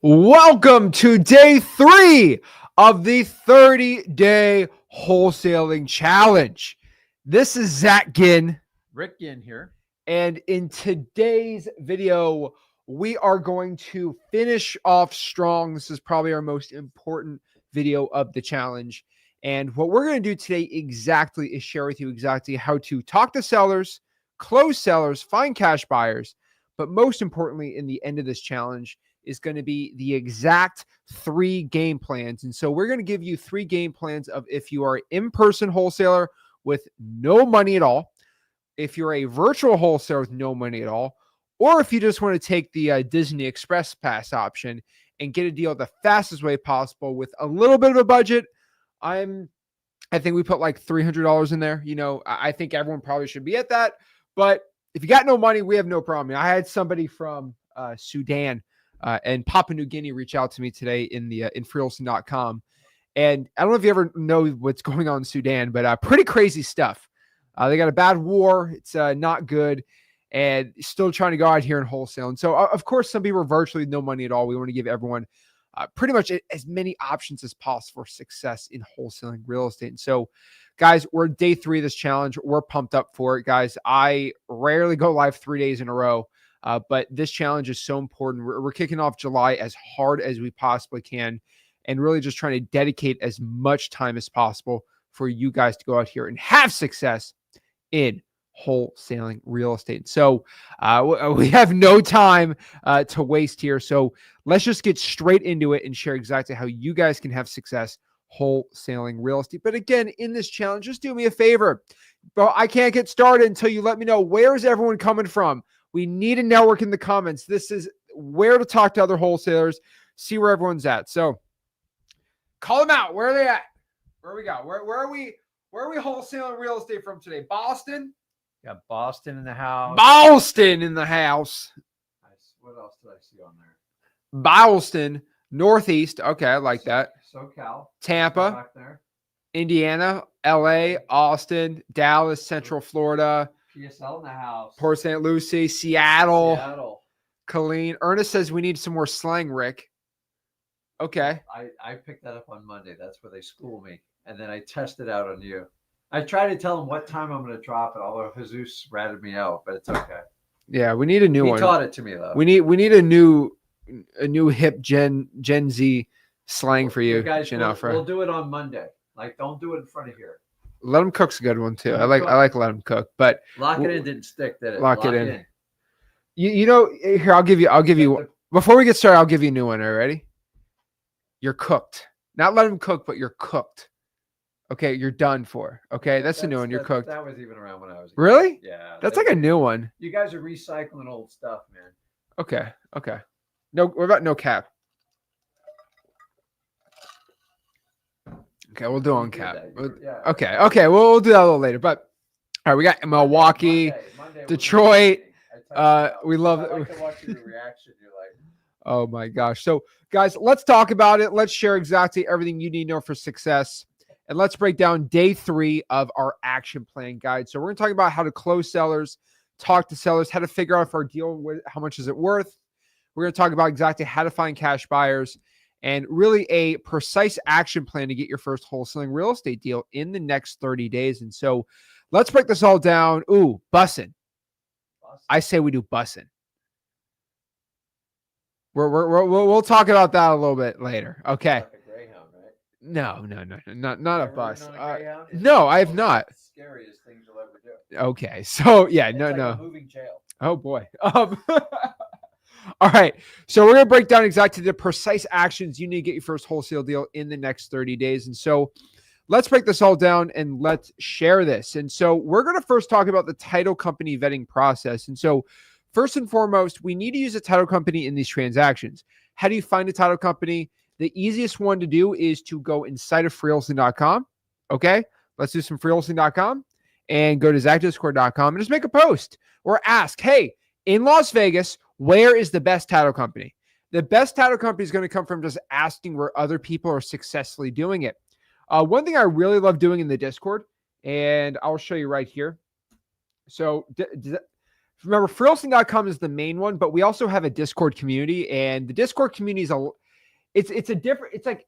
Welcome to day 3 of the 30-day wholesaling challenge. This is Zach Ginn. Rick Ginn here. And in today's video, we are going to finish off strong. This is probably our most important video of the challenge. And what we're going to do today exactly is share with you exactly how to talk to sellers, close sellers, find cash buyers. But most importantly, in the end of this challenge, is going to be the exact 3 game plans. And so we're going to give you 3 game plans of if you are an in-person wholesaler with no money at all, if you're a virtual wholesaler with no money at all, or if you just want to take the Disney Express Pass option and get a deal the fastest way possible with a little bit of a budget. I think we put like $300 in there. You know, I think everyone probably should be at that. But if you got no money, we have no problem. I had somebody from Sudan and Papua New Guinea reach out to me today in freewholesaling.com. And I don't know if you ever know what's going on in Sudan, but pretty crazy stuff. They got a bad war. It's not good. And still trying to go out here and wholesale. And so, of course, some people are virtually no money at all. We want to give everyone pretty much as many options as possible for success in wholesaling real estate. And so, guys, we're day 3 of this challenge. We're pumped up for it, guys. I rarely go live 3 days in a row. But this challenge is so important. We're kicking off July as hard as we possibly can and really just trying to dedicate as much time as possible for you guys to go out here and have success in wholesaling real estate. So we have no time to waste here. So let's just get straight into it and share exactly how you guys can have success wholesaling real estate. But again, in this challenge, just do me a favor. But I can't get started until you let me know, where is everyone coming from? We need a network in the comments. This is where to talk to other wholesalers, see where everyone's at. So call them out. Where are they at? Where we got? Where are we wholesaling real estate from today? Boston? Got Boston in the house. Boston in the house. Nice. What else did I see on there? Boston, Northeast. Okay, I like that. SoCal. Tampa, Back there. Indiana, LA, Austin, Dallas, Central Florida. PSL in the house. Port St. Lucie, Seattle. Colleen. Ernest says we need some more slang, Rick. Okay. I picked that up on Monday. That's where they school me. And then I test it out on you. I try to tell them what time I'm going to drop it, although Jesus ratted me out, but it's okay. Yeah, we need a new one. He taught it to me, though. We need a new hip Gen Z slang for you, guys. We'll do it on Monday. Like, don't do it in front of here. Let them cook's a good one too. I like let them cook, but lock it in didn't stick, did it? Lock it in. You know, here I'll give you before we get started, I'll give you a new one. Are you ready? You're cooked. Not let them cook, but you're cooked. Okay, you're done for. Okay, that's a new one. You're cooked. That was even around when I was. Really? Yeah. That's like a new one. You guys are recycling old stuff, man. Okay. No, what about no cap? Okay, we'll do on cap. Okay, we'll do that a little later. But all right, we got Milwaukee, Monday Detroit. We love it. I like to watch your reaction. You're like, oh my gosh. So, guys, let's talk about it. Let's share exactly everything you need to know for success. And let's break down day 3 of our action plan guide. So we're going to talk about how to close sellers, talk to sellers, how to figure out if our deal, how much is it worth. We're going to talk about exactly how to find cash buyers, and really a precise action plan to get your first wholesaling real estate deal in the next 30 days. And so let's break this all down. Ooh, bussin'. I say we do bussin'. We'll talk about that a little bit later. Okay. like a Greyhound, right? No, not a bus. No, I have not. Scariest things you'll ever do. Okay. So yeah, It's like a moving jail. Oh boy. All right. So we're going to break down exactly the precise actions you need to get your first wholesale deal in the next 30 days. And so let's break this all down and let's share this. And so we're going to first talk about the title company vetting process. And so first and foremost, we need to use a title company in these transactions. How do you find a title company? The easiest one to do is to go inside of freewholesaling.com. Okay. Let's do some freewholesaling.com and go to zachdiscord.com and just make a post or ask, hey, in Las Vegas, where is the best title company? The best title company is going to come from just asking where other people are successfully doing it. One thing I really love doing in the Discord, and I'll show you right here. So remember, freelancing.com is the main one, but we also have a Discord community, and the Discord community is it's like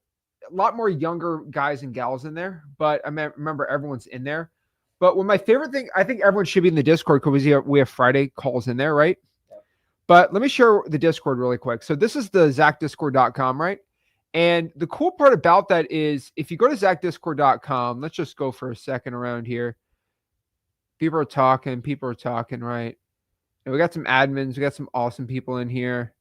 a lot more younger guys and gals in there, but remember everyone's in there. But my favorite thing, I think everyone should be in the Discord because we have Friday calls in there, right? Yep. But let me share the Discord really quick. So this is the zachdiscord.com, right? And the cool part about that is if you go to zachdiscord.com, let's just go for a second around here. People are talking, right? And we got some admins, we got some awesome people in here.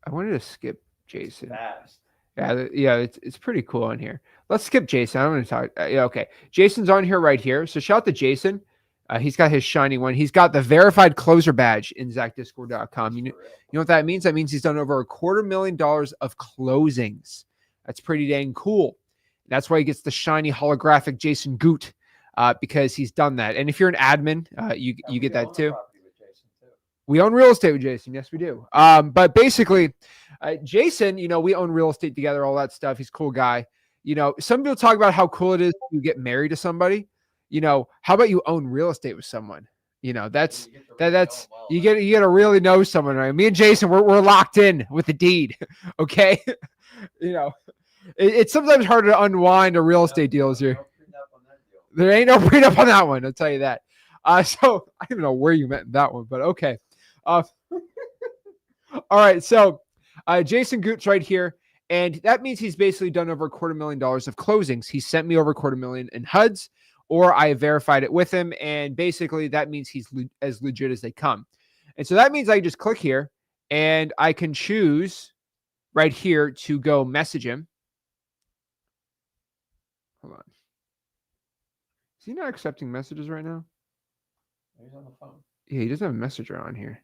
I wanted to skip Jason. Fast. Yeah, it's pretty cool in here. Let's skip Jason. I'm going to talk. Yeah, okay. Jason's on here right here. So shout out to Jason. He's got his shiny one. He's got the verified closer badge in zachdiscord.com. You know what that means? That means he's done over $250,000 of closings. That's pretty dang cool. That's why he gets the shiny holographic Jason Goot because he's done that. And if you're an admin, you get that too. We own real estate with Jason. Yes, we do. But basically, Jason, we own real estate together, all that stuff. He's a cool guy. Some people talk about how cool it is to get married to somebody. How about you own real estate with someone? That's you get to really know someone, right? Me and Jason, we're locked in with the deed. Okay. It's sometimes harder to unwind a real estate deals here. There ain't no prenup on that one. I'll tell you that. So I don't know where you meant that one, but okay. All right. So Jason Goot's right here. And that means he's basically done over $250,000 of closings. He sent me over $250,000 in HUDs, or I verified it with him. And basically that means he's as legit as they come. And so that means I just click here and I can choose right here to go message him. Hold on. Is he not accepting messages right now? He's on the phone. Yeah, he doesn't have a messenger on here.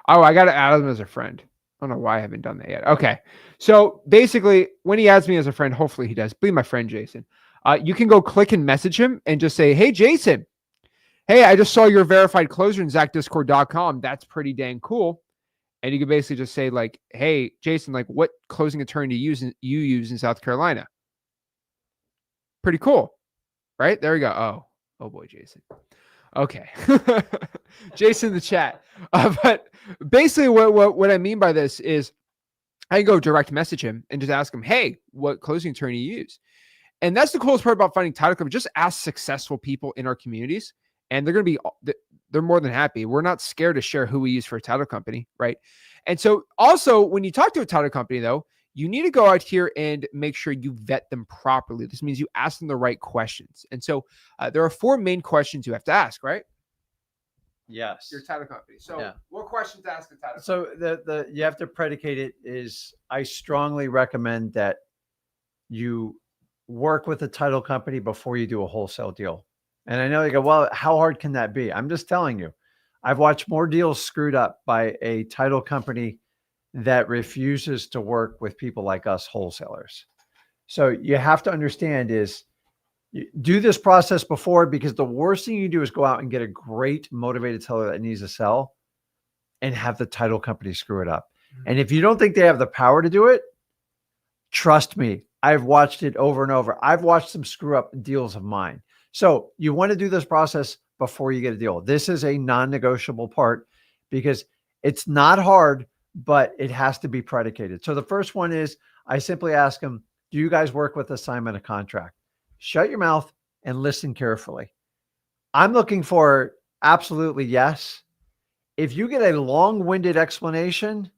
Oh, I got to add him as a friend. I don't know why I haven't done that yet. Okay. So basically, when he adds me as a friend, hopefully he does. Be my friend, Jason. You can go click and message him and just say, hey, Jason. Hey, I just saw your verified closer in zachdiscord.com. That's pretty dang cool. And you can basically just say, like, hey, Jason, like, what closing attorney you use in South Carolina? Pretty cool. Right? There we go. Oh boy, Jason. Okay. Jason in the chat. But basically what I mean by this is I can go direct message him and just ask him, hey, what closing attorney you use? And that's the coolest part about finding title company. Just ask successful people in our communities and they're more than happy. We're not scared to share who we use for a title company, right? And so also when you talk to a title company though, you need to go out here and make sure you vet them properly. This means you ask them the right questions. And so there are 4 main questions you have to ask, right? Yes. Your title company. So what questions to ask a title company? So you have to predicate it is I strongly recommend that you work with a title company before you do a wholesale deal. And I know you go, well, how hard can that be? I'm just telling you, I've watched more deals screwed up by a title company that refuses to work with people like us wholesalers. So you have to understand is do this process before, because the worst thing you do is go out and get a great motivated seller that needs to sell and have the title company screw it up. And if you don't think they have the power to do it, trust me, I've watched it over and over. I've watched them screw up deals of mine. So you want to do this process before you get a deal. This is a non-negotiable part because it's not hard, but it has to be predicated. So the first one is I simply ask them, do you guys work with assignment of contract? Shut your mouth and listen carefully. I'm looking for absolutely yes. If you get a long-winded explanation,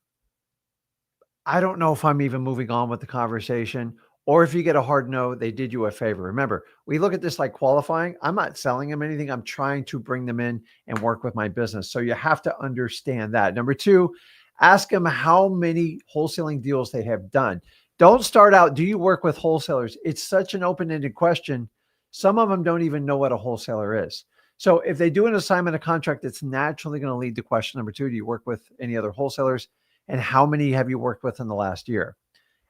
I don't know if I'm even moving on with the conversation. Or if you get a hard no, they did you a favor. Remember, we look at this like qualifying. I'm not selling them anything. I'm trying to bring them in and work with my business. So you have to understand that. Number 2, ask them how many wholesaling deals they have done. Don't start out, do you work with wholesalers? It's such an open-ended question. Some of them don't even know what a wholesaler is. So if they do an assignment of contract, it's naturally going to lead to question number 2. Do you work with any other wholesalers? And how many have you worked with in the last year?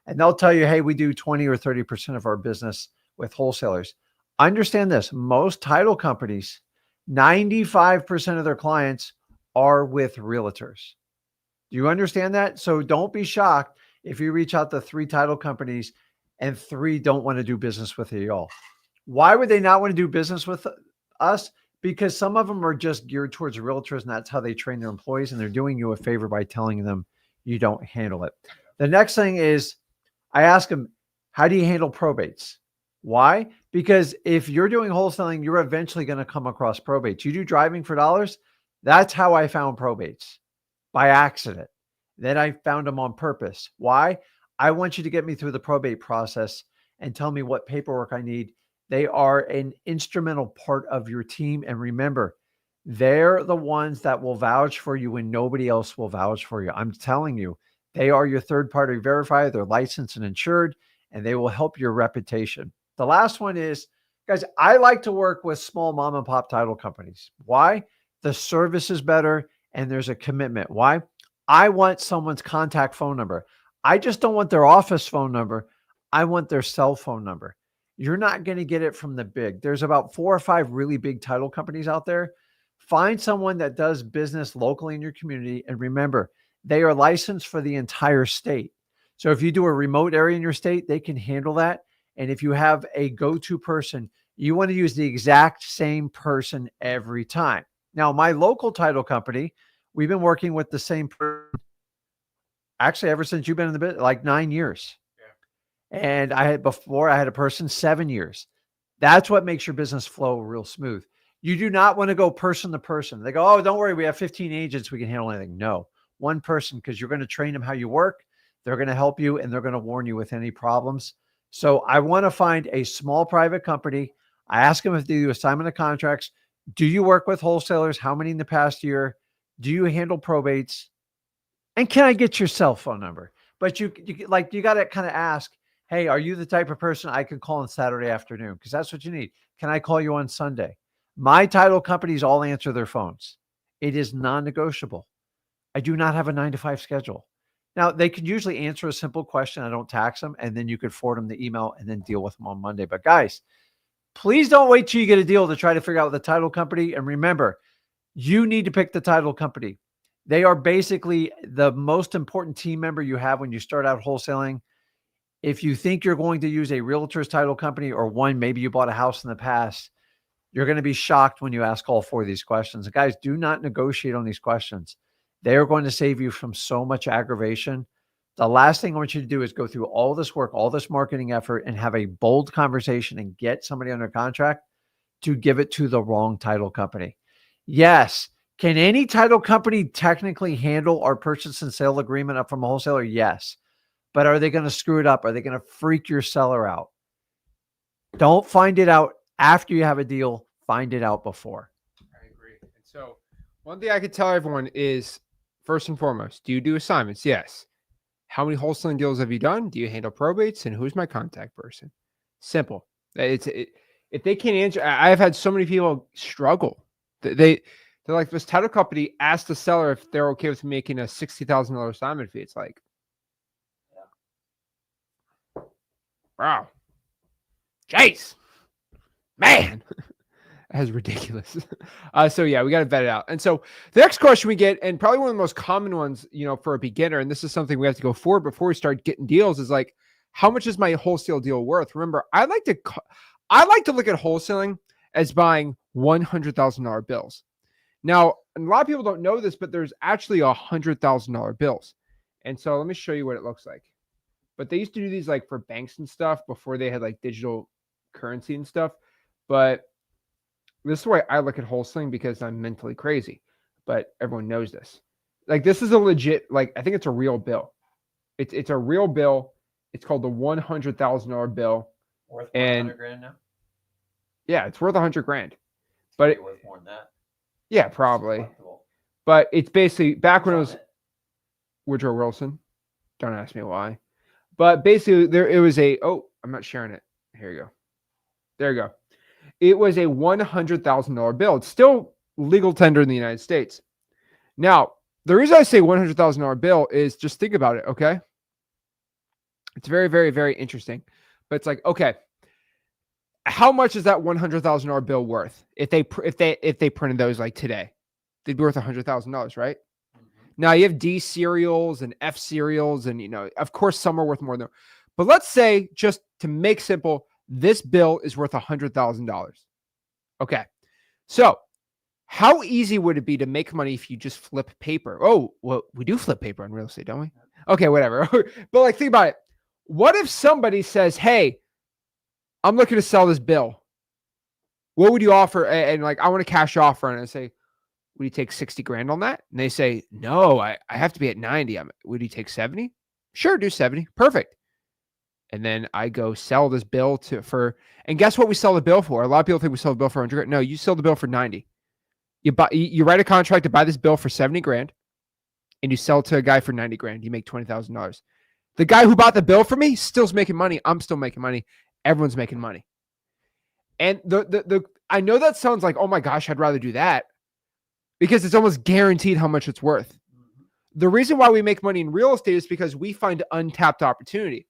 And they'll tell you, hey, we do 20 or 30% of our business with wholesalers. Understand this, most title companies, 95% of their clients are with realtors. Do you understand that? So don't be shocked if you reach out to 3 title companies and 3 don't want to do business with you all. Why would they not want to do business with us? because some of them are just geared towards realtors, and that's how they train their employees, and they're doing you a favor by telling them you don't handle it. The next thing is I ask them, how do you handle probates? Why? Because if you're doing wholesaling, you're eventually going to come across probates. You do driving for dollars. That's how I found probates, by accident. Then I found them on purpose. Why? I want you to get me through the probate process and tell me what paperwork I need. They are an instrumental part of your team. And remember, they're the ones that will vouch for you when nobody else will vouch for you. I'm telling you, they are your third-party verifier. They're licensed and insured, and they will help your reputation. The last one is, guys, I like to work with small mom and pop title companies. Why? The service is better and there's a commitment. Why? I want someone's contact phone number. I just don't want their office phone number. I want their cell phone number. You're not going to get it from the big. There's about 4 or 5 really big title companies out there. Find someone that does business locally in your community. And remember, they are licensed for the entire state. So if you do a remote area in your state, they can handle that. And if you have a go-to person, you want to use the exact same person every time. Now, my local title company, we've been working with the same person actually ever since you've been in the business, like 9 years. Yeah. And I had a person 7 years. That's what makes your business flow real smooth. You do not want to go person to person. They go, oh, don't worry, we have 15 agents, we can handle anything. No, one person, because you're going to train them how you work. They're going to help you and they're going to warn you with any problems. So I want to find a small private company. I ask them if they do assignment of contracts. Do you work with wholesalers? How many in the past year? Do you handle probates? And can I get your cell phone number? But you got to kind of ask, hey, are you the type of person I can call on Saturday afternoon? Because that's what you need. Can I call you on Sunday? My title companies all answer their phones. It is non-negotiable. I do not have a 9-to-5 schedule. Now, they could usually answer a simple question. I don't tax them. And then you could forward them the email and then deal with them on Monday. But guys, please don't wait till you get a deal to try to figure out the title company. And remember, you need to pick the title company. They are basically the most important team member you have when you start out wholesaling. If you think you're going to use a realtor's title company or one, maybe you bought a house in the past, you're going to be shocked when you ask all 4 of these questions. And guys, do not negotiate on these questions. They are going to save you from so much aggravation. The last thing I want you to do is go through all this work, all this marketing effort, and have a bold conversation and get somebody under contract to give it to the wrong title company. Yes. Can any title company technically handle our purchase and sale agreement up from a wholesaler? Yes. But are they going to screw it up? Are they going to freak your seller out? Don't find it out after you have a deal. Find it out before. I agree. And so one thing I could tell everyone is, first and foremost, do you do assignments? Yes. How many wholesaling deals have you done? Do you handle probates? And who's my contact person? Simple. If they can't answer, I've had so many people struggle. They're like, this title company asked the seller if they're okay with making a $60,000 assignment fee. It's like, wow, jeez, man. That's ridiculous. So yeah, we got to vet it out. And so the next question we get, and probably one of the most common ones, for a beginner, and this is something we have to go forward before we start getting deals, is like, how much is my wholesale deal worth? Remember, I like to look at wholesaling as buying $100,000 bills. Now, a lot of people don't know this, but there's actually $100,000 bills. And so let me show you what it looks like. But they used to do these like for banks and stuff before they had like digital currency and stuff. But this is the way I look at wholesaling, because I'm mentally crazy, but everyone knows this. Like, this is a legit, like, I think it's a real bill. It's a real bill. It's called the $100,000 bill. Worth $100,000 now? Yeah, it's worth $100,000. But it's worth more than that. Yeah, probably. But it's basically back when it was Woodrow Wilson. Don't ask me why. But basically, it was I'm not sharing it. Here you go. There you go. It was a $100,000 bill. It's still legal tender in the United States. Now, the reason I say $100,000 bill is, just think about it, okay? It's very, very, very interesting. But it's like, okay, how much is that $100,000 bill worth if they printed those like today? They'd be worth $100,000, right? Mm-hmm. Now you have D serials and F serials, and of course some are worth more than. But let's say, just to make simple, this bill is worth $100,000. Okay, so how easy would it be to make money if you just flip paper? Oh, well, we do flip paper in real estate, don't we? Okay, whatever. But like, think about it. What if somebody says, hey, I'm looking to sell this bill. What would you offer? And like, I want a cash offer. And I say, would you take 60 grand on that? And they say, no, I have to be at 90. Would you take 70? Sure, do 70. Perfect. And then I go sell this bill and guess what we sell the bill for? A lot of people think we sell the bill for 100. No, you sell the bill for 90. You write a contract to buy this bill for 70 grand and you sell it to a guy for 90 grand. You make $20,000. The guy who bought the bill for me still's making money. I'm still making money. Everyone's making money. And I know that sounds like, oh my gosh, I'd rather do that because it's almost guaranteed how much it's worth. The reason why we make money in real estate is because we find untapped opportunity.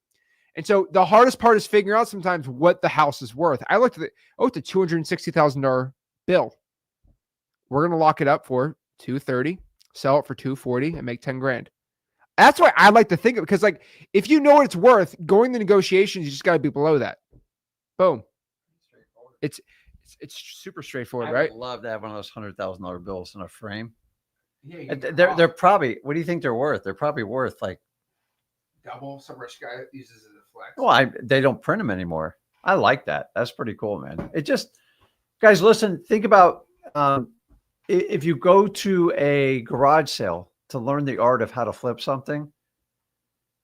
And so the hardest part is figuring out sometimes what the house is worth. I looked at it's a $260,000 bill. We're going to lock it up for $230, sell it for $240 and make 10 grand. That's why I like to think of it, because like, if you know what it's worth, going to negotiations, you just got to be below that. Boom. It's super straightforward, right? I would love to have one of those $100,000 bills in a frame. Yeah, they're probably, what do you think they're worth? They're probably worth like double. Some rich guy uses it as a flex. Well, they don't print them anymore. I like that. That's pretty cool, man. It just, guys, listen, think about if you go to a garage sale to learn the art of how to flip something.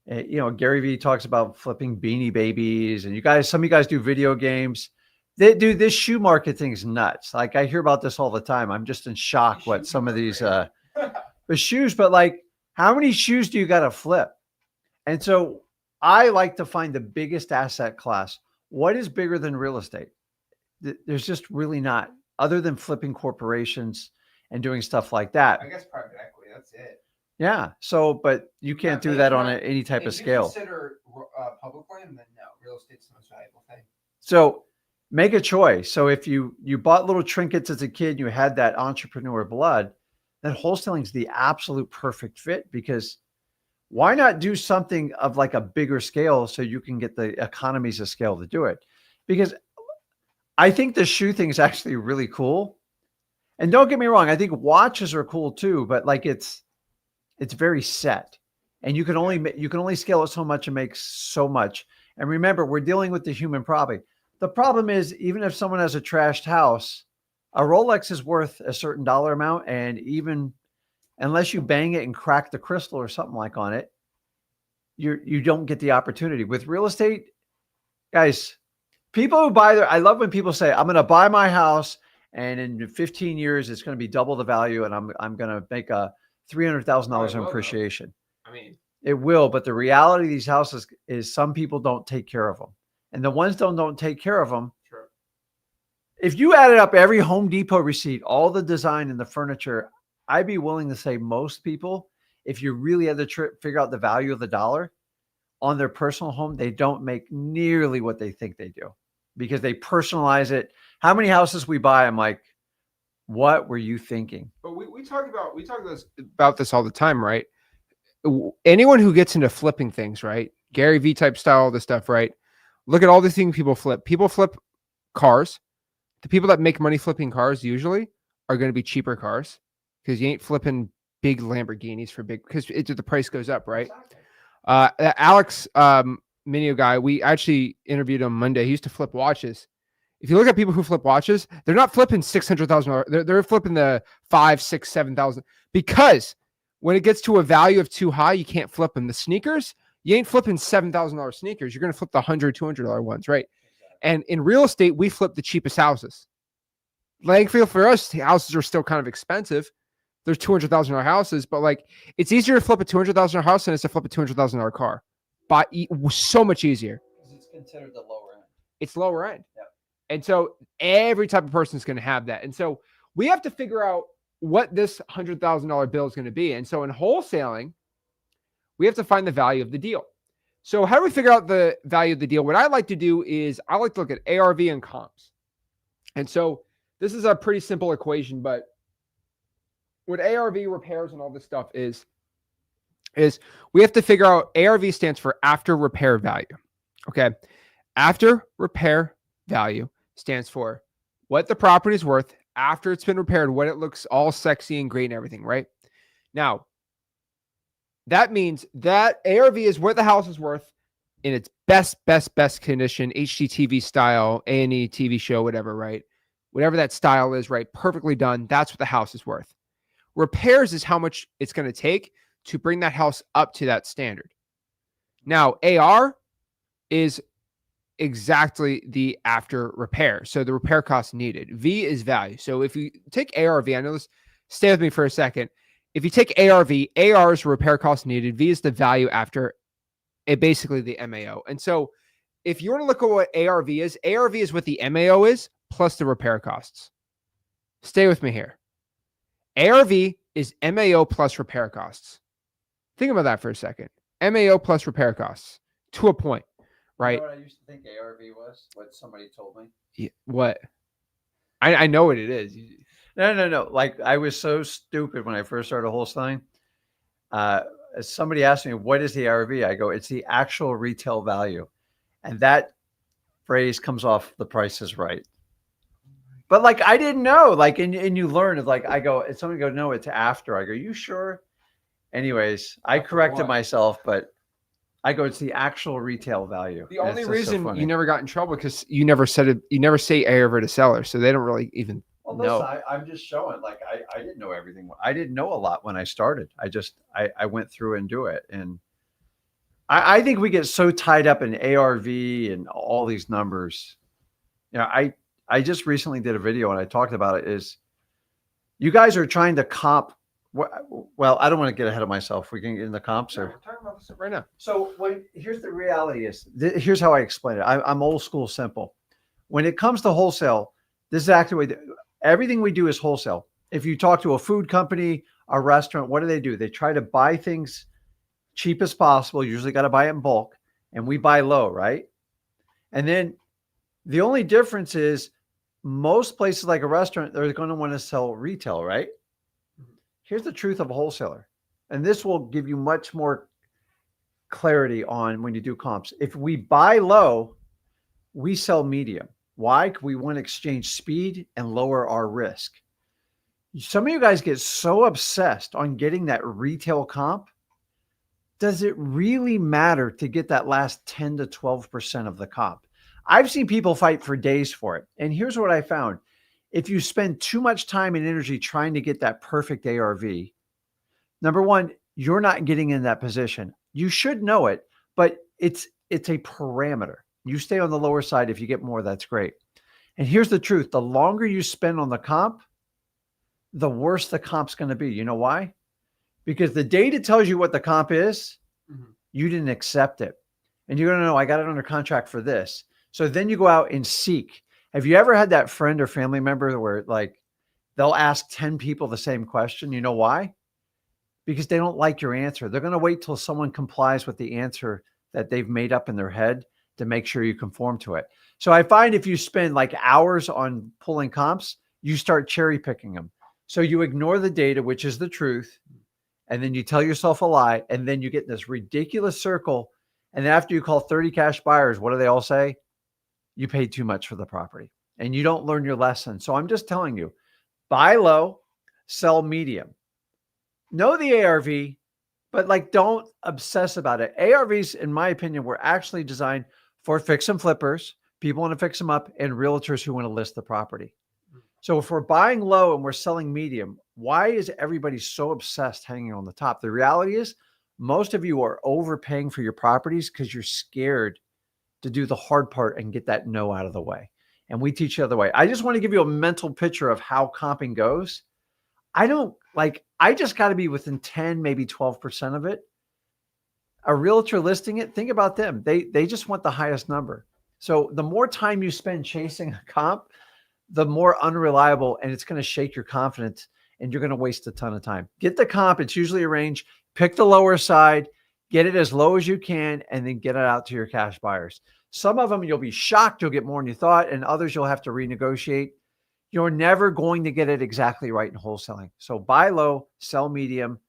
Gary Vee talks about flipping Beanie Babies, and some of you guys do video games. This shoe market thing is nuts. Like, I hear about this all the time. I'm just in shock what some of these the shoes, but like, how many shoes do you got to flip? And so I like to find the biggest asset class. What is bigger than real estate? There's just really not, other than flipping corporations and doing stuff like that. I guess private equity, that's it. Yeah. So, but you can't do that on any type of scale. If you consider public land, then no, real estate's the most valuable thing. So make a choice. So if you bought little trinkets as a kid, you had that entrepreneur blood, then wholesaling is the absolute perfect fit, because why not do something of like a bigger scale so you can get the economies of scale to do it? Because I think the shoe thing is actually really cool. And don't get me wrong, I think watches are cool too, but like it's very set, and you can only scale it so much and make so much. And remember, we're dealing with the human problem. The problem is, even if someone has a trashed house, a Rolex is worth a certain dollar amount, and even unless you bang it and crack the crystal or something like on it, you don't get the opportunity. With real estate, guys, people who buy I love when people say, I'm going to buy my house and in 15 years, it's going to be double the value, and I'm going to make a $300,000 in appreciation. I mean, it will, but the reality of these houses is some people don't take care of them. And the ones that don't take care of them, sure. If you added up every Home Depot receipt, all the design and the furniture, I'd be willing to say most people, if you really had to figure out the value of the dollar on their personal home, they don't make nearly what they think they do, because they personalize it. How many houses we buy, I'm like, what were you thinking? But we talk about this all the time, right? Anyone who gets into flipping things, right? Gary Vee type style, all this stuff, right? Look at all the things people flip. People flip cars. The people that make money flipping cars usually are going to be cheaper cars, because you ain't flipping big Lamborghinis because the price goes up, right? Alex, Minio guy, we actually interviewed him Monday. He used to flip watches. If you look at people who flip watches, they're not flipping $600,000. They're flipping the $5,000, $6,000, $7,000, because when it gets to a value of too high, you can't flip them. The sneakers, you ain't flipping $7,000 sneakers. You're going to flip the $100, $200 ones, right? And in real estate, we flip the cheapest houses. Thankfully for us, the houses are still kind of expensive. There's $200,000 houses, but like, it's easier to flip a $200,000 house than it's to flip a $200,000 car. But so much easier. Because it's considered the lower end. It's lower end. Yep. And so every type of person is going to have that. And so we have to figure out what this $100,000 bill is going to be. And so in wholesaling, we have to find the value of the deal. So how do we figure out the value of the deal? What I like to do is I like to look at ARV and comps. And so this is a pretty simple equation, but what ARV repairs and all this stuff is we have to figure out, ARV stands for after repair value. Okay. After repair value stands for what the property is worth after it's been repaired, when it looks all sexy and great and everything, right? Now, that means that ARV is what the house is worth in its best condition, HGTV style, A&E TV show, whatever, right? Whatever that style is, right? Perfectly done. That's what the house is worth. Repairs is how much it's going to take to bring that house up to that standard. Now, AR is exactly the after repair. So the repair cost needed. V is value. So if you take ARV, I know this, stay with me for a second. If you take ARV, AR is repair cost needed. V is the value after it, basically the MAO. And so if you want to look at what ARV is what the MAO is plus the repair costs. Stay with me here. ARV is MAO plus repair costs. Think about that for a second. MAO plus repair costs to a point, right? You know what I used to think ARV was? What somebody told me? Yeah, what? I know what it is. No. Like, I was so stupid when I first started wholesaling. Somebody asked me, what is the ARV? I go, it's the actual retail value. And that phrase comes off the Price is Right. But like, I didn't know, like, and you learn it. Like, I go, and somebody go, no, it's after. I go, you sure? Anyways, I corrected myself, but I go, it's the actual retail value. The only reason you never got in trouble because you never said it, you never say ARV to seller, so they don't really even know. Listen, I'm just showing, like, I didn't know everything. I didn't know a lot when I started. I went through and do it. And I think we get so tied up in ARV and all these numbers. You know, I just recently did a video and I talked about it, is you guys are trying to comp. Well, I don't want to get ahead of myself. We can get in the comps, or we're talking about this right now. So here's the reality is, here's how I explain it. I'm old school simple. When it comes to wholesale, this is actually everything we do is wholesale. If you talk to a food company, a restaurant, what do? They try to buy things cheap as possible. Usually got to buy it in bulk, and we buy low, right? And then the only difference is most places like a restaurant, they're going to want to sell retail, right? Here's the truth of a wholesaler. And this will give you much more clarity on when you do comps. If we buy low, we sell medium. Why? We want to exchange speed and lower our risk. Some of you guys get so obsessed on getting that retail comp. Does it really matter to get that last 10 to 12% of the comp? I've seen people fight for days for it. And here's what I found. If you spend too much time and energy trying to get that perfect ARV, number one, you're not getting in that position. You should know it, but it's a parameter. You stay on the lower side. If you get more, that's great. And here's the truth. The longer you spend on the comp, the worse the comp's going to be. You know why? Because the data tells you what the comp is. You didn't accept it. And you're going to know, I got it under contract for this. So then you go out and seek. Have you ever had that friend or family member where, like, they'll ask 10 people the same question? You know why? Because they don't like your answer. They're going to wait till someone complies with the answer that they've made up in their head to make sure you conform to it. So I find if you spend like hours on pulling comps, you start cherry picking them. So you ignore the data, which is the truth. And then you tell yourself a lie. And then you get in this ridiculous circle. And after you call 30 cash buyers, what do they all say? You paid too much for the property and you don't learn your lesson. So I'm just telling you, buy low, sell medium. Know the ARV, but like, don't obsess about it. ARVs, in my opinion, were actually designed for fix and flippers, people want to fix them up, and realtors who want to list the property. So if we're buying low and we're selling medium, why is everybody so obsessed hanging on the top? The reality is most of you are overpaying for your properties because you're scared to do the hard part and get that no out of the way. And we teach the other way. I just want to give you a mental picture of how comping goes. I just got to be within 10, maybe 12% of it. A realtor listing it, think about them. They just want the highest number. So the more time you spend chasing a comp, the more unreliable, and it's going to shake your confidence and you're going to waste a ton of time. Get the comp. It's usually a range. Pick the lower side, get it as low as you can, and then get it out to your cash buyers. Some of them you'll be shocked you'll get more than you thought, and others you'll have to renegotiate. You're never going to get it exactly right in wholesaling. So buy low, sell medium,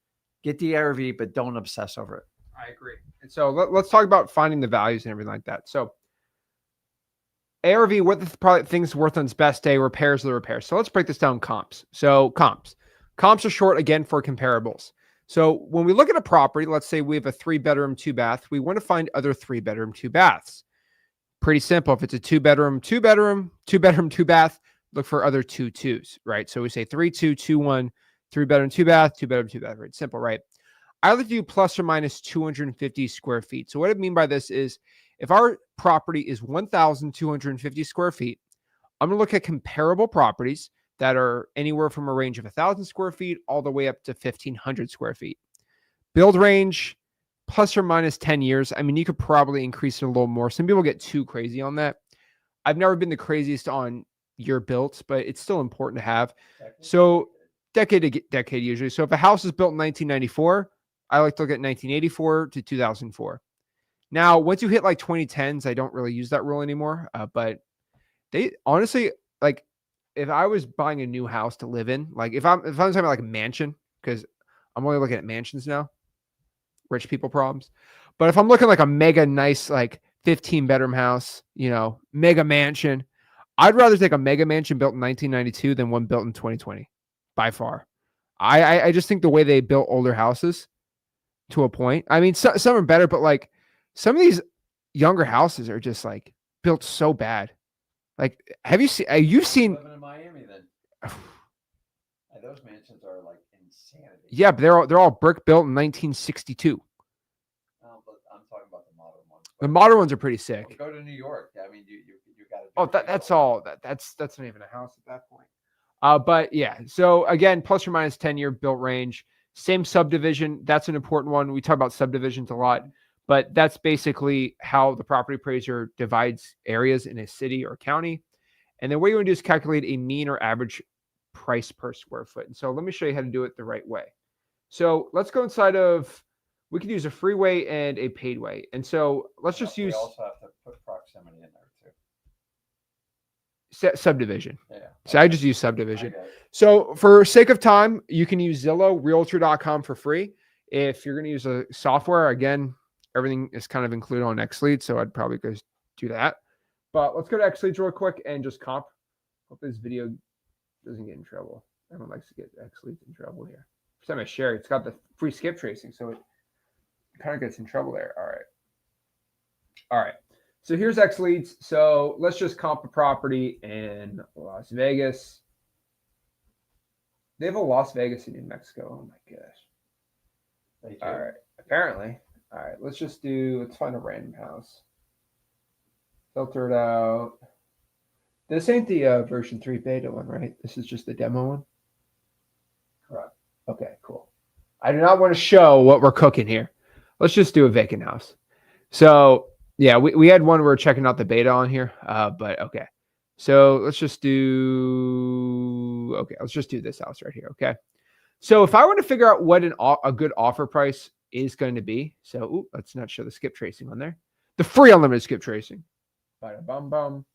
get the ARV, but don't obsess over it. I agree. And so let's talk about finding the values and everything like that. So ARV, what the product thing's worth on its best day, repairs the repairs. So let's break this down comps. So comps are short again for comparables. So when we look at a property, let's say we have a 3-bedroom, 2-bath, we want to find other 3-bedroom, 2-baths. Pretty simple. If it's a 2-bedroom, 2-bedroom, 2-bedroom, 2-bath, look for other 2s, right? So we say 3, 2, 2, 1, 3-bedroom, 2-bath, 2-bedroom, 2-bath, right? Simple, right? I like to do plus or minus 250 square feet. So what I mean by this is if our property is 1,250 square feet, I'm going to look at comparable properties that are anywhere from a range of 1,000 square feet all the way up to 1,500 square feet. Build range, plus or minus 10 years. I mean, you could probably increase it a little more. Some people get too crazy on that. I've never been the craziest on year built, but it's still important to have. So decade to decade usually. So if a house is built in 1994, I like to look at 1984 to 2004. Now, once you hit like 2010s, I don't really use that rule anymore. But they honestly, like, if I was buying a new house to live in, like if I'm talking about like a mansion, because I'm only looking at mansions now, rich people problems. But if I'm looking like a mega nice, like 15-bedroom house, mega mansion, I'd rather take a mega mansion built in 1992 than one built in 2020, by far. I just think the way they built older houses to a point. I mean, some are better, but like some of these younger houses are just like built so bad. Like, you've seen Living in Miami then? Those mansions are like insanity. Yeah, but they're all brick built in 1962. But I'm talking about the modern ones. The modern ones are pretty sick. Go to New York. I mean, you got to. Oh, that's all. That's not even a house at that point. But yeah. So again, plus or minus 10-year built range. Same subdivision. That's an important one. We talk about subdivisions a lot, but that's basically how the property appraiser divides areas in a city or county. And then what you want to do is calculate a mean or average price per square foot. And so let me show you how to do it the right way. So let's go inside of, we could use a freeway and a paid way. And so let's just use. We also have to put proximity in there too. Subdivision. Yeah. So I just use subdivision. So for sake of time, you can use Zillow, Realtor.com for free. If you're going to use a software, again, everything is kind of included on Xlead, so I'd probably go do that. But let's go to Xlead real quick and just comp. Hope this video doesn't get in trouble. Everyone likes to get Xlead in trouble here. First time I share, it's got the free skip tracing, so it kind of gets in trouble there. All right. So here's Xleads. So let's just comp a property in Las Vegas. They have a Las Vegas in New Mexico. Oh my gosh. All right. Apparently. All right. Let's find a random house. Filter it out. This ain't the version 3 beta one, right? This is just the demo one. Correct. Okay, cool. I do not want to show what we're cooking here. Let's just do a vacant house. So yeah, we had one we were checking out the beta on here, but okay. So let's just do this house right here, okay? So if I want to figure out what a good offer price is going to be, so let's not show the skip tracing on there. The free unlimited skip tracing. Bum.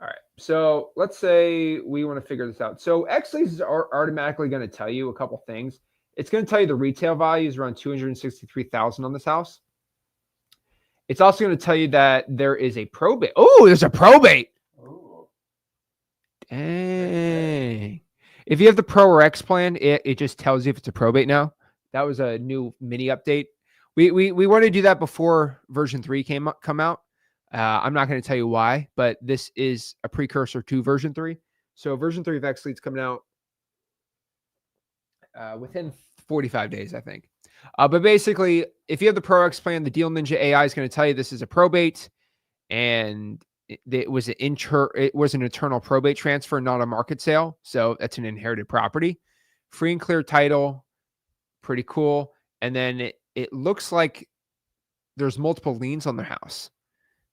All right, so let's say we want to figure this out. So Xlead is automatically going to tell you a couple things. It's going to tell you the retail value is around $263,000 on this house. It's also going to tell you that there is a probate. Oh, there's a probate. Ooh. Dang. If you have the Pro or X plan, it just tells you if it's a probate now. That was a new mini update. We want to do that before version 3 come out. I'm not going to tell you why, but this is a precursor to version 3. So version 3 of Xlead's coming out within 45 days, I think. But basically, if you have the Pro X plan, the Deal Ninja AI is going to tell you this is a probate, and it was an internal probate transfer, not a market sale. So that's an inherited property. Free and clear title, pretty cool. And then it looks like there's multiple liens on their house.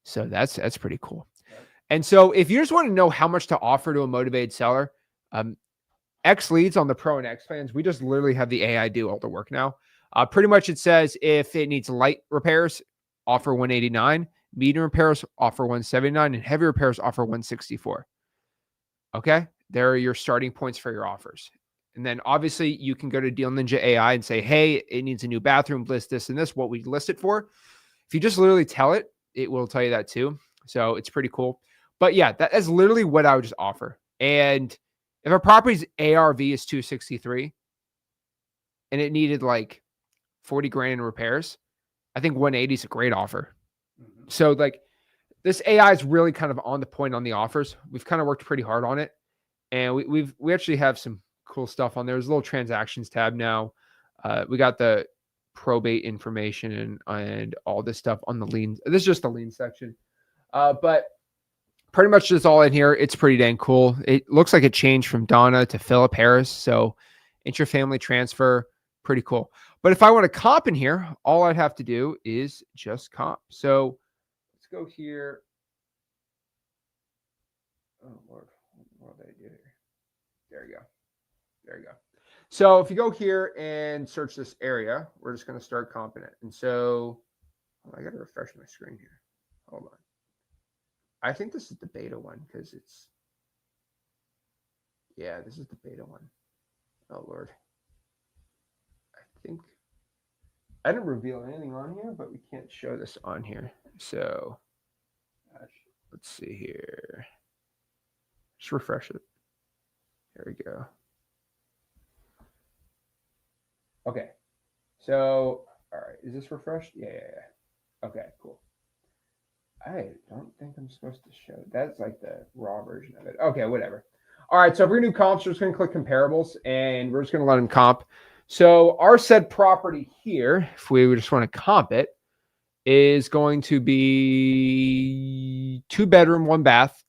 So that's pretty cool. And so if you just want to know how much to offer to a motivated seller, Xleads on the Pro and X plans, we just literally have the AI do all the work now. Pretty much it says if it needs light repairs, offer 189, medium repairs, offer 179, and heavy repairs, offer 164. Okay, there are your starting points for your offers. And then obviously you can go to Deal Ninja AI and say, hey, it needs a new bathroom, list this and this, what we list it for. If you just literally tell it, it will tell you that too. So it's pretty cool. But yeah, that is literally what I would just offer. And if a property's ARV is 263 and it needed like 40 grand in repairs, I think 180 is a great offer. So like this AI is really kind of on the point on the offers. We've kind of worked pretty hard on it. And we actually have some cool stuff on there. There's a little transactions tab now. We got the probate information and all this stuff on the lien. This is just the lien section. But pretty much just all in here. It's pretty dang cool. It looks like it changed from Donna to Philip Harris. So intra-family transfer, pretty cool. But if I want to comp in here, all I'd have to do is just comp. So let's go here. Oh, Lord. What did I do here? There you go. There you go. So if you go here and search this area, we're just going to start comping it. And so I got to refresh my screen here. Hold on. I think this is the beta one because it's, yeah, this is the beta one. Oh, Lord. I think I didn't reveal anything on here, but we can't show this on here. So let's see here. Just refresh it. There we go. Okay. So, all right. Is this refreshed? Yeah. Okay, cool. I don't think I'm supposed to show. That's like the raw version of it. Okay, whatever. All right. So if we're going to do comps, we're just going to click comparables and we're just going to let them comp. So our said property here, if we just want to comp it, is going to be 2-bedroom, 1 bath,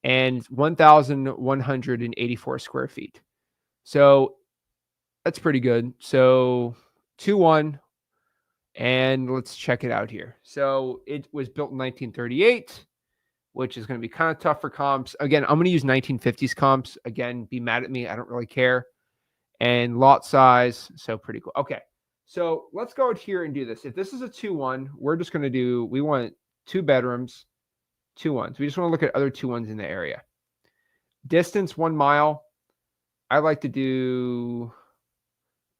and 1,184 square feet. So that's pretty good. So 2-1, and let's check it out here. So it was built in 1938, which is going to be kind of tough for comps. Again, I'm going to use 1950s comps. Again, be mad at me. I don't really care. And lot size, so pretty cool. Okay, so let's go out here and do this. If this is a 2-1, we're just going to do, we want 2 bedrooms, 2-1s. We just want to look at other 2-1s in the area. Distance 1 mile. I like to do,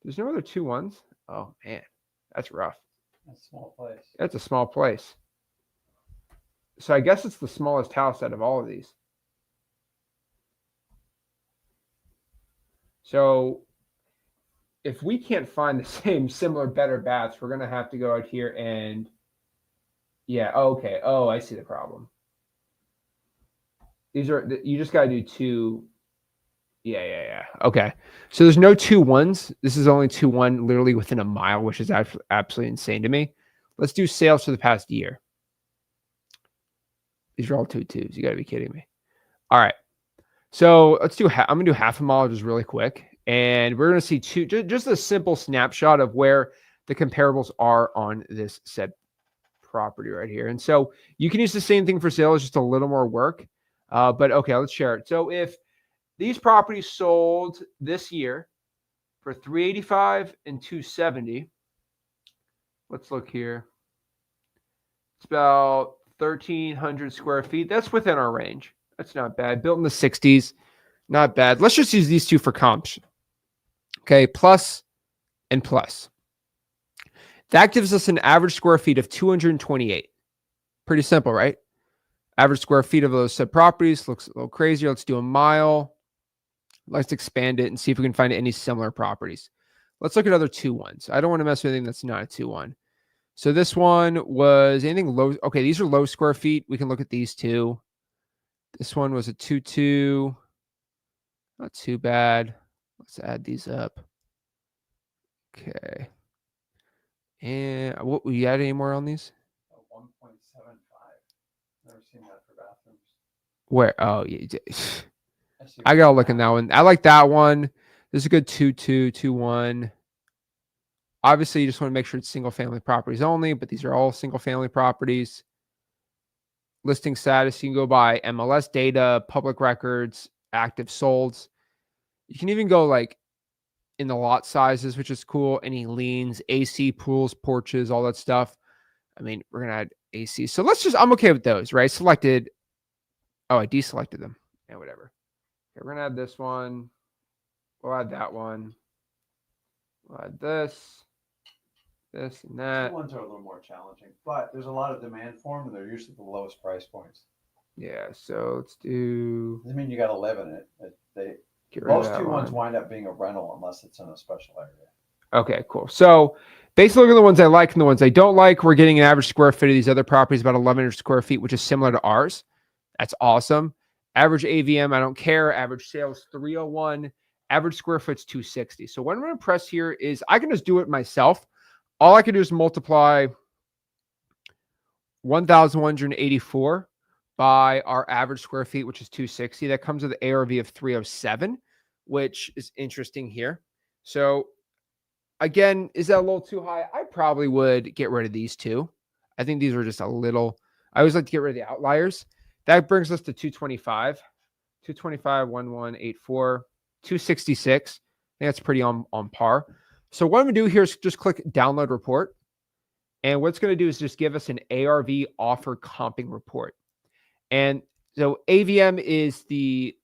there's no other 2-1s. Oh man, that's rough. That's a small place. That's a small place. So I guess it's the smallest house out of all of these. So if we can't find the same similar better baths, we're going to have to go out here and, yeah, okay. Oh, I see the problem. These are, you just got to do 2. Yeah. Okay. So there's no 2-1s. This is only 2-1 literally within a mile, which is absolutely insane to me. Let's do sales for the past year. These are all 2-2s. You got to be kidding me. All right. So let's do, I'm going to do half a mile just really quick. And we're going to see just a simple snapshot of where the comparables are on this said property right here. And so you can use the same thing for sale. It's just a little more work. But okay, let's share it. So if these properties sold this year for $385 and $270, let's look here. It's about 1,300 square feet. That's within our range. That's not bad. Built in the 60s. Not bad. Let's just use these two for comps. Okay, plus and plus. That gives us an average square feet of 228. Pretty simple, right? Average square feet of those said properties. Looks a little crazier. Let's do a mile. Let's expand it and see if we can find any similar properties. Let's look at other 2-1s. I don't want to mess with anything that's not a 2-1. So this one was anything low. Okay, these are low square feet. We can look at these two. This one was a 2-2. Not too bad. Let's add these up. Okay. And what we add any more on these? 1.75. Never seen that for bathrooms. Where? Oh, yeah. I gotta look in that one. I like that one. This is a good 2-2, 2-1. Obviously, you just want to make sure it's single family properties only, but these are all single family properties. Listing status, you can go by MLS data, public records, active solds. You can even go like in the lot sizes, which is cool. Any liens, AC, pools, porches, all that stuff. I mean, we're going to add AC. So let's just, I'm okay with those, right? Selected. Oh, I deselected them. Yeah, whatever. Okay, we're going to add this one. We'll add that one. We'll add this. this and The that. ones are a little more challenging, but there's a lot of demand for them, and they're usually the lowest price points. Yeah, so let's do. Doesn't mean you got to live in it. Get rid of Most that 2-1s line. wind up being a rental unless it's in a special area. Okay, cool. So basically, look at the ones I like and the ones I don't like. We're getting an average square foot of these other properties about 1,100 square feet, which is similar to ours. That's awesome. Average AVM, I don't care. Average sales 301. Average square foot's 260. So what I'm going to press here is I can just do it myself. All I can do is multiply 1,184 by our average square feet, which is 260. That comes with an ARV of 307, which is interesting here. So again, is that a little too high? I probably would get rid of these two. I think these are just a little, I always like to get rid of the outliers. That brings us to 225, 1184, 266. I think that's pretty on par. So what I'm going to do here is just click download report. And what it's going to do is just give us an ARV offer comping report. And so AVM is the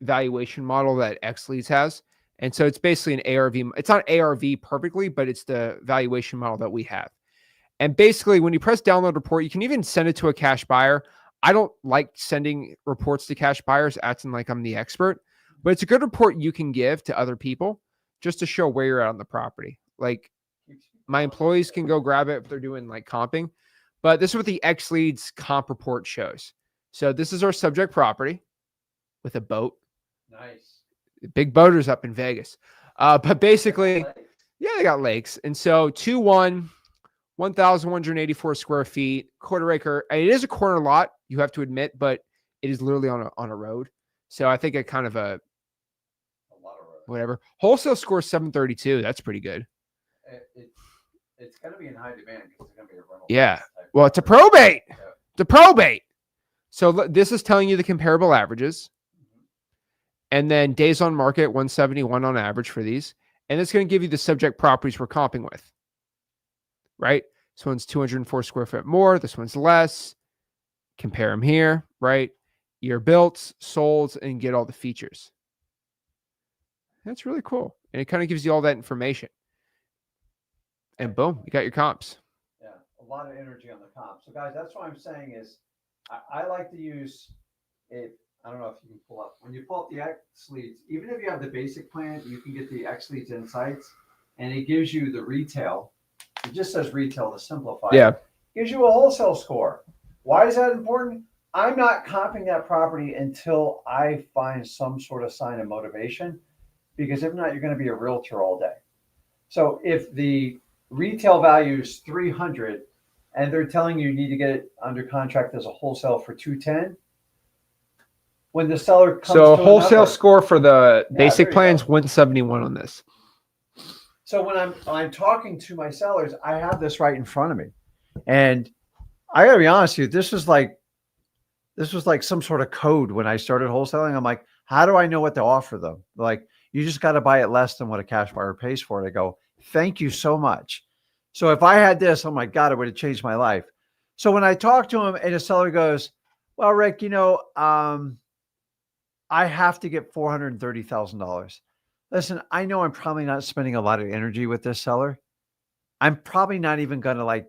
valuation model that Xlead has. And so it's basically an ARV. It's not ARV perfectly, but it's the valuation model that we have. And basically, when you press download report, you can even send it to a cash buyer. I don't like sending reports to cash buyers, acting like I'm the expert, but it's a good report you can give to other people just to show where you're at on the property. Like my employees can go grab it if they're doing like comping, but this is what the Xlead's comp report shows. So this is our subject property with a boat. Nice. Big boaters up in Vegas. But basically, yeah, they got lakes. And so 2-1, 1,184 square feet, quarter acre. And it is a corner lot, you have to admit, but it is literally on a road. So I think a kind of a lot of roads. Whatever. Wholesale score 732. That's pretty good. It's going to be in high demand because it's going to be a rental. Yeah. Well, it's a probate. Yeah. It's a probate. So this is telling you the comparable averages. And then days on market, 171 on average for these. And it's going to give you the subject properties we're comping with. Right? This one's 204 square foot more. This one's less. Compare them here, right? Year built, sold, and get all the features. That's really cool. And it kind of gives you all that information. And boom, you got your comps. Yeah, a lot of energy on the comp. So guys, that's what I'm saying is I like to use it. I don't know if you can pull up. When you pull up the Xleads, even if you have the basic plan, you can get the Xleads Insights, and it gives you the retail. It just says retail to simplify. Yeah. It gives you a wholesale score. Why is that important? I'm not comping that property until I find some sort of sign of motivation, because if not, you're going to be a realtor all day. So if the retail value is 300 and they're telling you need to get it under contract as a wholesale for 210, when the seller comes so to wholesale number, score for the basic plans, go. 171 on this. So when I'm talking to my sellers, I have this right in front of me, and I gotta be honest with you, this was like some sort of code when I started wholesaling. I'm like, how do I know what to offer them? Like, you just got to buy it less than what a cash buyer pays for it. I go, thank you so much. So if I had this, oh my God, it would have changed my life. So when I talk to him and a seller goes, well, Rick, I have to get $430,000. Listen, I know I'm probably not spending a lot of energy with this seller. I'm probably not even going to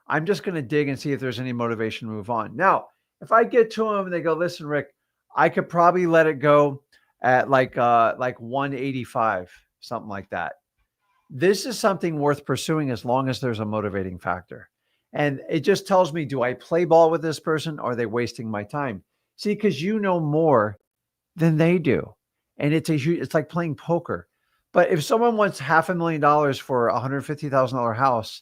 I'm just going to dig and see if there's any motivation to move on. Now, if I get to them and they go, listen, Rick, I could probably let it go at like 185, something like that. This is something worth pursuing as long as there's a motivating factor. And it just tells me, do I play ball with this person, or are they wasting my time? See, because you know more than they do. And it's like playing poker. But if someone wants $500,000 for a $150,000 house,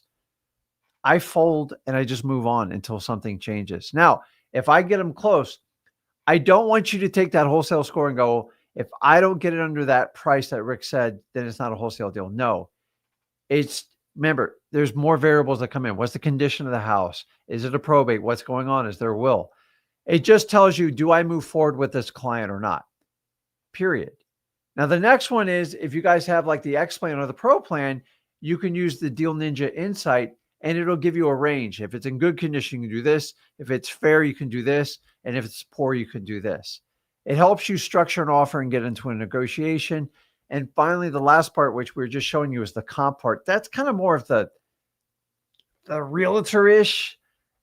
I fold and I just move on until something changes. Now, if I get them close, I don't want you to take that wholesale score and go, if I don't get it under that price that Rick said, then it's not a wholesale deal. No, remember, there's more variables that come in. What's the condition of the house? Is it a probate? What's going on? Is there a will? It just tells you, do I move forward with this client or not? Period. Now, the next one is, if you guys have like the X plan or the Pro plan, you can use the Deal Ninja Insight, and it'll give you a range. If it's in good condition, you can do this. If it's fair, you can do this. And if it's poor, you can do this. It helps you structure an offer and get into a negotiation. And finally, the last part, which we're just showing you, is the comp part. That's kind of more of the the realtor-ish.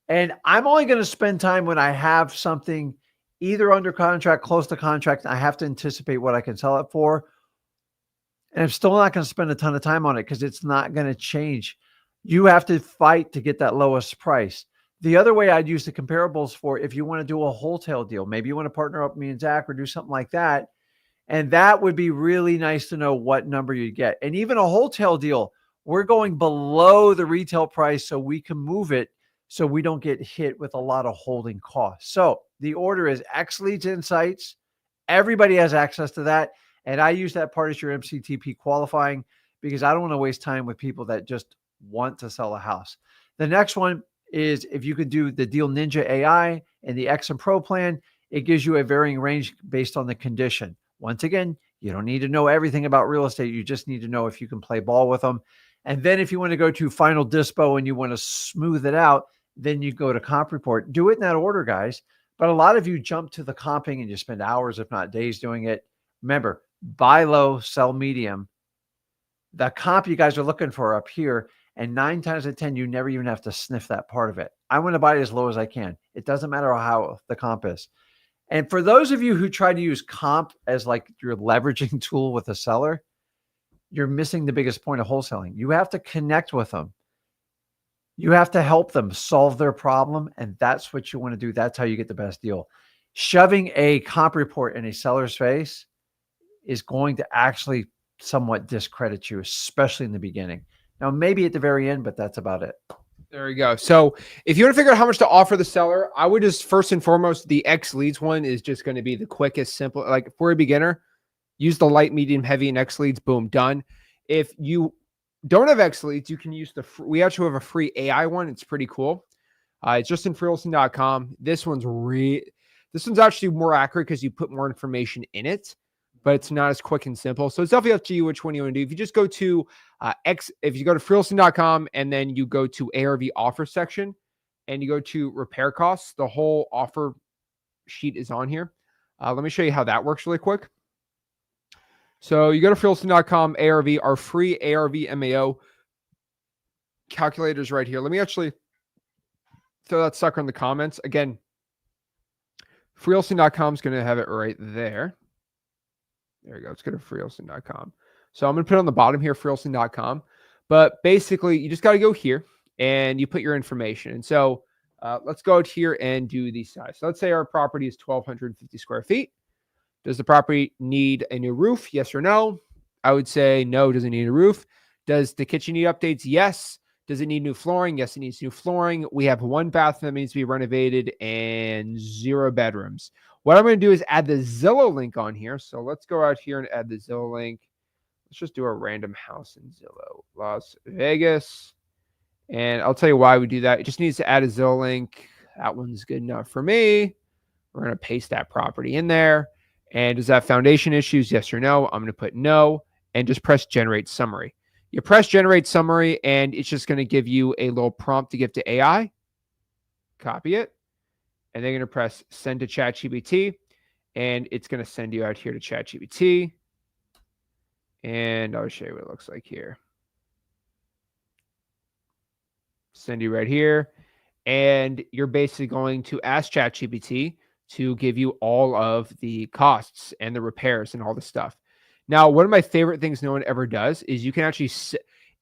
And I'm only going to spend time when I have something either under contract, close to contract, and I have to anticipate what I can sell it for. And I'm still not going to spend a ton of time on it because it's not going to change. You have to fight to get that lowest price. The other way I'd use the comparables for, if you want to do a wholesale deal, maybe you want to partner up with me and Zach or do something like that. And that would be really nice to know what number you get. And even a wholesale deal, we're going below the retail price so we can move it so we don't get hit with a lot of holding costs. So the order is Xlead Insights. Everybody has access to that. And I use that part as your MCTP qualifying because I don't want to waste time with people that just want to sell a house. The next one is if you could do the Deal Ninja AI and the X and Pro plan, it gives you a varying range based on the condition. Once again, you don't need to know everything about real estate. You just need to know if you can play ball with them. And then if you want to go to final dispo and you want to smooth it out, then you go to comp report. Do it in that order, guys. But a lot of you jump to the comping and you spend hours, if not days, doing it. Remember, buy low, sell medium. The comp you guys are looking for up here, and 9 times out of 10, you never even have to sniff that part of it. I want to buy it as low as I can. It doesn't matter how the comp is. And for those of you who try to use comp as like your leveraging tool with a seller, you're missing the biggest point of wholesaling. You have to connect with them. You have to help them solve their problem, and that's what you want to do. That's how you get the best deal. Shoving a comp report in a seller's face is going to actually somewhat discredit you, especially in the beginning. Now, maybe at the very end, but that's about it. There you go. So if you want to figure out how much to offer the seller, I would just first and foremost, the Xleads one is just going to be the quickest, simple. Like for a beginner, use the light, medium, heavy, and Xleads. Boom, done. If you don't have Xleads, you can use we actually have a free AI one. It's pretty cool. It's just in freeholsing.com. This one's actually more accurate because you put more information in it, but it's not as quick and simple. So it's definitely up to you which one you want to do. If you just go to if you go to freeholsing.com and then you go to ARV offer section and you go to repair costs, the whole offer sheet is on here. Let me show you how that works really quick. So you go to freeholsing.com, ARV, our free ARV MAO calculators right here. Let me actually throw that sucker in the comments. Again, freeholsing.com is going to have it right there. There you go. Let's go to freeholsing.com. So I'm going to put it on the bottom here, freeholsing.com. But basically, you just got to go here and you put your information. And so let's go out here and do the size. So let's say our property is 1,250 square feet. Does the property need a new roof? Yes or no? I would say no, doesn't need a roof. Does the kitchen need updates? Yes. Does it need new flooring? Yes, it needs new flooring. We have 1 bathroom that needs to be renovated and 0 bedrooms. What I'm going to do is add the Zillow link on here. So let's go out here and add the Zillow link. Let's just do a random house in Zillow, Las Vegas. And I'll tell you why we do that. It just needs to add a Zillow link. That one's good enough for me. We're going to paste that property in there. And does that have foundation issues? Yes or no? I'm going to put no and just press generate summary. You press generate summary and it's just going to give you a little prompt to give to AI. Copy it. And they're going to press send to ChatGPT. And it's going to send you out here to ChatGPT. And I'll show you what it looks like here. Send you right here. And you're basically going to ask ChatGPT to give you all of the costs and the repairs and all the stuff. Now, one of my favorite things no one ever does is you can actually,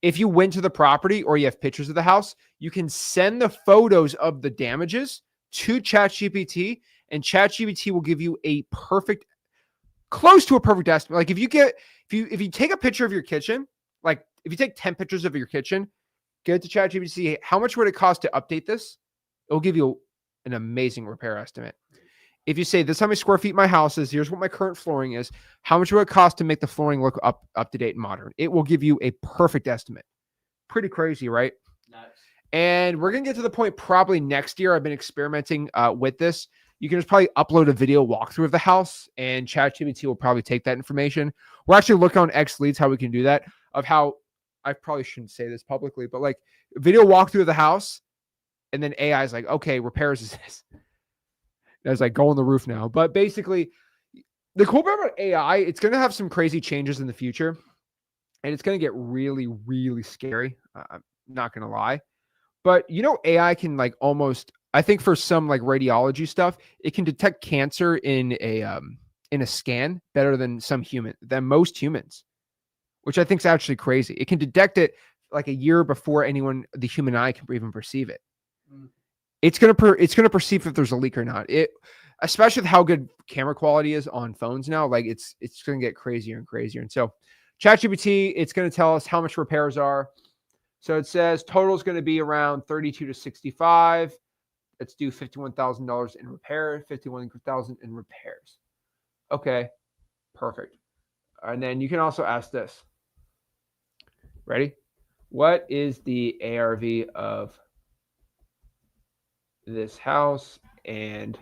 if you went to the property or you have pictures of the house, you can send the photos of the damages to ChatGPT, and ChatGPT will give you a perfect, close to a perfect estimate. Like if you take a picture of your kitchen, like if you take 10 pictures of your kitchen, get it to ChatGPT, how much would it cost to update this? It'll give you an amazing repair estimate. If you say, this is how many square feet my house is, here's what my current flooring is, how much would it cost to make the flooring look up to date and modern? It will give you a perfect estimate. Pretty crazy, right? Nice. And we're going to get to the point probably next year. I've been experimenting with this. You can just probably upload a video walkthrough of the house and ChatGPT will probably take that information. We're actually looking on Xleads how we can do that, of how, I probably shouldn't say this publicly, but like video walkthrough of the house. And then AI is like, okay, repairs is this. I was like, go on the roof now. But basically, the cool part about AI, it's going to have some crazy changes in the future. And it's going to get really, really scary. I'm not going to lie. But you know, AI can like almost, I think for some like radiology stuff, it can detect cancer in a scan better than most humans, which I think is actually crazy. It can detect it like a year before the human eye can even perceive it. It's gonna perceive if there's a leak or not. Especially with how good camera quality is on phones now, like it's gonna get crazier and crazier. And so ChatGPT, it's gonna tell us how much repairs are. So it says total is going to be around 32 to 65. Let's do $51,000 in repair, 51,000 in repairs. Okay, perfect. And then you can also ask this. Ready? What is the ARV of this house? And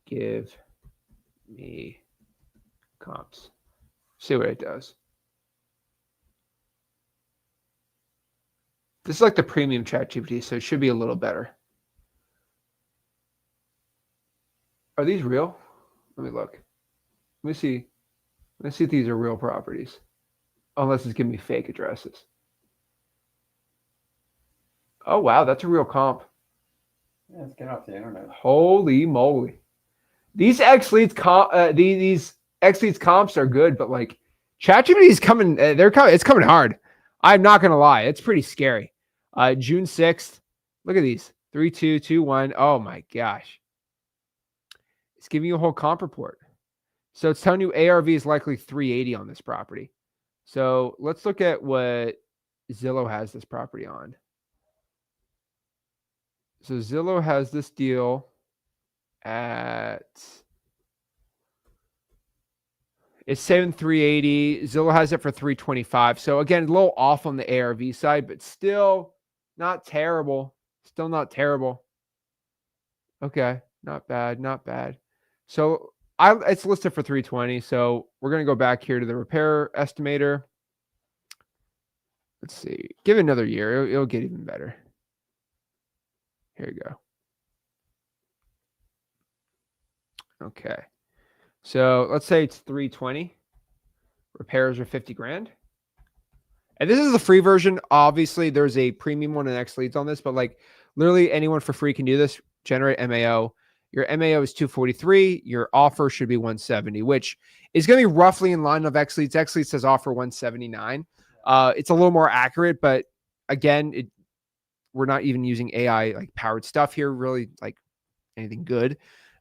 give me comps. See what it does. This is like the premium ChatGPT, so it should be a little better. Are these real? Let me look. Let me see. Let's see if these are real properties. Unless it's giving me fake addresses. Oh, wow. That's a real comp. Yeah, let's get off the internet. Holy moly. These Xlead's comps are good, but like ChatGPT is coming. It's coming hard. I'm not going to lie. It's pretty scary. June 6th. Look at these. 3, 2, 2, 1. Oh my gosh. It's giving you a whole comp report. So it's telling you ARV is likely 380 on this property. So let's look at what Zillow has this property on. So Zillow has this deal at, it's saying 380. Zillow has it for 325. So again, a little off on the ARV side, but still not terrible. Still not terrible. Okay, not bad, not bad. So it's listed for 320. So we're going to go back here to the repair estimator. Let's see. Give it another year. It'll get even better. Here you go. Okay. So let's say it's 320. Repairs are 50 grand. And this is the free version. Obviously, there's a premium one and Xleads on this, but like literally anyone for free can do this. Generate MAO. Your MAO is 243. Your offer should be 170, which is going to be roughly in line of Xleads. Xleads says offer 179. It's a little more accurate, but again, we're not even using AI like powered stuff here, really like anything good.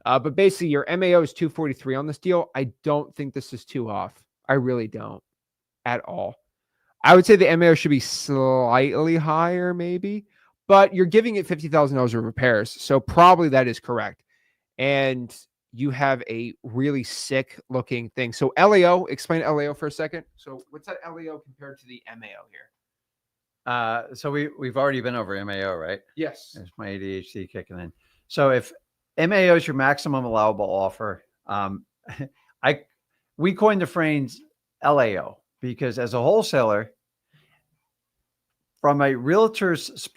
But basically, your MAO is 243 on this deal. I don't think this is too off. I really don't at all. I would say the MAO should be slightly higher, maybe, but you're giving it $50,000 of repairs. So probably that is correct. And you have a really sick looking thing. So LAO, explain LAO for a second. So what's that LAO compared to the MAO here? So we've already been over MAO, right? Yes. There's my ADHD kicking in. So if MAO is your maximum allowable offer, we coined the phrase LAO because as a wholesaler, from a realtor's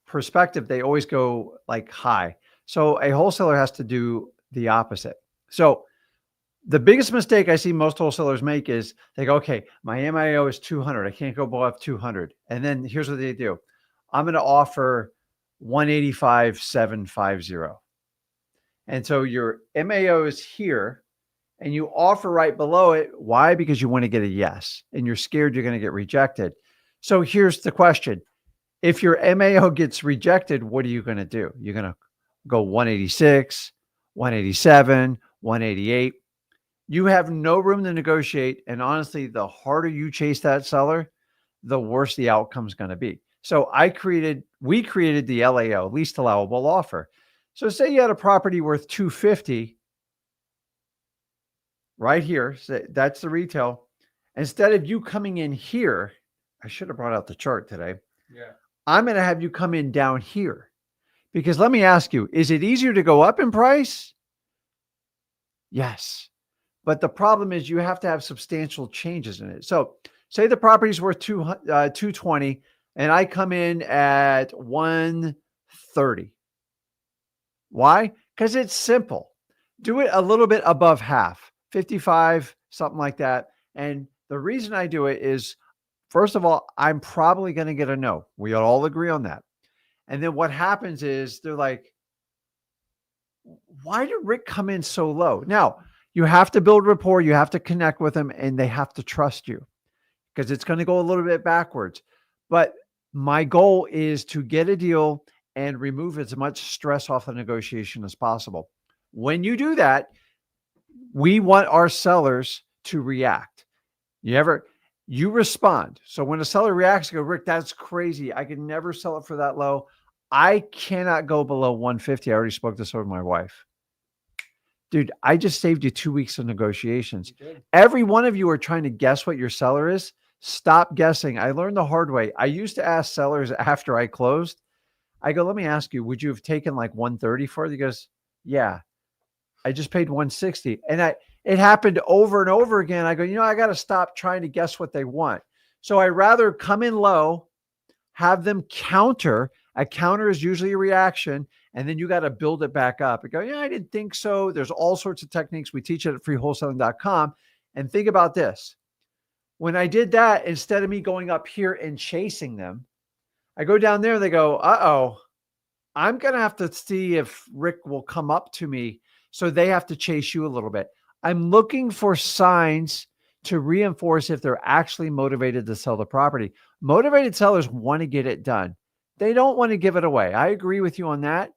perspective, they always go like high. So a wholesaler has to do the opposite. So the biggest mistake I see most wholesalers make is they go, okay, my MAO is 200. I can't go above 200. And then here's what they do. I'm going to offer 185,750. And so your MAO is here and you offer right below it. Why? Because you want to get a yes and you're scared you're going to get rejected. So here's the question. If your MAO gets rejected, what are you going to do? You're going to go 186, 187, 188. You have no room to negotiate. And honestly, the harder you chase that seller, the worse the outcome is going to be. So we created the LAO, least allowable offer. So say you had a property worth 250 right here. So that's the retail. Instead of you coming in here, I should have brought out the chart today. Yeah. I'm going to have you come in down here because let me ask you, is it easier to go up in price? Yes. But the problem is you have to have substantial changes in it. So say the property's worth 220 and I come in at 130. Why? Because it's simple. Do it a little bit above half, 55, something like that. And the reason I do it is, first of all, I'm probably going to get a no. We all agree on that. And then what happens is they're like, why did Rick come in so low? Now, you have to build rapport, you have to connect with them, and they have to trust you because it's going to go a little bit backwards. But my goal is to get a deal and remove as much stress off the negotiation as possible. When you do that, we want our sellers to react. You respond. So when a seller reacts, you go, Rick, that's crazy. I could never sell it for that low. I cannot go below 150. I already spoke this over with my wife. Dude, I just saved you 2 weeks of negotiations. Every one of you are trying to guess what your seller is. Stop guessing. I learned the hard way. I used to ask sellers after I closed. I go, let me ask you, would you have taken like 130 for it? He goes, yeah. I just paid 160. And it happened over and over again. I go, I got to stop trying to guess what they want. So I rather come in low, have them counter. A counter is usually a reaction. And then you got to build it back up and go, I didn't think so. There's all sorts of techniques. We teach it at freewholesaling.com. And think about this. When I did that, instead of me going up here and chasing them, I go down there and they go, uh-oh, I'm going to have to see if Rick will come up to me. So they have to chase you a little bit. I'm looking for signs to reinforce if they're actually motivated to sell the property. Motivated sellers want to get it done. They don't want to give it away. I agree with you on that.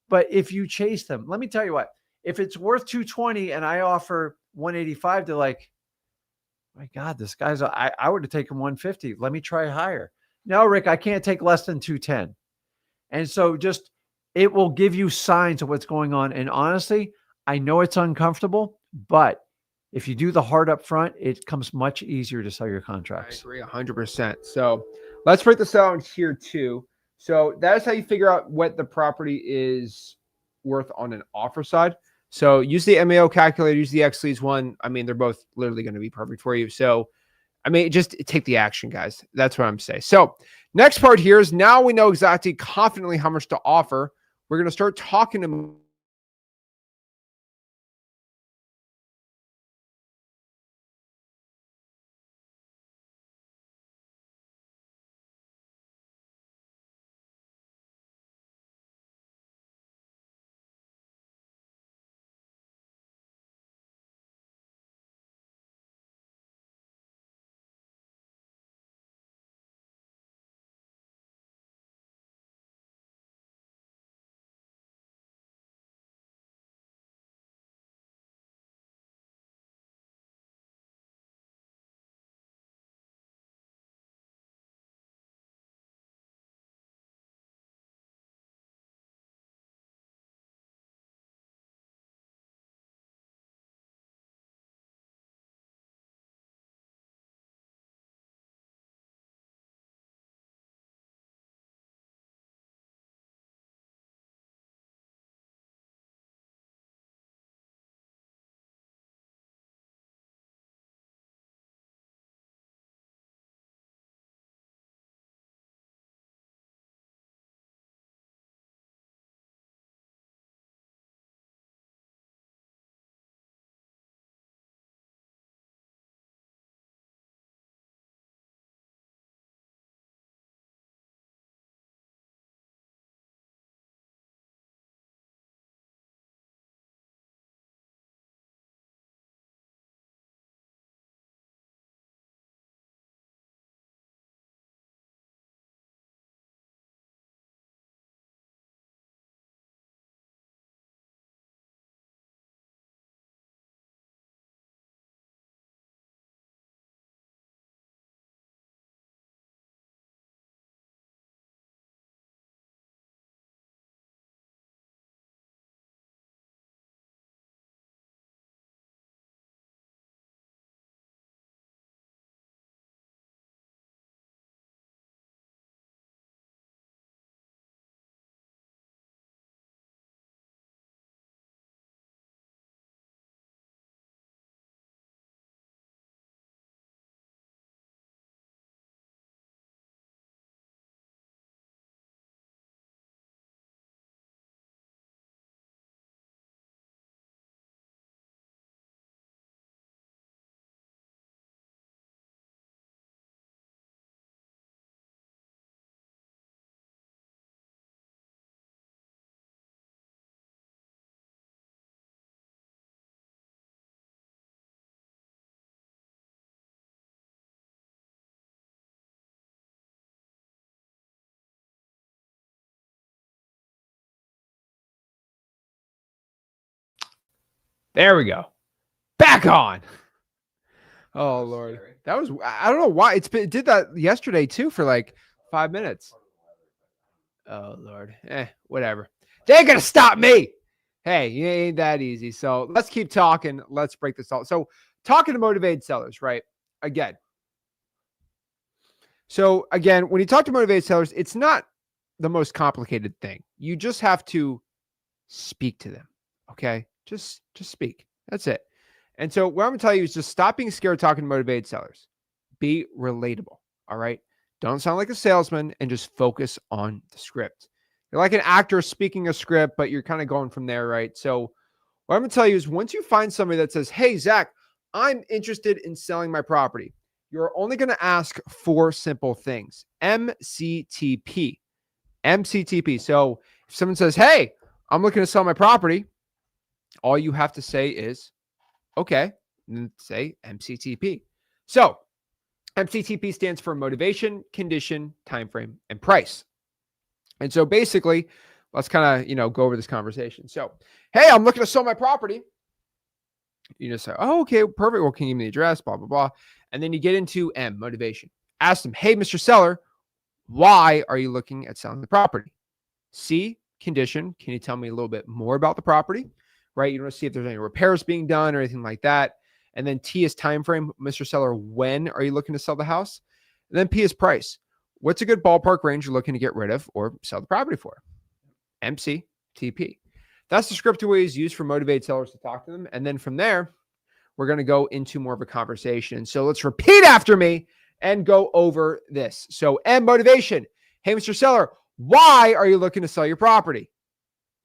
But if you chase them, let me tell you what, if it's worth 220 and I offer 185, they're like, my God, this guy's, I would have taken 150. Let me try higher. No, Rick, I can't take less than 210. And so it will give you signs of what's going on. And honestly, I know it's uncomfortable, but if you do the hard up front, it comes much easier to sell your contracts. I agree 100%. So let's break this down here too. So that's how you figure out what the property is worth on an offer side. So use the MAO calculator, use the Xlead one. I mean, they're both literally going to be perfect for you. So, I mean, just take the action, guys. That's what I'm saying. So next part here is now we know exactly confidently how much to offer. We're going to start talking to There we go. Back on. Oh, Lord. Scary. That was, I don't know why. It did that yesterday too for like 5 minutes. Oh, Lord. Whatever. They ain't going to stop me. Hey, it ain't that easy. So let's keep talking. Let's break this all. So talking to motivated sellers, right? Again. So again, when you talk to motivated sellers, it's not the most complicated thing. You just have to speak to them. Okay. Just speak. That's it. And so what I'm going to tell you is just stop being scared talking to motivated sellers. Be relatable. All right. Don't sound like a salesman and just focus on the script. You're like an actor speaking a script, but you're kind of going from there, right? So what I'm going to tell you is once you find somebody that says, hey, Zach, I'm interested in selling my property, you're only going to ask 4 simple things. MCTP. MCTP. So if someone says, hey, I'm looking to sell my property, all you have to say is, okay, and say MCTP. So MCTP stands for motivation, condition, time frame, and price. And so basically, let's kind of, go over this conversation. So, hey, I'm looking to sell my property. You just say, oh, okay, perfect. Well, can you give me the address, blah, blah, blah. And then you get into M, motivation. Ask them, hey, Mr. Seller, why are you looking at selling the property? C, condition. Can you tell me a little bit more about the property? Right? You want to see if there's any repairs being done or anything like that. And then T is time frame. Mr. Seller, when are you looking to sell the house? And then P is price. What's a good ballpark range you're looking to get rid of or sell the property for? MC, TP. That's the script we always use for motivated sellers to talk to them. And then from there, we're going to go into more of a conversation. So let's repeat after me and go over this. So M, motivation. Hey, Mr. Seller, why are you looking to sell your property?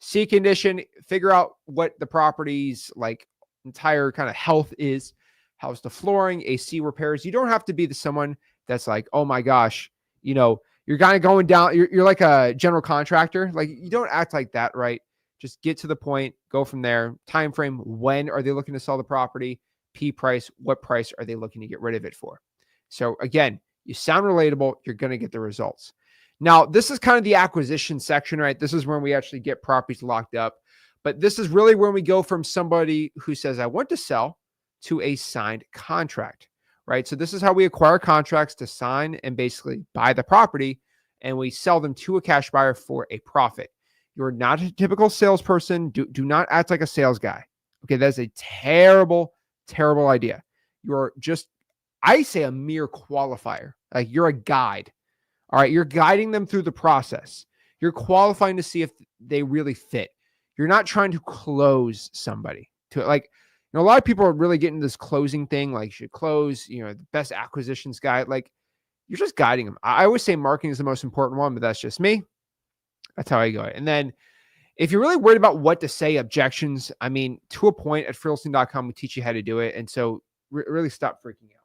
C, condition. Figure out what the property's like entire kind of health is. How's the flooring? AC repairs. You don't have to be someone that's like, oh my gosh, you're kind of going down. You're like a general contractor. Like you don't act like that, right? Just get to the point, go from there. Time frame, when are they looking to sell the property? P, price, what price are they looking to get rid of it for? So again, you sound relatable, you're going to get the results. Now, this is kind of the acquisition section, right? This is when we actually get properties locked up. But this is really when we go from somebody who says, I want to sell, to a signed contract, right? So this is how we acquire contracts to sign and basically buy the property, and we sell them to a cash buyer for a profit. You're not a typical salesperson. Do not act like a sales guy. Okay, that's a terrible, terrible idea. You're just, I say, a mere qualifier. Like you're a guide. All right, you're guiding them through the process. You're qualifying to see if they really fit. You're not trying to close somebody. A lot of people are really getting this closing thing. Like you should close, the best acquisitions guy. Like you're just guiding them. I always say marketing is the most important one, but that's just me. That's how I go. And then if you're really worried about what to say, objections, to a point at freelisting.com, we teach you how to do it. And so really stop freaking out.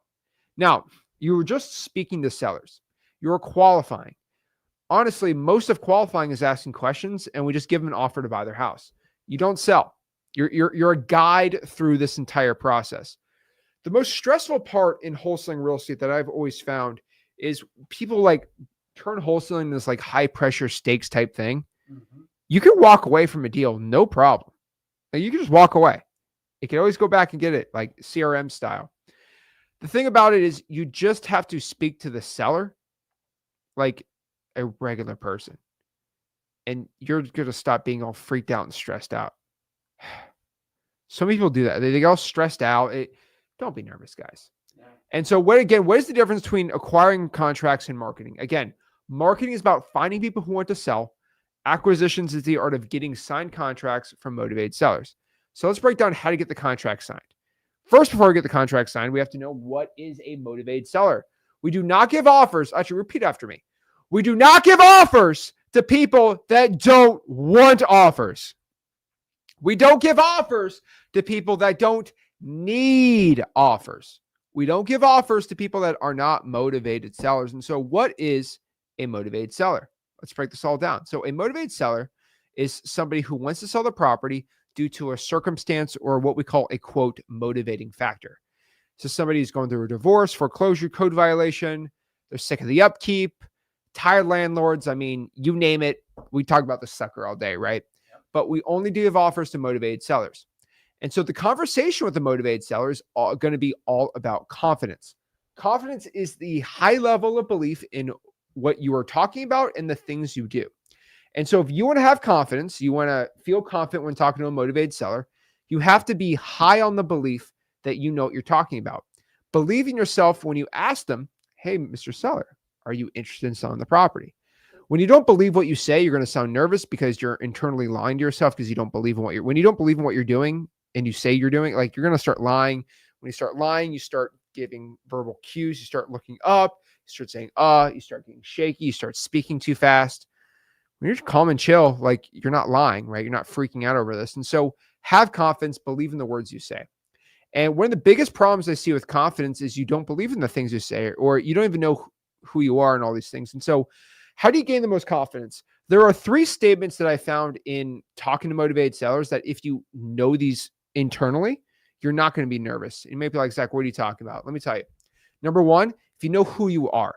Now, you were just speaking to sellers. You're qualifying. Honestly, most of qualifying is asking questions, and we just give them an offer to buy their house. You don't sell. You're a guide through this entire process. The most stressful part in wholesaling real estate that I've always found is people turn wholesaling into this high pressure stakes type thing. Mm-hmm. You can walk away from a deal, no problem. You can just walk away. You can always go back and get it, like CRM style. The thing about it is you just have to speak to the seller like a regular person. And you're going to stop being all freaked out and stressed out. Some people do that. They get all stressed out. Don't be nervous, guys. Yeah. And so what is the difference between acquiring contracts and marketing? Again, marketing is about finding people who want to sell. Acquisitions is the art of getting signed contracts from motivated sellers. So let's break down how to get the contract signed. First, before we get the contract signed, we have to know what is a motivated seller. We do not give offers. Actually, repeat after me. We do not give offers to people that don't want offers. We don't give offers to people that don't need offers. We don't give offers to people that are not motivated sellers. And so what is a motivated seller? Let's break this all down. So a motivated seller is somebody who wants to sell the property due to a circumstance or what we call a, quote, motivating factor. So somebody is going through a divorce, foreclosure, code violation. They're sick of the upkeep, tired landlords. You name it. We talk about the sucker all day, right? But we only do give offers to motivated sellers. And so the conversation with the motivated seller is going to be all about confidence. Confidence is the high level of belief in what you are talking about and the things you do. And so if you want to have confidence, you want to feel confident when talking to a motivated seller, you have to be high on the belief that you know what you're talking about. Believe in yourself when you ask them, hey, Mr. Seller, are you interested in selling the property? When you don't believe what you say, you're going to sound nervous because you're internally lying to yourself because you don't believe in when you don't believe in what you're doing and you say you're doing, like you're going to start lying. When you start lying, you start giving verbal cues. You start looking up, you start saying, you start getting shaky. You start speaking too fast. When you're calm and chill, like you're not lying, right? You're not freaking out over this. And so have confidence, believe in the words you say. And one of the biggest problems I see with confidence is you don't believe in the things you say, or you don't even know who you are and all these things. And so how do you gain the most confidence? There are 3 statements that I found in talking to motivated sellers that if you know these internally, you're not going to be nervous. You may be like, Zach, what are you talking about? Let me tell you. Number 1, if you know who you are.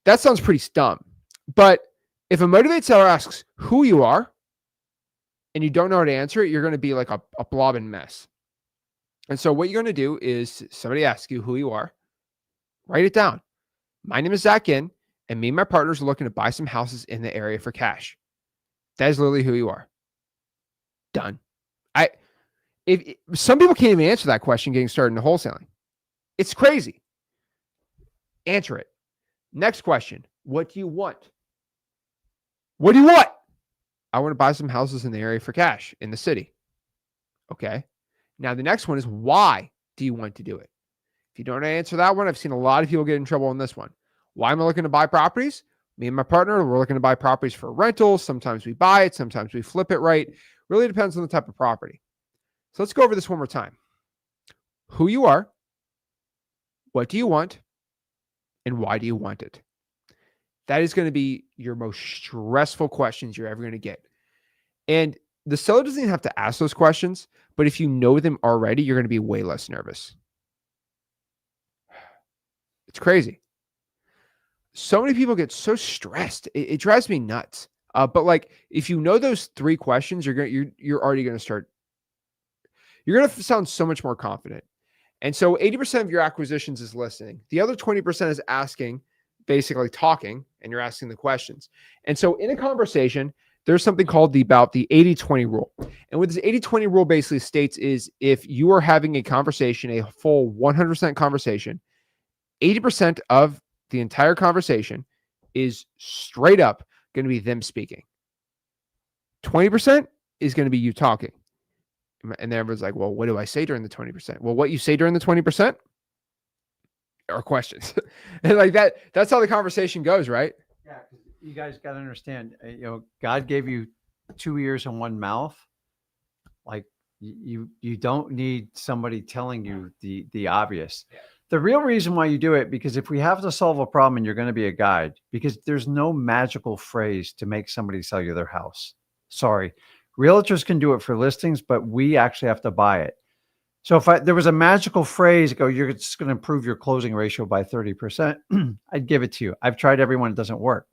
That sounds pretty dumb. But if a motivated seller asks who you are and you don't know how to answer it, you're going to be like a blobbing mess. And so what you're going to do is somebody asks you who you are, write it down. My name is Zach In, and me and my partners are looking to buy some houses in the area for cash. That is literally who you are. Done. If some people can't even answer that question getting started in wholesaling. It's crazy. Answer it. Next question. What do you want? What do you want? I want to buy some houses in the area for cash in the city. Okay. Now the next one is why do you want to do it? If you don't answer that one, I've seen a lot of people get in trouble on this one. Why am I looking to buy properties? Me and my partner, we're looking to buy properties for rentals. Sometimes we buy it. Sometimes we flip it, right? Really depends on the type of property. So let's go over this one more time. Who you are, what do you want, and why do you want it? That is going to be your most stressful questions you're ever going to get. And the seller doesn't even have to ask those questions, but if you know them already, you're going to be way less nervous. It's crazy. So many people get so stressed. It drives me nuts. But like, if you know those 3 questions, you're already going to start. You're going to sound so much more confident. And so 80% of your acquisitions is listening. The other 20% is asking, basically talking, and you're asking the questions. And so in a conversation, there's something called the 80-20 rule. And what this 80-20 rule basically states is if you are having a conversation, a full 100% conversation, 80% of the entire conversation is straight up going to be them speaking. 20% is going to be you talking. And then everyone's like, well, what do I say during the 20%? Well, what you say during the 20% are questions. And like that's how the conversation goes, right? Yeah, you guys got to understand, God gave you 2 ears and 1 mouth. Like you don't need somebody telling you the obvious. Yeah. The real reason why you do it, because if we have to solve a problem and you're going to be a guide, because there's no magical phrase to make somebody sell you their house. Sorry. Realtors can do it for listings, but we actually have to buy it. So if there was a magical phrase, you're just going to improve your closing ratio by 30%, I'd give it to you. I've tried every one. It doesn't work.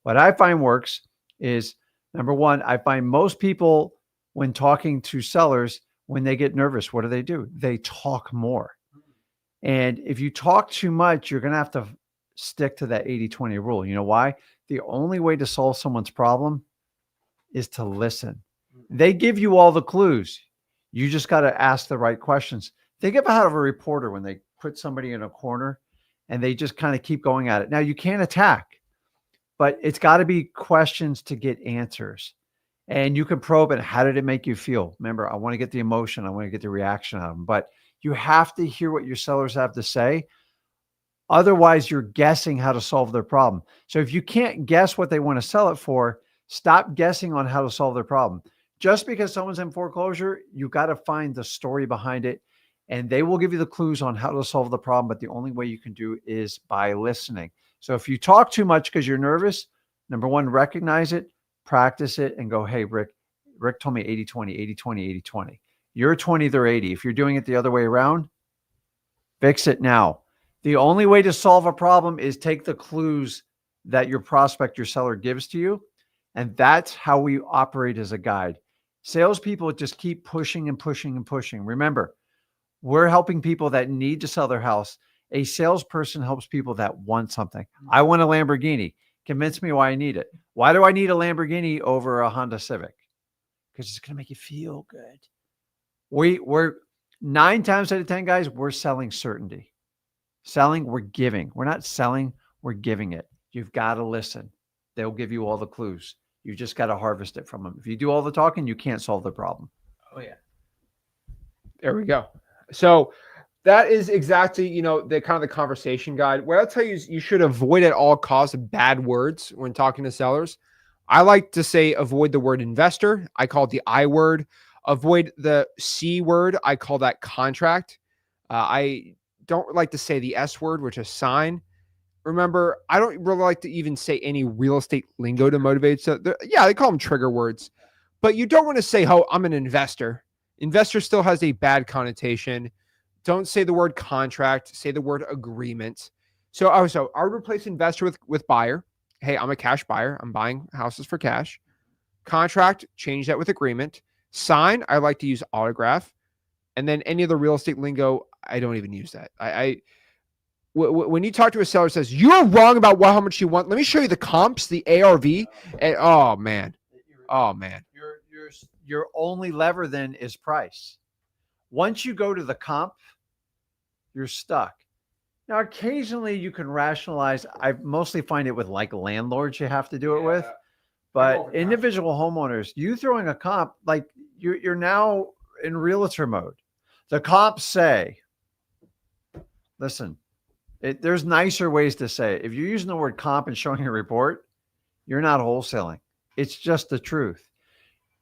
What I find works is, number 1, I find most people when talking to sellers, when they get nervous, what do? They talk more. And if you talk too much, you're going to have to stick to that 80-20 rule. You know why? The only way to solve someone's problem is to listen. They give you all the clues. You just got to ask the right questions. Think about how a reporter when they put somebody in a corner and they just kind of keep going at it. Now you can't attack, but it's got to be questions to get answers. And you can probe it. How did it make you feel? Remember, I want to get the emotion. I want to get the reaction out of them. But you have to hear what your sellers have to say. Otherwise, you're guessing how to solve their problem. So if you can't guess what they want to sell it for, stop guessing on how to solve their problem. Just because someone's in foreclosure, you got to find the story behind it, and they will give you the clues on how to solve the problem. But the only way you can do is by listening. So if you talk too much because you're nervous, number 1, recognize it, practice it, and go, hey, Rick told me 80-20, 80-20, 80-20. You're 20, they're 80. If you're doing it the other way around, fix it now. The only way to solve a problem is take the clues that your prospect, your seller gives to you. And that's how we operate as a guide. Salespeople just keep pushing and pushing and pushing. Remember, we're helping people that need to sell their house. A salesperson helps people that want something. I want a Lamborghini. Convince me why I need it. Why do I need a Lamborghini over a Honda Civic? Because it's going to make you feel good. We're 9 times out of 10, guys, we're selling certainty. Selling, we're giving. We're not selling, we're giving it. You've got to listen. They'll give you all the clues. You just got to harvest it from them. If you do all the talking, you can't solve the problem. Oh yeah. There we go. So that is exactly, the kind of the conversation guide. What I'll tell you is you should avoid at all costs bad words when talking to sellers. I like to say avoid the word investor. I call it the I word. Avoid the C word. I call that contract. I don't like to say the S word, which is sign. Remember, I don't really like to even say any real estate lingo to motivate. So, yeah, they call them trigger words. But you don't want to say, oh, I'm an investor. Investor still has a bad connotation. Don't say the word contract. Say the word agreement. So I would replace investor with buyer. Hey, I'm a cash buyer. I'm buying houses for cash. Contract, change that with agreement. Sign, I like to use autograph. And then any of the real estate lingo, I don't even use that. When you talk to a seller says, you're wrong about how much you want, let me show you the comps, the ARV. And, oh, man. Your only lever then is price. Once you go to the comp, you're stuck. Now, occasionally you can rationalize. I mostly find it with like landlords you have to do it with. But individual homeowners, you throwing a comp, like you're now in realtor mode. The comps say, listen, there's nicer ways to say it. If you're using the word comp and showing a report, you're not wholesaling. It's just the truth.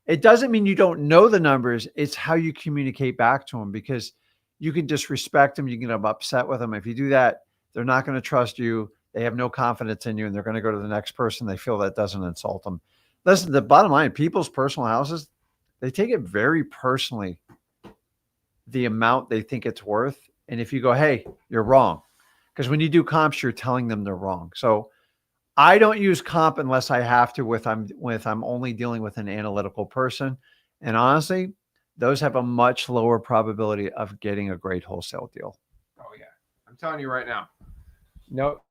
It doesn't mean you don't know the numbers. It's how you communicate back to them, because you can disrespect them. You can get upset with them. If you do that, they're not going to trust you. They have no confidence in you, and they're going to go to the next person. They feel that doesn't insult them. Listen, the bottom line, people's personal houses, they take it very personally, the amount they think it's worth. And if you go, hey, you're wrong. Because when you do comps, you're telling them they're wrong. So I don't use comp unless I have to I'm only dealing with an analytical person. And honestly, those have a much lower probability of getting a great wholesale deal. Oh yeah. I'm telling you right now. No,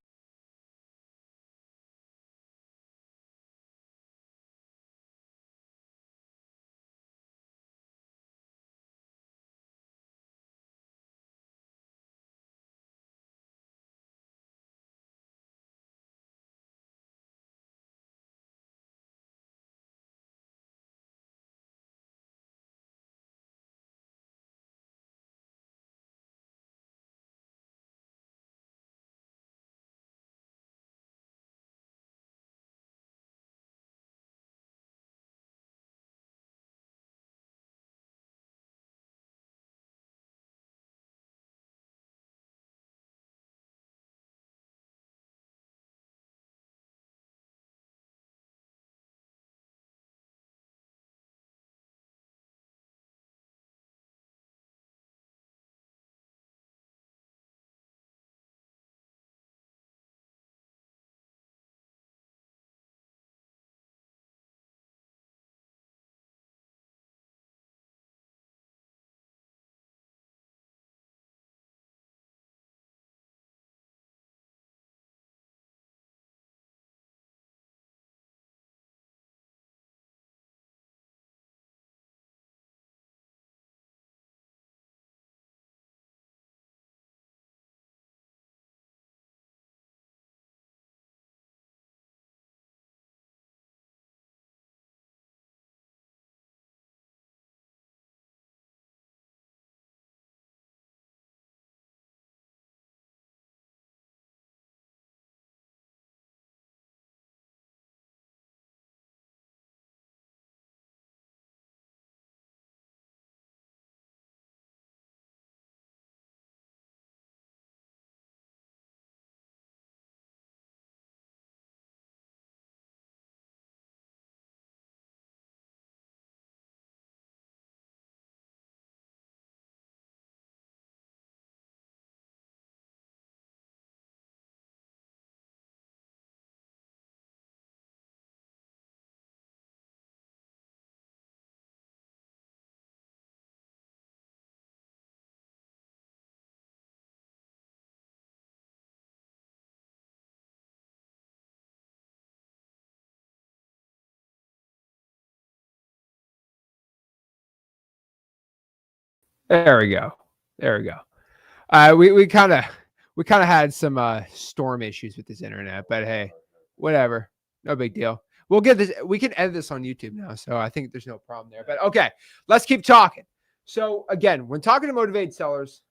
There we go. There we go. We kind of had some storm issues with this internet, but hey, whatever. No big deal. We'll get this. We can edit this on YouTube now, so I think there's no problem there. But okay, let's keep talking. So again, when talking to motivated sellers,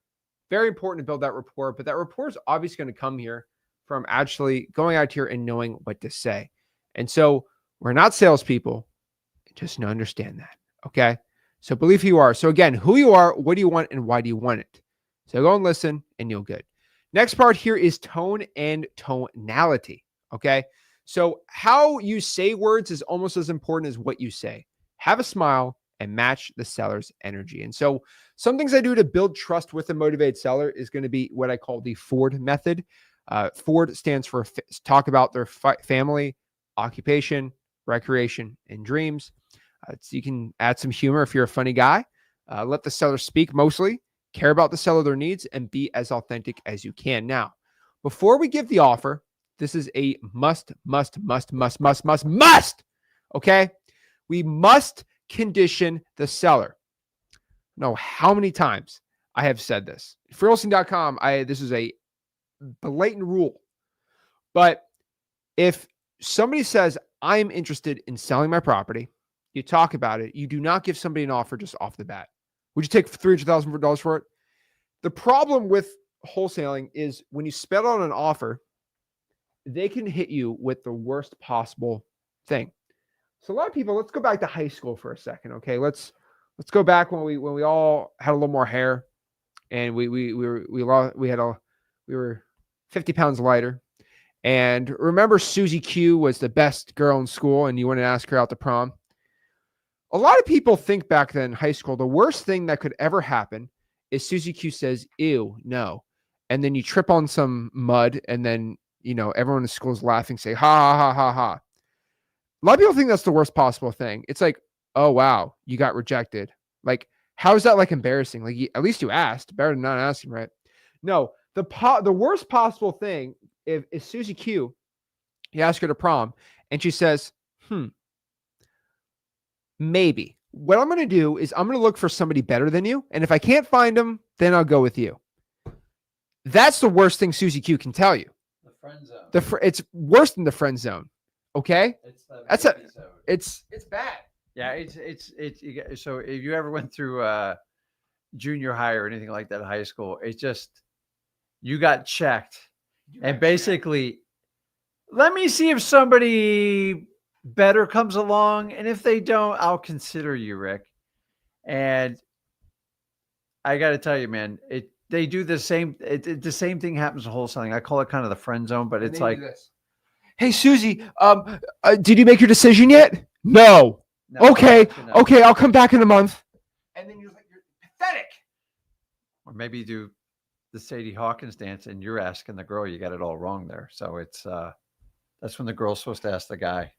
very important to build that rapport, but that rapport is obviously going to come here from actually going out here and knowing what to say. And so we're not salespeople. Just understand that. Okay. So believe who you are. So again, who you are, what do you want, and why do you want it? So go and listen and you'll get. Next part here is tone and tonality. Okay. So how you say words is almost as important as what you say. Have a smile and match the seller's energy. And so some things I do to build trust with a motivated seller is going to be what I call the Ford method. Ford stands for talk about their family, occupation, recreation, and dreams. So you can add some humor if you're a funny guy. Let the seller speak mostly. Care about the seller, their needs, and be as authentic as you can. Now, before we give the offer, this is a must. Okay? We must condition the seller. No, how many times I have said this. For Wholesaling.com, this is a blatant rule. But if somebody says, I'm interested in selling my property, you talk about it, you do not give somebody an offer just off the bat. Would you take $300,000 for it? The problem with wholesaling is when you spell out an offer, they can hit you with the worst possible thing. So a lot of people, let's go back to high school for a second. Okay. Let's go back when we all had a little more hair and we were 50 pounds lighter. And remember Susie Q was the best girl in school and you wanted to ask her out to prom. A lot of people think back then in high school, the worst thing that could ever happen is Susie Q says, ew, no. And then you trip on some mud and then, everyone in school is laughing, say, ha, ha, ha, ha, ha. A lot of people think that's the worst possible thing. It's like, oh, wow, you got rejected. Like, how is that like embarrassing? Like, at least you asked, better than not asking, right? No, the worst possible thing is Susie Q. You ask her to prom and she says, maybe. What I'm going to do is I'm going to look for somebody better than you. And if I can't find them, then I'll go with you. That's the worst thing Susie Q can tell you. The friend zone. It's worse than the friend zone. Okay. It's bad. Yeah. So if you ever went through junior high or anything like that in high school, it's just, you got checked and basically, let me see if somebody better comes along, and if they don't, I'll consider you, Rick. And I got to tell you, man, they do the same. The same thing happens in wholesaling. I call it kind of the friend zone, but it's like, hey, Susie, did you make your decision yet? No. Okay, I'll come back in a month. And then you're pathetic. Or maybe you do the Sadie Hawkins dance, and you're asking the girl. You got it all wrong there. So it's that's when the girl's supposed to ask the guy.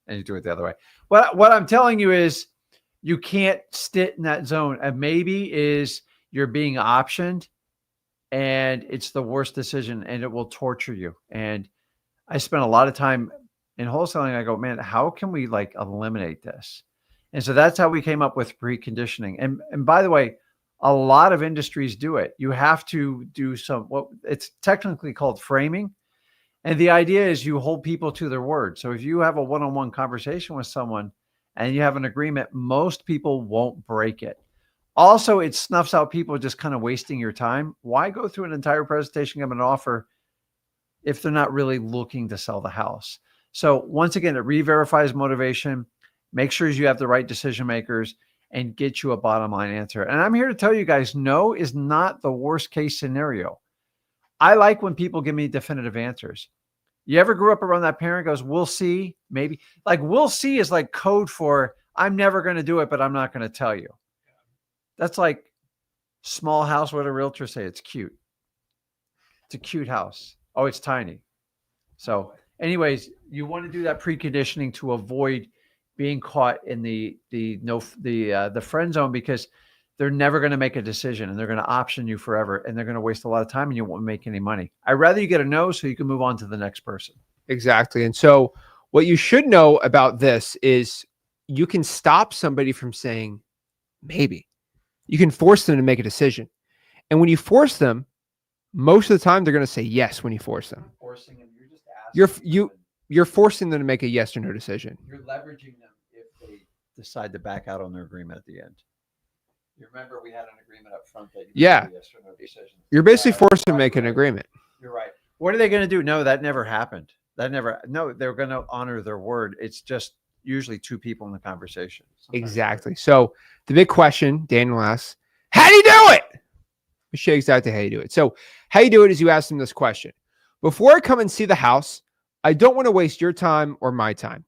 And you do it the other way. What I'm telling you is you can't sit in that zone. And maybe is you're being optioned and it's the worst decision and it will torture you. And I spent a lot of time in wholesaling. I go, man, how can we like eliminate this? And so that's how we came up with preconditioning. And by the way, a lot of industries do it. You have to do it's technically called framing. And the idea is you hold people to their word. So if you have a one-on-one conversation with someone and you have an agreement, most people won't break it. Also, it snuffs out people just kind of wasting your time. Why go through an entire presentation of an offer if they're not really looking to sell the house? So once again, it re-verifies motivation, make sure you have the right decision makers, and get you a bottom line answer. And I'm here to tell you guys, no is not the worst case scenario. I like when people give me definitive answers. You ever grew up around that parent goes, we'll see, maybe? Like, we'll see is like code for, I'm never going to do it, but I'm not going to tell you. That's like small house. What a realtor say? It's cute. It's a cute house. Oh, it's tiny. So anyways, you want to do that preconditioning to avoid being caught in the friend zone, because they're never going to make a decision and they're going to option you forever and they're going to waste a lot of time and you won't make any money. I'd rather you get a no so you can move on to the next person. Exactly. And so what you should know about this is you can stop somebody from saying maybe. You can force them to make a decision. And when you force them, most of the time they're going to say yes when you force them. Forcing them, you're just asking. You're forcing them to make a yes or no decision. You're leveraging them if they decide to back out on their agreement at the end. You remember we had an agreement up front that you yeah. yes or no decision. You're basically forced to make an agreement. You're right. What are they going to do? No, that never happened. No, they're going to honor their word. It's just usually two people in the conversation. Sometimes exactly. So the big question Daniel asks, how do you do it? We show exactly how you do it. So how you do it is you ask them this question. Before I come and see the house, I don't want to waste your time or my time.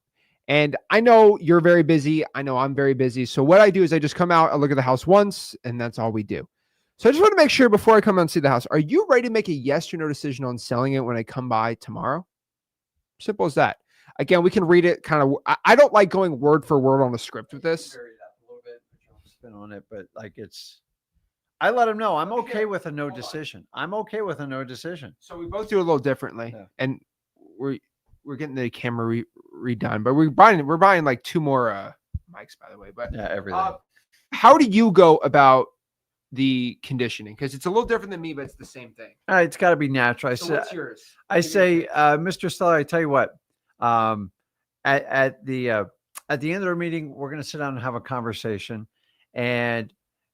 And I know you're very busy. I know I'm very busy. So what I do is I just come out, I look at the house once, and that's all we do. So I just want to make sure before I come out and see the house, are you ready to make a yes or no decision on selling it when I come by tomorrow? Simple as that. Again, we can read it kind of. I don't like going word for word on a script with this. Vary that a little bit, put your own spin on it, but like I let them know I'm okay with a no decision. I'm okay with a no decision. So we both do a little differently, and we're getting the camera redone, but we're buying like 2 more mics, by the way. But yeah, everything. How do you go about the conditioning? Because it's a little different than me, but it's the same thing. It's got to be natural. What's yours? Mr. Stellar, I tell you what. At the end of our meeting, we're going to sit down and have a conversation, and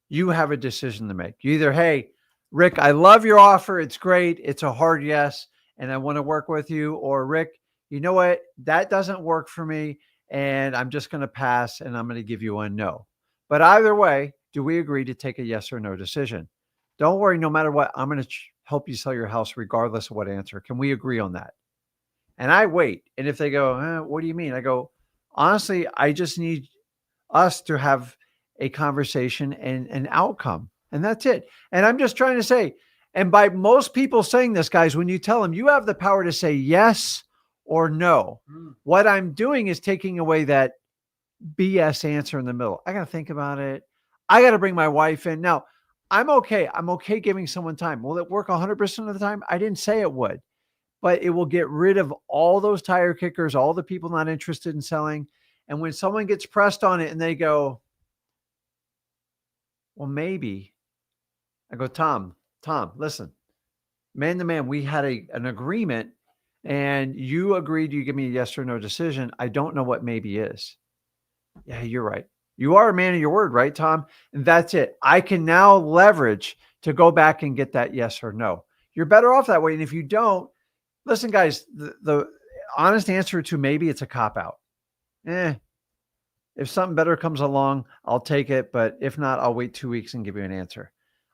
you have a decision to make. You either, hey, Rick, I love your offer. It's great. It's a hard yes, and I want to work with you. Or Rick, you know what? That doesn't work for me, and I'm just going to pass, and I'm going to give you a no. But either way, do we agree to take a yes or no decision? Don't worry. No matter what, I'm going to help you sell your house regardless of what answer. Can we agree on that? And I wait. And if they go, what do you mean? I go, honestly, I just need us to have a conversation and an outcome. And that's it. And I'm just trying to say, and by most people saying this, guys, when you tell them you have the power to say yes or no, what I'm doing is taking away that BS answer in the middle. I got to think about it. I got to bring my wife in. Now, I'm okay. I'm okay giving someone time. Will it work 100% of the time? I didn't say it would. But it will get rid of all those tire kickers, all the people not interested in selling. And when someone gets pressed on it and they go, well, maybe, I go, Tom, listen, man to man, we had an agreement and you agreed you give me a yes or no decision. I don't know what maybe is. Yeah, you're right. You are a man of your word, right, Tom? And that's it. I can now leverage to go back and get that yes or no. You're better off that way. And if you don't, listen, guys, the honest answer to maybe it's a cop-out. If something better comes along, I'll take it. But if not, I'll wait 2 weeks and give you an answer.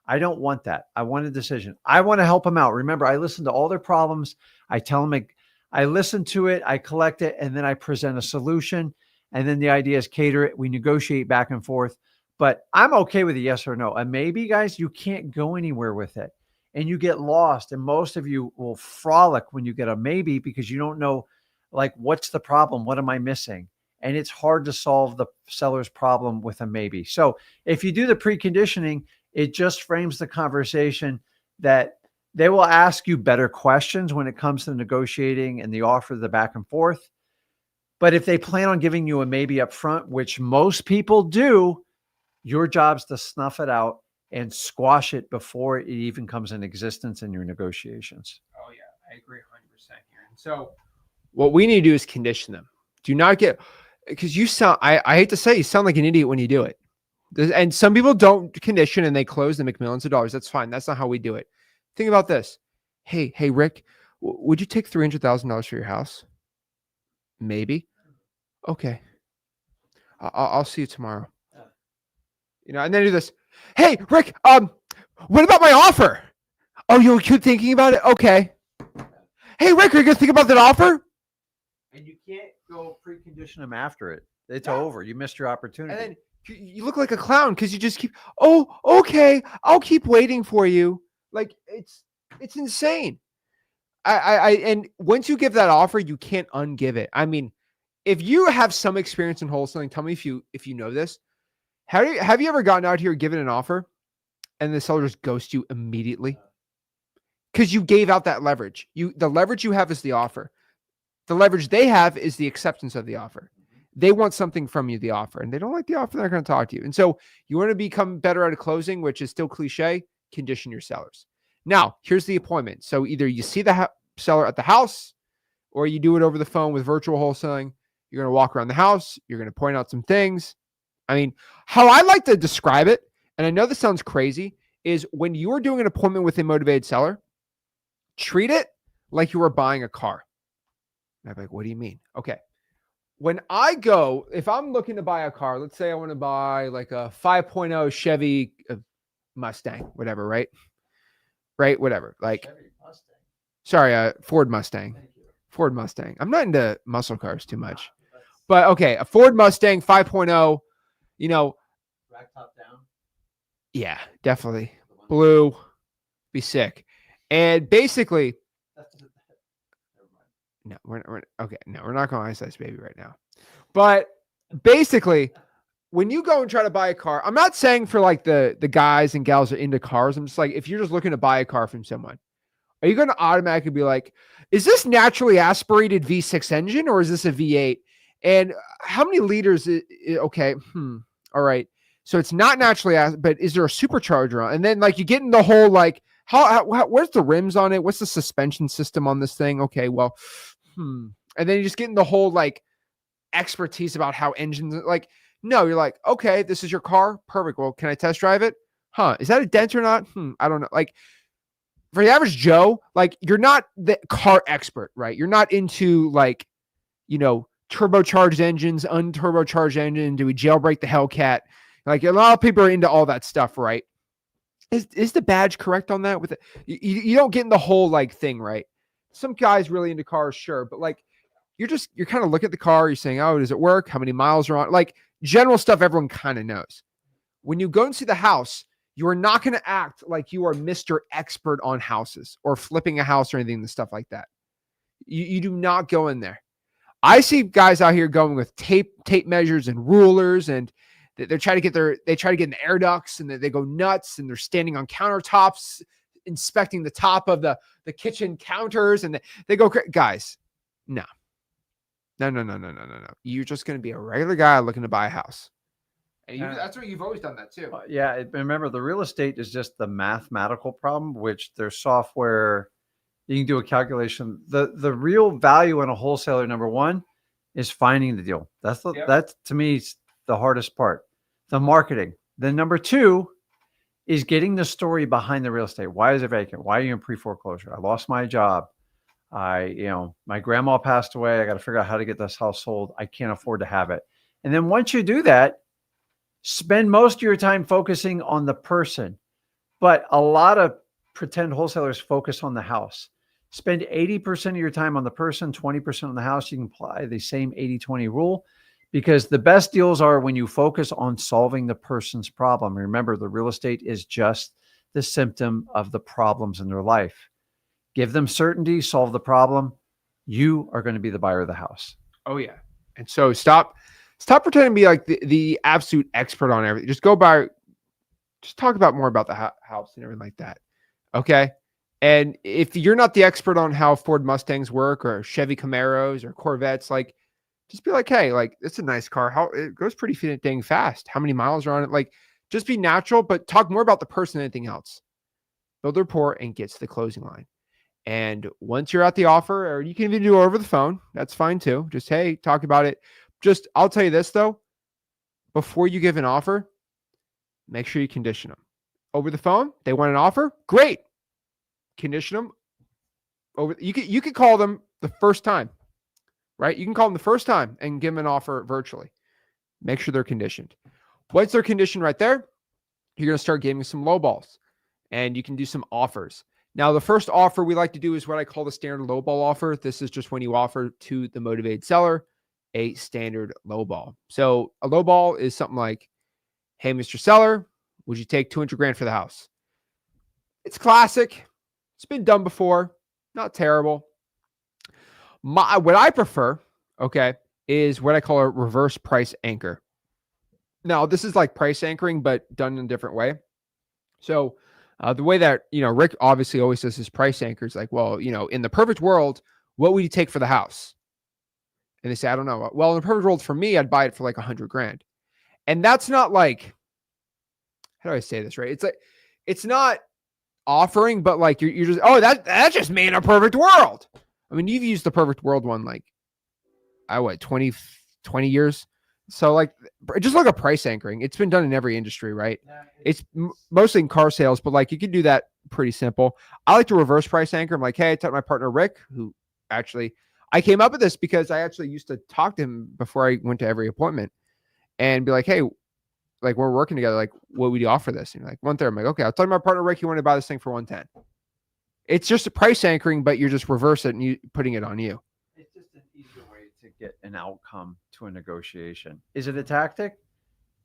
I don't want that. I want a decision. I want to help them out. Remember, I listen to all their problems. I tell them, I listen to it, I collect it, and then I present a solution. And then the idea is cater it. We negotiate back and forth. But I'm okay with a yes or no. And maybe, guys, you can't go anywhere with it. And you get lost. And most of you will frolic when you get a maybe because you don't know, like, what's the problem? What am I missing? And it's hard to solve the seller's problem with a maybe. So if you do the preconditioning, it just frames the conversation that they will ask you better questions when it comes to negotiating and the offer, the back and forth. But if they plan on giving you a maybe up front, which most people do, your job's to snuff it out and squash it before it even comes in existence in your negotiations. Oh, yeah, I agree 100% here. And so what we need to do is condition them. Do not get, because you sound, I hate to say, you sound like an idiot when you do it. And some people don't condition and they close and make millions of dollars. That's fine. That's not how we do it. Think about this. Hey, Rick, would you take $300,000 for your house? Maybe. Okay. I'll see you tomorrow. You know, and then do this. Hey, Rick, what about my offer? Oh, you keep thinking about it? Okay. Hey, Rick, are you going to think about that offer? And you can't go precondition them after it. It's over. You missed your opportunity. And then you look like a clown because you just keep, oh, okay, I'll keep waiting for you. Like, it's insane. And once you give that offer, you can't ungive it. I mean, if you have some experience in wholesaling, tell me if you know this. Have you ever gotten out here given an offer and the seller just ghosts you immediately? Because you gave out that leverage. The leverage you have is the offer. The leverage they have is the acceptance of the offer. they want something from you, the offer, and they don't like the offer, they're not going to talk to you. And so you want to become better at a closing, which is still cliche, condition your sellers. Now, here's the appointment. So either you see the seller at the house or you do it over the phone with virtual wholesaling. You're going to walk around the house. You're going to point out some things. I mean, how I like to describe it, and I know this sounds crazy, is when you're doing an appointment with a motivated seller, treat it like you were buying a car. And I'm like, what do you mean? Okay. When I go, if I'm looking to buy a car, let's say I want to buy like a 5.0 Chevy Mustang, whatever, right? Right? Whatever. Like, Chevy Mustang. Sorry, Ford Mustang. Thank you. Ford Mustang. I'm not into muscle cars too much. But okay, a Ford Mustang 5.0, you know. Rack top down? Yeah, definitely. Blue. Be sick. And basically, no, we're not going Ice Ice Baby right now. But basically, when you go and try to buy a car, I'm not saying for like the guys and gals that are into cars. I'm just like, if you're just looking to buy a car from someone, are you going to automatically be like, is this naturally aspirated V6 engine or is this a V8? And how many liters? Okay. All right. So it's not naturally, but is there a supercharger on? And then like you get in the whole like, how where's the rims on it? What's the suspension system on this thing? Okay. Well, and then you just get in the whole like expertise about how engines like, no, you're like, okay, this is your car. Perfect. Well, can I test drive it? Is that a dent or not? I don't know. Like for the average Joe, like you're not the car expert, right? You're not into like, turbocharged engines, unturbocharged engine. Do we jailbreak the Hellcat? Like a lot of people are into all that stuff, right? Is the badge correct on that? With it, you don't get in the whole like thing, right? Some guys really into cars, sure, but like you're kind of looking at the car, you're saying, oh, does it work? How many miles are on? Like general stuff everyone kind of knows. When you go and see the house, you are not going to act like you are Mr. Expert on houses or flipping a house or anything and stuff like that. You do not go in there. I see guys out here going with tape measures and rulers, and they're trying to get in the air ducts, and they go nuts, and they're standing on countertops inspecting the top of the kitchen counters, and they go, guys, no. You're just going to be a regular guy looking to buy a house. And that's what you've always done that too. Yeah. Remember, the real estate is just the mathematical problem, which there's software. You can do a calculation. The real value in a wholesaler, number one, is finding the deal. That's to me the hardest part. The marketing. Then number two is getting the story behind the real estate. Why is it vacant? Why are you in pre-foreclosure? I lost my job. My grandma passed away. I got to figure out how to get this house sold. I can't afford to have it. And then once you do that, spend most of your time focusing on the person. But a lot of pretend wholesalers focus on the house. Spend 80% of your time on the person, 20% on the house. You can apply the same 80-20 rule, because the best deals are when you focus on solving the person's problem. Remember, the real estate is just the symptom of the problems in their life. Give them certainty, solve the problem. You are going to be the buyer of the house. Oh yeah. And so stop pretending to be like the absolute expert on everything. Just talk about more about the house and everything like that. Okay. And if you're not the expert on how Ford Mustangs work or Chevy Camaros or Corvettes, like just be like, hey, like it's a nice car. How it goes pretty dang fast. How many miles are on it? Like just be natural, but talk more about the person than anything else. Build rapport and get to the closing line. And once you're at the offer, or you can even do it over the phone, that's fine too. Just, hey, talk about it. Just, I'll tell you this though, before you give an offer, make sure you condition them. Over the phone, they want an offer, great. Condition them over. You could call them the first time, right? You can call them the first time and give them an offer virtually. Make sure they're conditioned. Once they're conditioned right there, you're going to start giving some low balls, and you can do some offers. Now, the first offer we like to do is what I call the standard low ball offer. This is just when you offer to the motivated seller a standard low ball. So a low ball is something like, hey, Mr. Seller, would you take 200 grand for the house? It's classic. It's been done before. Not terrible. What I prefer, okay, is what I call a reverse price anchor. Now, this is like price anchoring, but done in a different way. So the way that, Rick obviously always does his price anchors, like, well, in the perfect world, what would you take for the house? And they say, I don't know. Well, in the perfect world for me, I'd buy it for like 100 grand. And that's not like, how do I say this, right? It's like, it's not offering, but like you're just, oh, that's just me in a perfect world. I mean, you've used the perfect world one like, 20 years. So like, just look at price anchoring. It's been done in every industry, right? It's mostly in car sales, but like you can do that pretty simple. I like to reverse price anchor. I'm like, hey, I talked to my partner Rick, who actually, I came up with this because I actually used to talk to him before I went to every appointment and be like, hey, like we're working together. Like, what would you offer this? And like 130. I'm like, okay, I'll tell my partner Rick, you want to buy this thing for 110. It's just a price anchoring, but you're just reverse it and you putting it on you. It's just an easier way to get an outcome to a negotiation. Is it a tactic?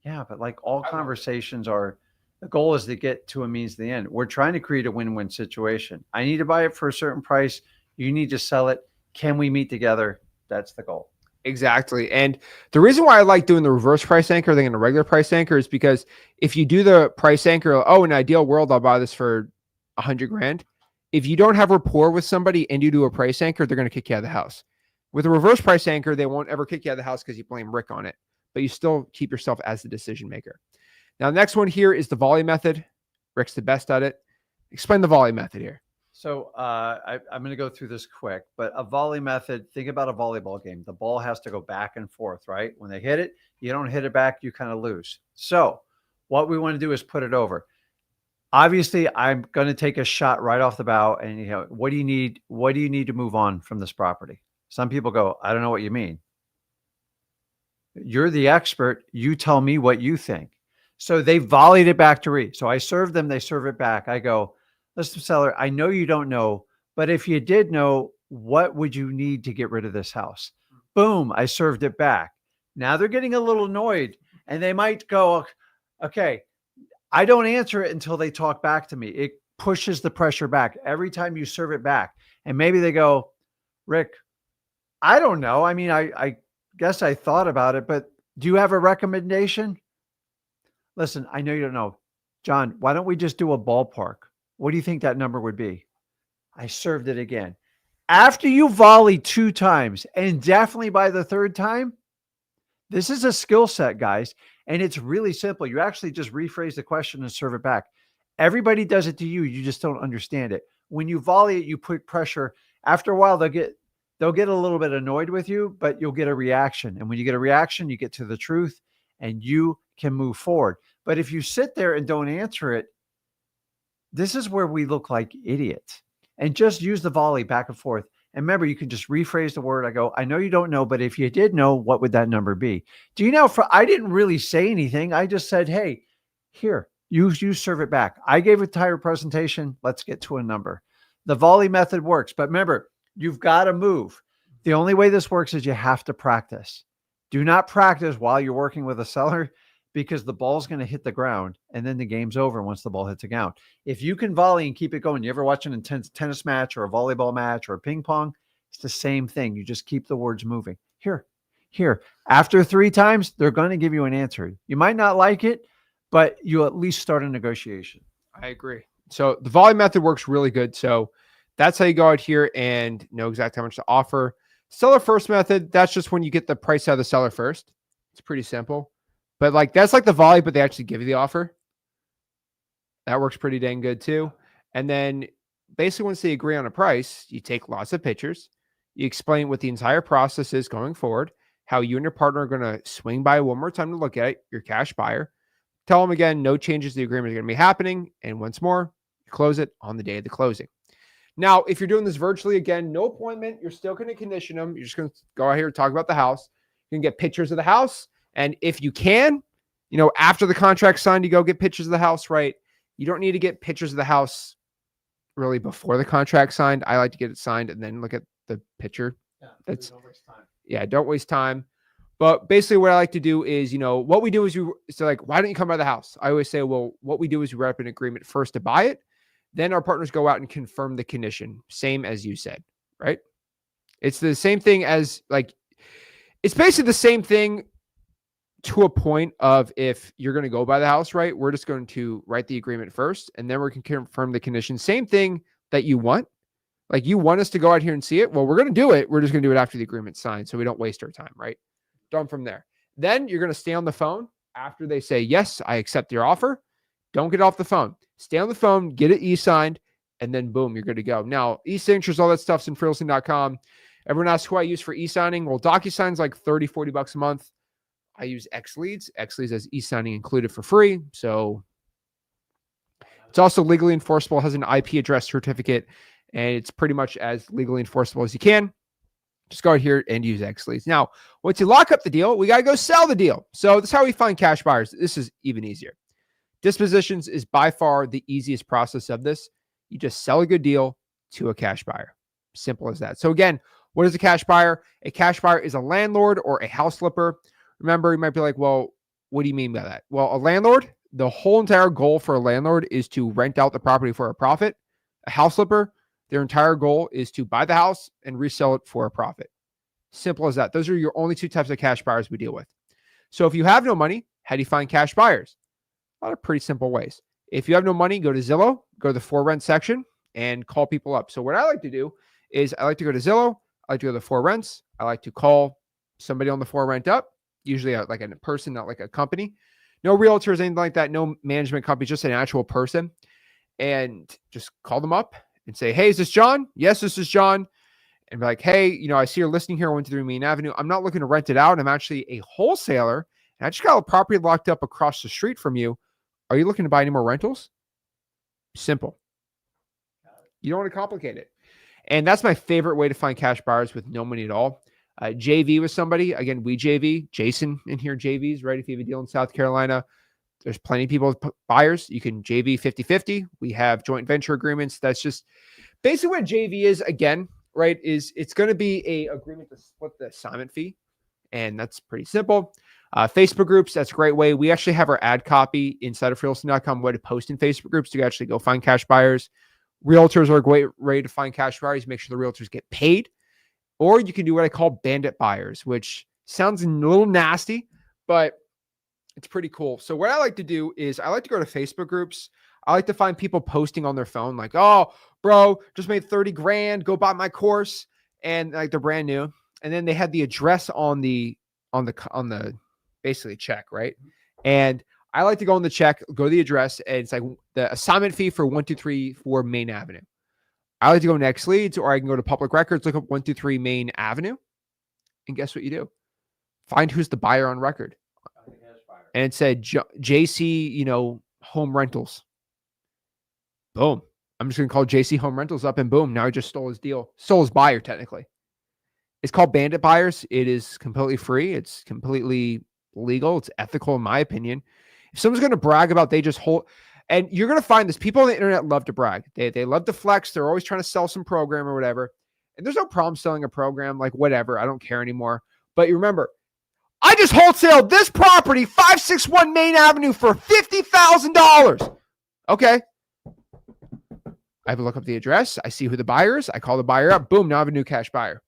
Yeah, but like all conversations are, the goal is to get to a means to the end. We're trying to create a win-win situation. I need to buy it for a certain price. You need to sell it. Can we meet together? That's the goal. Exactly. And the reason why I like doing the reverse price anchor than a regular price anchor is because if you do the price anchor, oh, in an ideal world, I'll buy this for 100 grand. If you don't have rapport with somebody and you do a price anchor, they're going to kick you out of the house. With a reverse price anchor, they won't ever kick you out of the house because you blame Rick on it, but you still keep yourself as the decision maker. Now, the next one here is the volley method. Rick's the best at it. Explain the volley method here. So I'm going to go through this quick, but a volley method, think about a volleyball game. The ball has to go back and forth, right? When they hit it, you don't hit it back, you kind of lose. So what we want to do is put it over. Obviously, I'm going to take a shot right off the bow and, you know, what do you need? What do you need to move on from this property? Some people go, I don't know what you mean. You're the expert. You tell me what you think. So they volleyed it back to Reed. So I serve them, they serve it back. I go, listen, seller, I know you don't know, but if you did know, what would you need to get rid of this house? Boom, I served it back. Now they're getting a little annoyed and they might go, okay, I don't answer it until they talk back to me. It pushes the pressure back every time you serve it back. And maybe they go, Rick, I don't know. I mean, I guess I thought about it, but do you have a recommendation? Listen, I know you don't know. John, why don't we just do a ballpark? What do you think that number would be? I served it again. After you volley 2 times and definitely by the 3rd time, this is a skill set, guys. And it's really simple. You actually just rephrase the question and serve it back. Everybody does it to you. You just don't understand it. When you volley it, you put pressure. After a while, they'll get a little bit annoyed with you, but you'll get a reaction. And when you get a reaction, you get to the truth and you can move forward. But if you sit there and don't answer it, this is where we look like idiots. And just use the volley back and forth. And remember, you can just rephrase the word. I go, I know you don't know, but if you did know, what would that number be? Do you know, I didn't really say anything. I just said, hey, here, you serve it back. I gave a entire presentation. Let's get to a number. The volley method works. But remember, you've got to move. The only way this works is you have to practice. Do not practice while you're working with a seller because the ball's going to hit the ground and then the game's over once the ball hits the ground. If you can volley and keep it going, you ever watch an intense tennis match or a volleyball match or a ping pong? It's the same thing. You just keep the words moving. Here. After 3 times, they're going to give you an answer. You might not like it, but you at least start a negotiation. I agree. So the volley method works really good. So that's how you go out here and know exactly how much to offer. Seller first method, that's just when you get the price out of the seller first. It's pretty simple. But like that's like the volley, but they actually give you the offer. That works pretty dang good too. And then basically once they agree on a price, you take lots of pictures. You explain what the entire process is going forward, how you and your partner are going to swing by one more time to look at it, your cash buyer. Tell them again, no changes to the agreement are going to be happening. And once more, you close it on the day of the closing. Now, if you're doing this virtually, again, no appointment, you're still going to condition them. You're just going to go out here and talk about the house. You can get pictures of the house. And if you can, you know, after the contract's signed, you go get pictures of the house, right? You don't need to get pictures of the house really before the contract signed. I like to get it signed and then look at the picture. Don't waste time. Yeah, don't waste time. But basically what I like to do is, you know, what we do is like, why don't you come by the house? I always say, well, what we do is we write up an agreement first to buy it. Then our partners go out and confirm the condition. Same as you said, right? It's the same thing as like, it's basically the same thing to a point of if you're going to go buy the house, right? We're just going to write the agreement first and then we can confirm the condition. Same thing that you want. Like, you want us to go out here and see it? Well, we're going to do it. We're just going to do it after the agreement's signed so we don't waste our time, right? Done from there. Then you're going to stay on the phone after they say, yes, I accept your offer. Don't get off the phone. Stay on the phone, get it e-signed, and then boom, you're good to go. Now, e-signatures, all that stuff's in freelancer.com. Everyone asks who I use for e-signing. Well, DocuSign's like 30, 40 bucks a month. I use Xlead. Xlead has e-signing included for free. So it's also legally enforceable, has an IP address certificate, and it's pretty much as legally enforceable as you can. Just go out here and use Xlead. Now, once you lock up the deal, we got to go sell the deal. So that's how we find cash buyers. This is even easier. Dispositions is by far the easiest process of this. You just sell a good deal to a cash buyer. Simple as that. So again, what is a cash buyer? A cash buyer is a landlord or a house flipper. Remember, you might be like, well, what do you mean by that? Well, a landlord, the whole entire goal for a landlord is to rent out the property for a profit. A house flipper, their entire goal is to buy the house and resell it for a profit. Simple as that. Those are your only two types of cash buyers we deal with. So if you have no money, how do you find cash buyers? A lot of pretty simple ways. If you have no money, go to Zillow, go to the for rent section and call people up. So what I like to do is I like to go to Zillow. I like to go to the for rents. I like to call somebody on the for rent up, usually like a person, not like a company. No realtors, anything like that. No management company, just an actual person. And just call them up and say, hey, is this John? Yes, this is John. And be like, hey, I see you're listing here on 123 Main Avenue. I'm not looking to rent it out. I'm actually a wholesaler. And I just got a property locked up across the street from you. Are you looking to buy any more rentals? Simple. You don't want to complicate it. And that's my favorite way to find cash buyers with no money at all. JV with somebody. Again, we JV. Jason in here JVs, right? If you have a deal in South Carolina, there's plenty of people with buyers. You can JV 50-50. We have joint venture agreements. That's just basically what JV is, again, right? Is it's going to be a agreement to split the assignment fee. And that's pretty simple. Facebook groups, that's a great way. We actually have our ad copy inside of freelancer.com way to post in Facebook groups to actually go find cash buyers. Realtors are a great way to find cash buyers. Make sure the realtors get paid. Or you can do what I call bandit buyers, which sounds a little nasty, but it's pretty cool. So what I like to do is I like to go to Facebook groups. I like to find people posting on their phone like, oh, bro, just made 30 grand. Go buy my course. And like they're brand new. And then they had the address on the basically check, right? And I like to go on the check, go to the address, and it's like the assignment fee for 1234 Main Avenue. I like to go next leads, or I can go to public records, look up 123 Main Avenue, and guess what you do? Find who's the buyer on record. And it said JC, Home Rentals. Boom. I'm just going to call JC Home Rentals up, and boom, now I just stole his deal. Stole his buyer, technically. It's called bandit buyers. It is completely free. It's completely legal. It's ethical, in my opinion. If someone's going to brag about they just hold, and you're going to find this, people on the internet love to brag. They love to flex. They're always trying to sell some program or whatever. And there's no problem selling a program, like whatever. I don't care anymore. But you remember, I just wholesaled this property, 561 Main Avenue, for $50,000. Okay. I have to look up the address. I see who the buyer is. I call the buyer up. Boom, now I have a new cash buyer.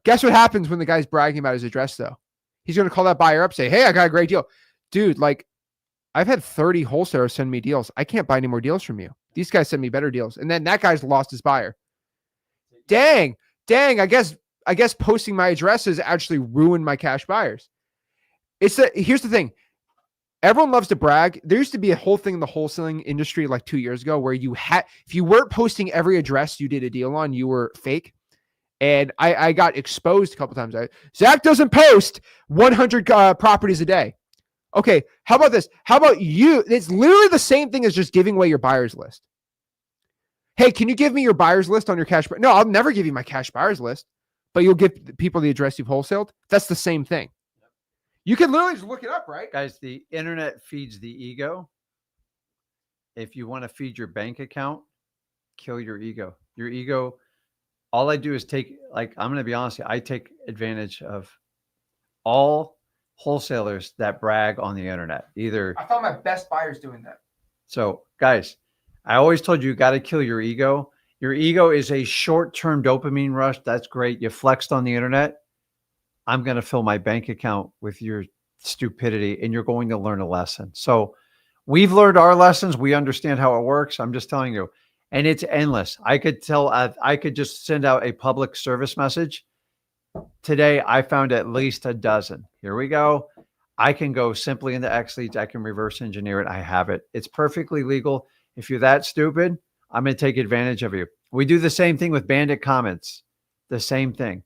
Guess what happens when the guy's bragging about his address, though? He's going to call that buyer up, say, hey, I got a great deal. Dude, like, I've had 30 wholesalers send me deals. I can't buy any more deals from you. These guys send me better deals. And then that guy's lost his buyer. Dang. I guess posting my address has actually ruined my cash buyers. Here's the thing. Everyone loves to brag. There used to be a whole thing in the wholesaling industry like 2 years ago where if you weren't posting every address you did a deal on, you were fake. And I got exposed a couple times. Zach doesn't post 100 properties a day. Okay, how about this? How about you? It's literally the same thing as just giving away your buyer's list. Hey, can you give me your buyer's list on your cash? No, I'll never give you my cash buyer's list, but you'll give people the address you've wholesaled. That's the same thing. You can literally just look it up, right? Guys, the internet feeds the ego. If you want to feed your bank account, kill your ego. Your ego, all I do is I'm going to be honest, I take advantage of all wholesalers that brag on the internet. I found my best buyers doing that. So guys, I always told you got to kill your ego. Your ego is a short-term dopamine rush. That's great. You flexed on the internet. I'm going to fill my bank account with your stupidity, and you're going to learn a lesson. So we've learned our lessons. We understand how it works. I'm just telling you. and it's endless. I could just send out a public service message. Today, I found at least a dozen. Here we go. I can go simply into Xlead. I can reverse engineer it. I have it. It's perfectly legal. If you're that stupid, I'm going to take advantage of you. We do the same thing with bandit comments. The same thing.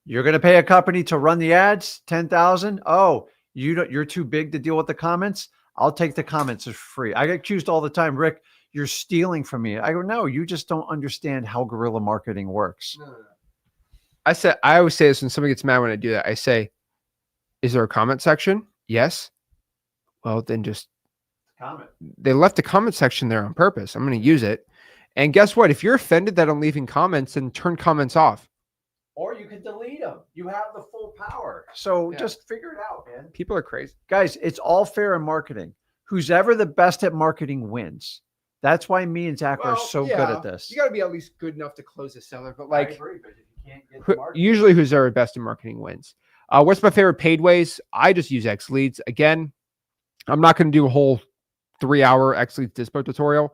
You're going to pay a company to run the ads, 10,000. Oh, you're too big to deal with the comments. I'll take the comments for free. I get accused all the time, Rick, you're stealing from me. I go, no, you just don't understand how guerrilla marketing works. No. I always say this when somebody gets mad when I do that. I say, is there a comment section? Yes. Well, then just comment. They left the comment section there on purpose. I'm going to use it. And guess what? If you're offended that I'm leaving comments, then turn comments off. Or you can delete them. You have the full power. So just figure it out, man. People are crazy. Guys, it's all fair in marketing. Who's ever the best at marketing wins. That's why me and Zach are so good at this. You got to be at least good enough to close a seller. But like, I agree, but if you can't get the marketing, usually who's ever best in marketing wins. What's my favorite paid ways? I just use Xleads. Again, I'm not going to do a whole 3-hour Xleads Dispo tutorial,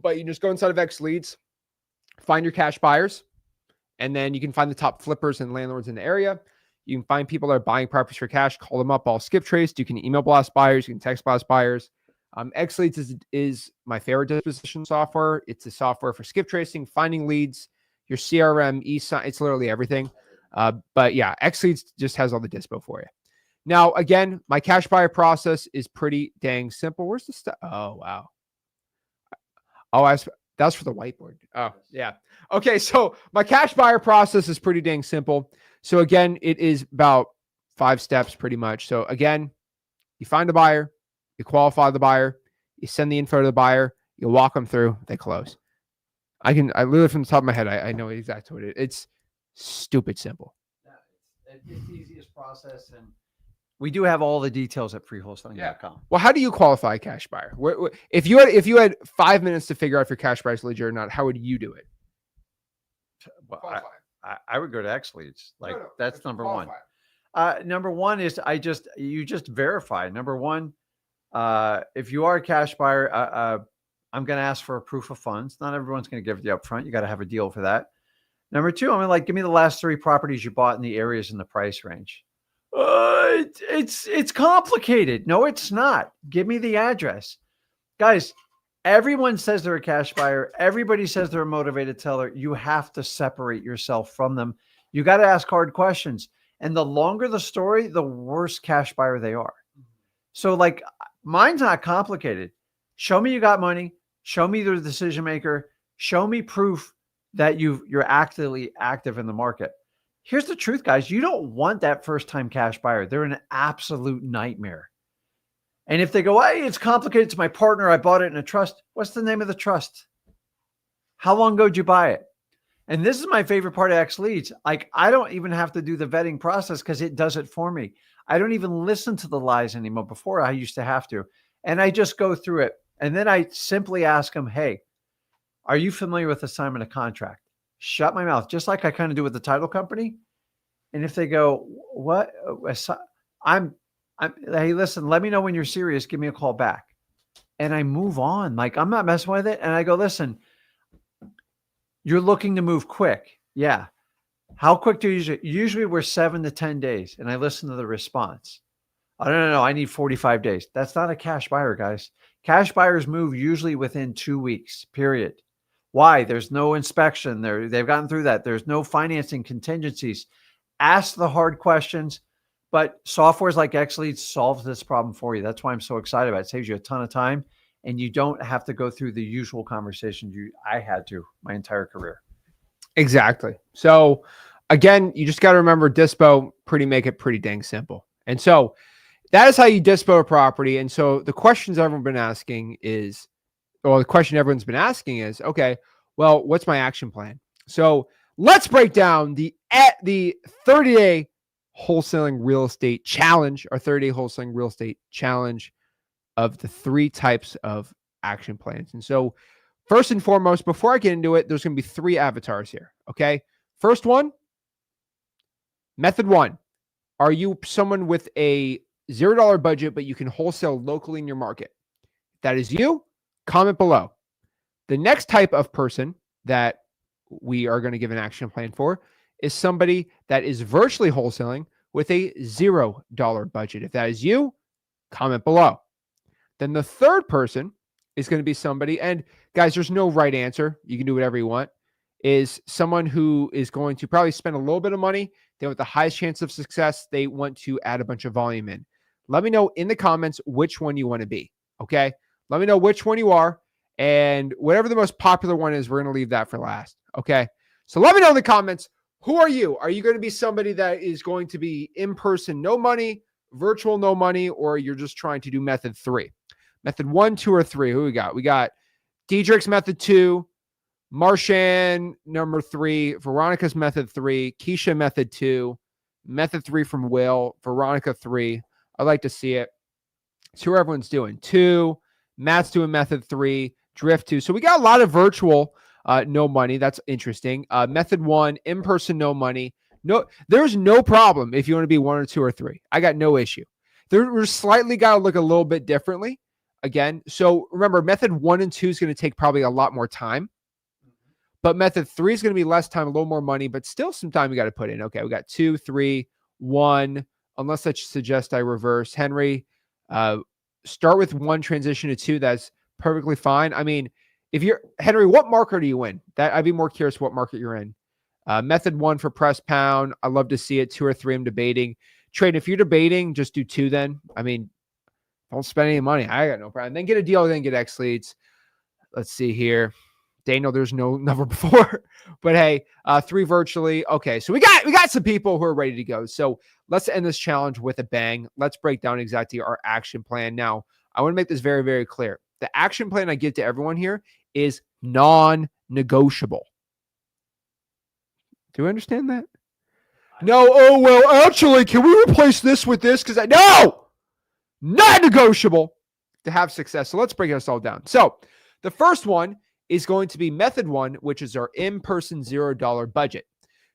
but you just go inside of Xleads, find your cash buyers, and then you can find the top flippers and landlords in the area. You can find people that are buying properties for cash, call them up, all skip traced. You can email blast buyers, you can text blast buyers. Xleads is my favorite disposition software. It's a software for skip tracing, finding leads, your CRM, e-sign, it's literally everything. But yeah, Xleads just has all the dispo for you. Now, again, my cash buyer process is pretty dang simple. Where's the stuff? Oh, wow. Oh, that's for the whiteboard. Oh, yeah. Okay, so my cash buyer process is pretty dang simple. So again, it is about 5 steps pretty much. So again, you find a buyer, you qualify the buyer, you send the info to the buyer, you walk them through, they close. I literally from the top of my head, I know exactly what it is. It's stupid simple. Yeah, it's the easiest process, and we do have all the details at freewholesaling.com. Yeah. Well, how do you qualify a cash buyer? If you had 5 minutes to figure out if your cash buyer is legit or not, how would you do it? Well, I would go to Xleads. Like that's number qualify. one. Number one is you just verify. Number one, if you are a cash buyer, I'm going to ask for a proof of funds. Not everyone's going to give it the upfront. You got to have a deal for that. Number two, I'm like, give me the last 3 properties you bought in the areas in the price range. It's complicated. No, it's not. Give me the address. Guys, everyone says they're a cash buyer. Everybody says they're a motivated seller. You have to separate yourself from them. You got to ask hard questions. And the longer the story, the worse cash buyer they are. So like mine's not complicated. Show me you got money. Show me the decision maker. Show me proof that you're actively active in the market. Here's the truth, guys. You don't want that first-time cash buyer. They're an absolute nightmare. And if they go, hey, it's complicated. It's my partner. I bought it in a trust. What's the name of the trust? How long ago did you buy it? And this is my favorite part of Xleads. Like, I don't even have to do the vetting process because it does it for me. I don't even listen to the lies anymore. Before I used to have to. And I just go through it. And then I simply ask them, hey, are you familiar with assignment of contract? Shut my mouth, just like I kind of do with the title company. And if they go, what? Hey, listen, let me know when you're serious. Give me a call back. And I move on. Like, I'm not messing with it. And I go, listen, you're looking to move quick. Yeah. How quick do you usually we're 7 to 10 days. And I listen to the response. Oh, no. I need 45 days. That's not a cash buyer, guys. Cash buyers move usually within 2 weeks, period. Why? There's no inspection. They've gotten through that. There's no financing contingencies. Ask the hard questions, but softwares like Xlead solves this problem for you. That's why I'm so excited about it. It saves you a ton of time, and you don't have to go through the usual conversations I had to my entire career. Exactly. So again, you just got to remember Dispo, make it pretty dang simple. And so that is how you Dispo a property. And so the questions everyone's been asking is, the question everyone's been asking is, okay, well, what's my action plan? So let's break down the 30-day wholesaling real estate challenge, our 30-day wholesaling real estate challenge of the 3 types of action plans. And so first and foremost, before I get into it, there's going to be 3 avatars here. Okay. First one, method 1. Are you someone with a $0 budget, but you can wholesale locally in your market? If that is you, comment below. The next type of person that we are going to give an action plan for is somebody that is virtually wholesaling with a $0 budget. If that is you, comment below. Then the third person is going to be somebody, and guys, there's no right answer. You can do whatever you want, is someone who is going to probably spend a little bit of money. They want the highest chance of success. They want to add a bunch of volume in. Let me know in the comments which one you want to be, okay? Let me know which one you are, and whatever the most popular one is, we're going to leave that for last, okay? So let me know in the comments, who are you? Are you going to be somebody that is going to be in person, no money, virtual, no money, or you're just trying to do method 3? Method 1, 2, or 3. Who we got? We got Diedrich's method 2, Marshan number 3, Veronica's method 3, Keisha method 2, method 3 from Will, Veronica 3. I'd like to see it. See where everyone's doing. 2, Matt's doing method 3, Drift 2. So we got a lot of virtual no money. That's interesting. Method 1, in-person no money. No, there's no problem if you want to be 1 or 2 or 3. I got no issue. We're slightly got to look a little bit differently. Again, so remember, method 1 and 2 is going to take probably a lot more time, but method 3 is going to be less time, a little more money, but still some time you got to put in. Okay, we got 2, 3, 1, unless I suggest I reverse. Henry, start with 1, transition to 2. That's perfectly fine. I mean, if you're Henry, what market are you in? That I'd be more curious what market you're in. Method 1 for press pound. I love to see it. 2 or 3, I'm debating. Trade, if you're debating, just do 2 then. I mean, don't spend any money. I got no problem. Then get a deal, then get Xleads. Let's see here. Daniel, there's no number before. But hey, 3 virtually. Okay, so we got some people who are ready to go. So let's end this challenge with a bang. Let's break down exactly our action plan. Now, I want to make this very, very clear. The action plan I give to everyone here is non-negotiable. Do you understand that? No, oh, well, actually, can we replace this with this? Because no! Not negotiable to have success. So let's break this all down. So the first one is going to be method 1, which is our in-person $0 budget.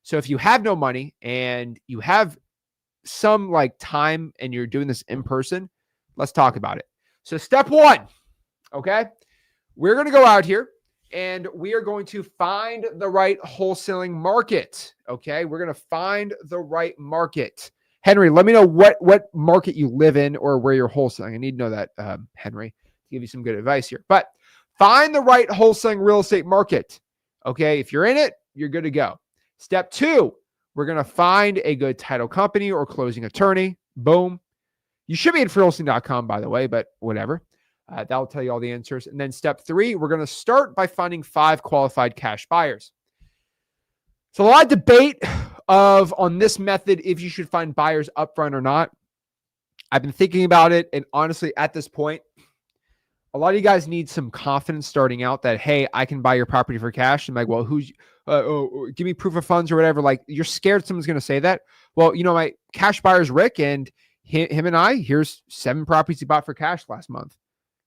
So if you have no money and you have some like time and you're doing this in person, let's talk about it. So step 1, okay, we're going to go out here and we are going to find the right wholesaling market. Okay, we're going to find the right market. Henry, let me know what market you live in or where you're wholesaling. I need to know that, Henry, to give you some good advice here. But find the right wholesaling real estate market. Okay, if you're in it, you're good to go. Step 2, we're going to find a good title company or closing attorney. Boom. You should be in wholesaling.com, by the way, but whatever. That'll tell you all the answers. And then step 3, we're going to start by finding 5 qualified cash buyers. So a lot of debate on this method, if you should find buyers upfront or not. I've been thinking about it. And honestly, at this point, a lot of you guys need some confidence starting out that, hey, I can buy your property for cash. I'm like, well, give me proof of funds or whatever. Like, you're scared someone's going to say that. Well, you know, my cash buyer is Rick, and him and I, here's 7 properties he bought for cash last month.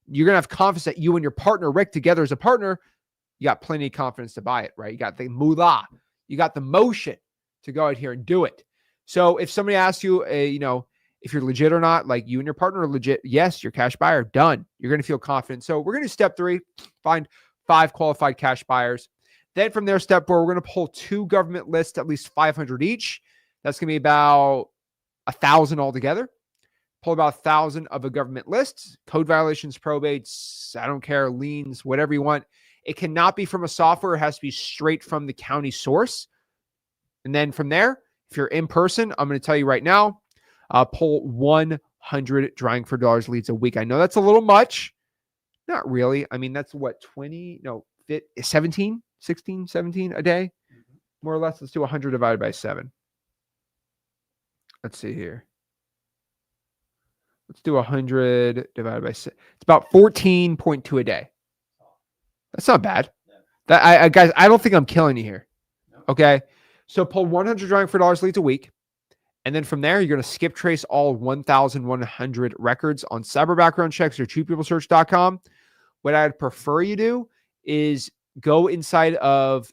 You're going to have confidence that you and your partner, Rick, together as a partner, you got plenty of confidence to buy it, right? You got the moolah. You got the motion to go out here and do it. So if somebody asks you, you know, if you're legit or not, like you and your partner are legit, yes, you're cash buyer, done. You're going to feel confident. So we're going to step 3, find 5 qualified cash buyers. Then from there, step 4, we're going to pull 2 government lists, at least 500 each. That's going to be about 1,000 altogether. Pull about 1,000 of a government list, code violations, probates, I don't care, liens, whatever you want. It cannot be from a software. It has to be straight from the county source. And then from there, if you're in person, I'm going to tell you right now, pull 100 drawing for dollars leads a week. I know that's a little much. Not really. I mean, that's what, 17, 16, 17 a day? More or less. Let's do 100 divided by 7. Let's see here. Let's do 100 divided by 6. It's about 14.2 a day. That's not bad. That guys, I don't think I'm killing you here. Okay. So pull 100 drawing for dollars leads a week. And then from there, you're going to skip trace all 1,100 records on cyber background checks or truepeoplesearch.com. What I'd prefer you do is go inside of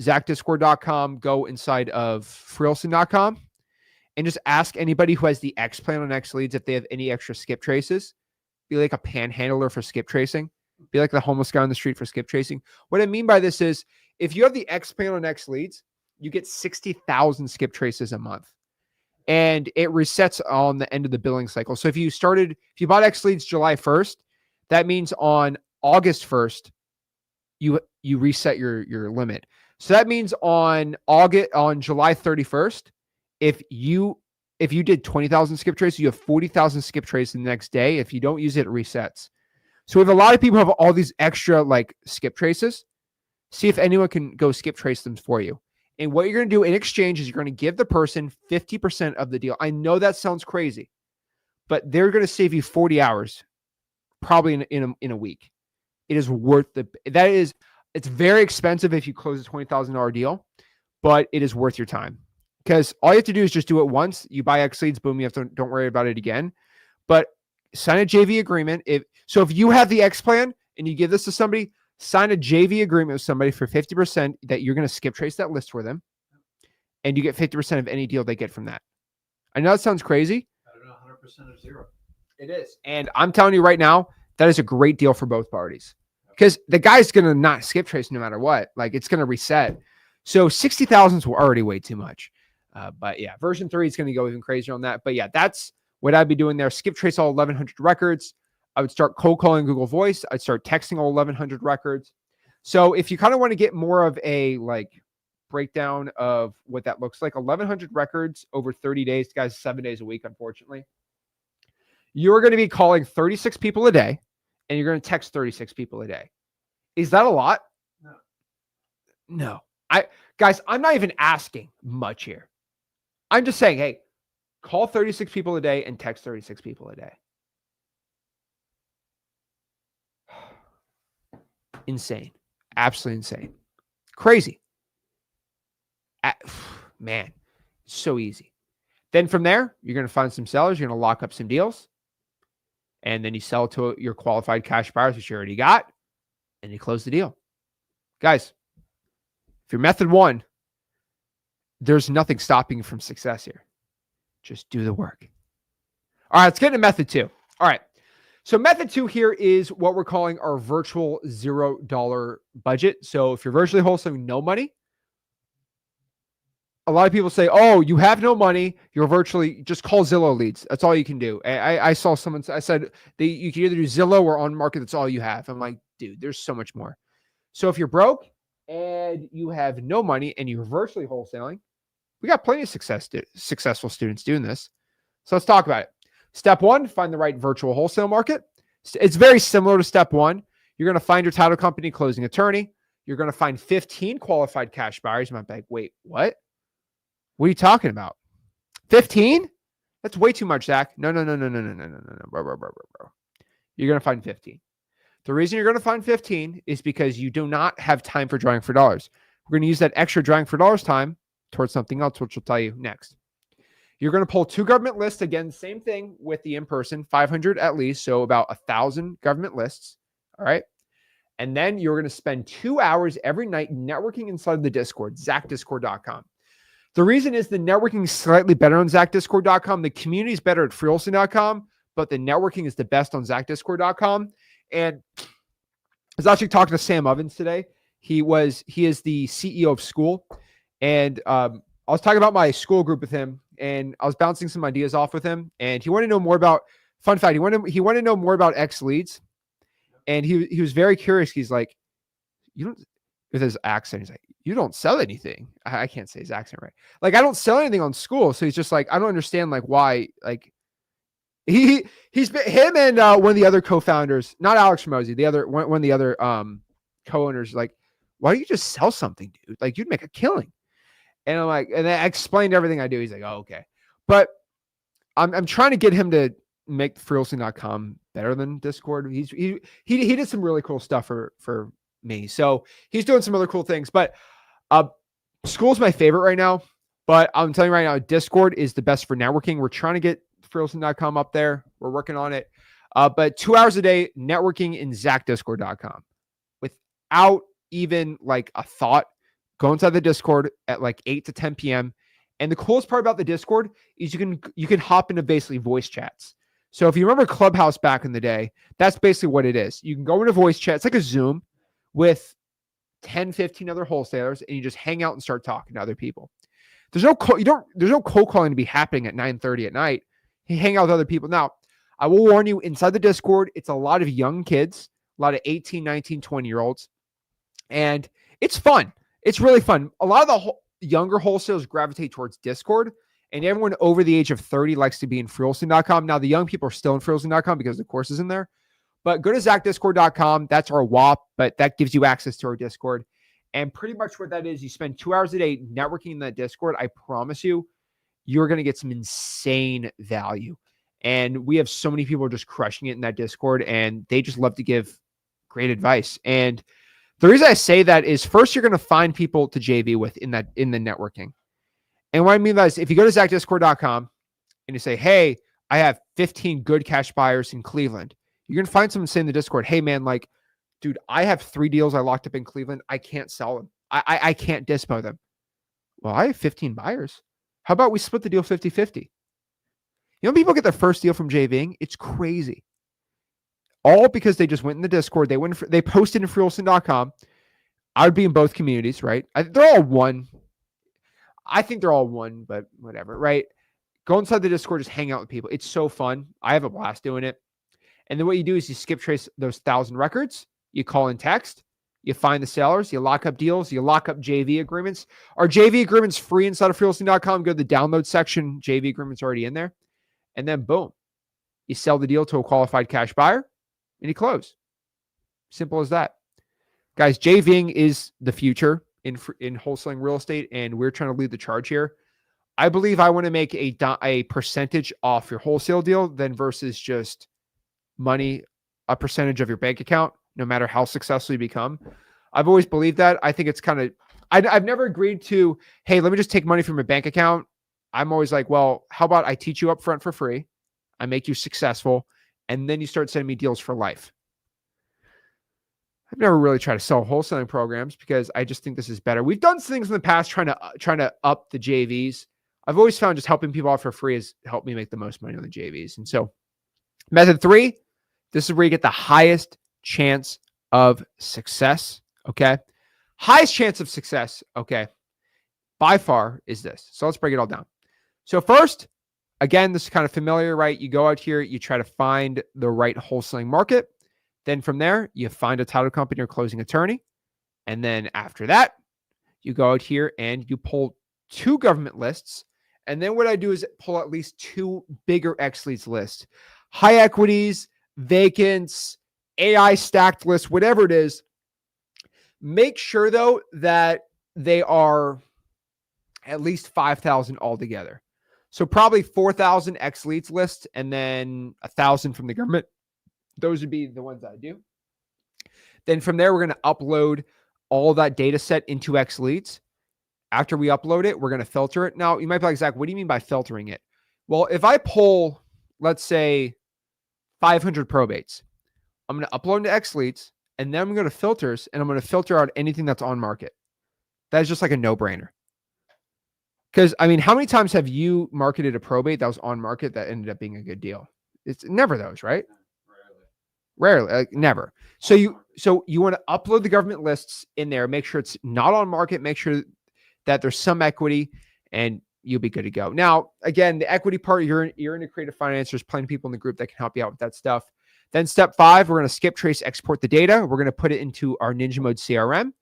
ZachDiscord.com, go inside of Wholesaling.com, and just ask anybody who has the X plan on Xleads if they have any extra skip traces. Be like a panhandler for skip tracing. Be like the homeless guy on the street for skip tracing. What I mean by this is if you have the X plan on Xleads, you get 60,000 skip traces a month. And it resets on the end of the billing cycle. So if you bought Xleads July 1st, that means on August 1st, you reset your limit. So that means on July 31st, if you did 20,000 skip traces, you have 40,000 skip traces the next day. If you don't use it, it resets. So we have a lot of people who have all these extra like skip traces. See if anyone can go skip trace them for you. And what you're going to do in exchange is you're going to give the person 50% of the deal. I know that sounds crazy, but they're going to save you 40 hours, probably in a week. It is worth it's very expensive if you close a $20,000 deal, but it is worth your time because all you have to do is just do it once. You buy Xleads, boom, don't worry about it again. But sign a JV agreement. If you have the X plan and you give this to somebody, sign a JV agreement with somebody for 50% that you're going to skip trace that list for them. And you get 50% of any deal they get from that. I know that sounds crazy. I don't know, 100% of zero. It is. And I'm telling you right now, that is a great deal for both parties because the guy's going to not skip trace no matter what. Like it's going to reset. So 60,000 is already way too much. But yeah, version 3 is going to go even crazier on that. But yeah, that's what I'd be doing there. Skip trace all 1,100 records. I would start cold calling Google Voice. I'd start texting all 1,100 records. So if you kind of want to get more of a like breakdown of what that looks like, 1,100 records over 30 days, guys, 7 days a week, unfortunately. You're going to be calling 36 people a day and you're going to text 36 people a day. Is that a lot? No. Guys, I'm not even asking much here. I'm just saying, hey, call 36 people a day and text 36 people a day. Insane. Absolutely insane. Crazy. Man, it's so easy. Then from there, you're going to find some sellers. You're going to lock up some deals. And then you sell to your qualified cash buyers, which you already got. And you close the deal. Guys, if you're method 1, there's nothing stopping you from success here. Just do the work. All right, let's get into method 2. All right. So method 2 here is what we're calling our virtual $0 budget. So if you're virtually wholesaling no money, a lot of people say, oh, you have no money. You're virtually just call Zillow leads. That's all you can do. I saw someone, I said you can either do Zillow or on market. That's all you have. I'm like, dude, there's so much more. So if you're broke and you have no money and you're virtually wholesaling, we got plenty of successful students doing this. So let's talk about it. Step 1, find the right virtual wholesale market. It's very similar to step 1. You're going to find your title company, closing attorney. You're going to find 15 qualified cash buyers. You might be like, wait, what? What are you talking about? 15? That's way too much, Zach. No. Bro. You're going to find 15. The reason you're going to find 15 is because you do not have time for drawing for dollars. We're going to use that extra drawing for dollars time towards something else, which we'll tell you next. You're going to pull 2 government lists. Again, same thing with the in-person, 500 at least. So about 1,000 government lists. All right. And then you're going to spend 2 hours every night networking inside of the Discord, ZachDiscord.com. The reason is the networking is slightly better on ZachDiscord.com. The community is better at freewholesaling.com, but the networking is the best on ZachDiscord.com. And I was actually talking to Sam Ovens today. He is the CEO of School. And I was talking about my school group with him, and I was bouncing some ideas off with him. And he wanted to know more about, fun fact, he wanted to know more about Xleads. And he was very curious. He's like, you don't, with his accent, he's like, you don't sell anything. I can't say his accent right. Like, I don't sell anything on School. So he's just like, I don't understand like why, like he's been, him and one of the other co-founders, not Alex Ramosi, the other, one of the other co-owners, like, why don't you just sell something, dude? Like, you'd make a killing. And I'm like, and I explained everything I do. He's like, oh, okay. But I'm trying to get him to make freewholesaling.com better than Discord. He did some really cool stuff for me. So he's doing some other cool things, but School's my favorite right now. But I'm telling you right now, Discord is the best for networking. We're trying to get freewholesaling.com up there. We're working on it. But 2 hours a day networking in ZachDiscord.com without even like a thought. Go inside the Discord at like 8 to 10 p.m. And the coolest part about the Discord is you can hop into basically voice chats. So if you remember Clubhouse back in the day, that's basically what it is. You can go into voice chat. It's like a Zoom with 10, 15 other wholesalers, and you just hang out and start talking to other people. There's no cold calling to be happening at 9:30 at night. You hang out with other people. Now, I will warn you, inside the Discord, it's a lot of young kids, a lot of 18, 19, 20-year-olds. And it's fun. It's really fun. A lot of the younger wholesalers gravitate towards Discord, and everyone over the age of 30 likes to be in freewholesaling.com. Now, the young people are still in freewholesaling.com because the course is in there. But go to ZachDiscord.com. That's our WAP, but that gives you access to our Discord. And pretty much what that is, you spend 2 hours a day networking in that Discord. I promise you, you're going to get some insane value. And we have so many people just crushing it in that Discord, and they just love to give great advice. And the reason I say that is, first, you're going to find people to JV with in the networking. And what I mean by this, if you go to ZachDiscord.com and you say, hey, I have 15 good cash buyers in Cleveland, you're going to find someone saying in the Discord, hey, man, like, dude, I have 3 deals I locked up in Cleveland. I can't sell them. I can't dispo them. Well, I have 15 buyers. How about we split the deal 50-50? You know, people get their first deal from JVing. It's crazy. All because they just went in the Discord. They posted in freewholesaling.com. I would be in both communities, right? They're all one. I think they're all one, but whatever, right? Go inside the Discord, just hang out with people. It's so fun. I have a blast doing it. And then what you do is you skip trace those 1,000 records. You call in text. You find the sellers. You lock up deals. You lock up JV agreements. Our JV agreements free inside of freewholesaling.com. Go to the download section. JV agreements already in there. And then boom, you sell the deal to a qualified cash buyer and you close. Simple as that. Guys, JVing is the future in wholesaling real estate, and we're trying to lead the charge here. I believe I want to make a percentage off your wholesale deal than versus just money, a percentage of your bank account, no matter how successful you become. I've always believed that. I think it's kind of, I've never agreed to, hey, let me just take money from your bank account. I'm always like, well, how about I teach you up front for free? I make you successful, and then you start sending me deals for life. I've never really tried to sell wholesaling programs because I just think this is better. We've done things in the past trying to up the JVs. I've always found just helping people out for free has helped me make the most money on the JVs. And so method 3, this is where you get the highest chance of success. Okay. Highest chance of success. Okay. By far is this. So let's break it all down. So first, again, this is kind of familiar, right? You go out here, you try to find the right wholesaling market. Then from there, you find a title company or closing attorney. And then after that, you go out here and you pull 2 government lists. And then what I do is pull at least 2 bigger Xlead lists. High equities, vacants, AI stacked lists, whatever it is. Make sure, though, that they are at least 5,000 altogether. So probably 4,000 Xlead lists and then 1,000 from the government. Those would be the ones I do. Then from there, we're going to upload all that data set into Xlead. After we upload it, we're going to filter it. Now, you might be like, Zach, what do you mean by filtering it? Well, if I pull, let's say, 500 probates, I'm going to upload to Xlead, and then I'm going to filters, and I'm going to filter out anything that's on market. That is just like a no-brainer. Because, I mean, how many times have you marketed a probate that was on market that ended up being a good deal? It's never those, right? Rarely, like never. So you want to upload the government lists in there, make sure it's not on market, make sure that there's some equity, and you'll be good to go. Now, again, the equity part, you're into creative finance. There's plenty of people in the group that can help you out with that stuff. Then step 5, we're going to skip trace, export the data. We're going to put it into our Ninja Mode CRM.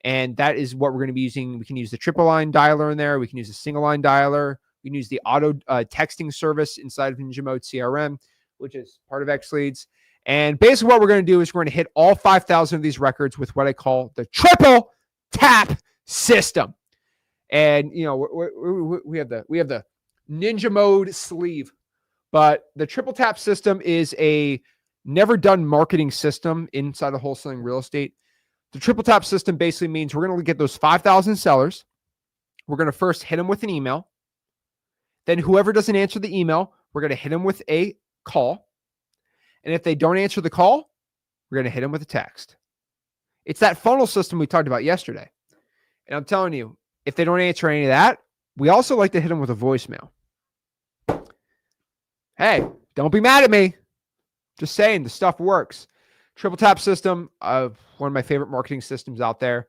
And that is what we're going to be using. We can use the triple line dialer in there. We can use a single line dialer. We can use the auto texting service inside of Ninja Mode CRM, which is part of Xlead. And basically what we're going to do is we're going to hit all 5,000 of these records with what I call the triple tap system. And, you know, we have the Ninja Mode sleeve, but the triple tap system is a never done marketing system inside of wholesaling real estate. The triple tap system basically means we're going to get those 5,000 sellers. We're going to first hit them with an email. Then whoever doesn't answer the email, we're going to hit them with a call. And if they don't answer the call, we're going to hit them with a text. It's that funnel system we talked about yesterday. And I'm telling you, if they don't answer any of that, we also like to hit them with a voicemail. Hey, Don't be mad at me. Just saying, the stuff works. Triple tap system, one of my favorite marketing systems out there.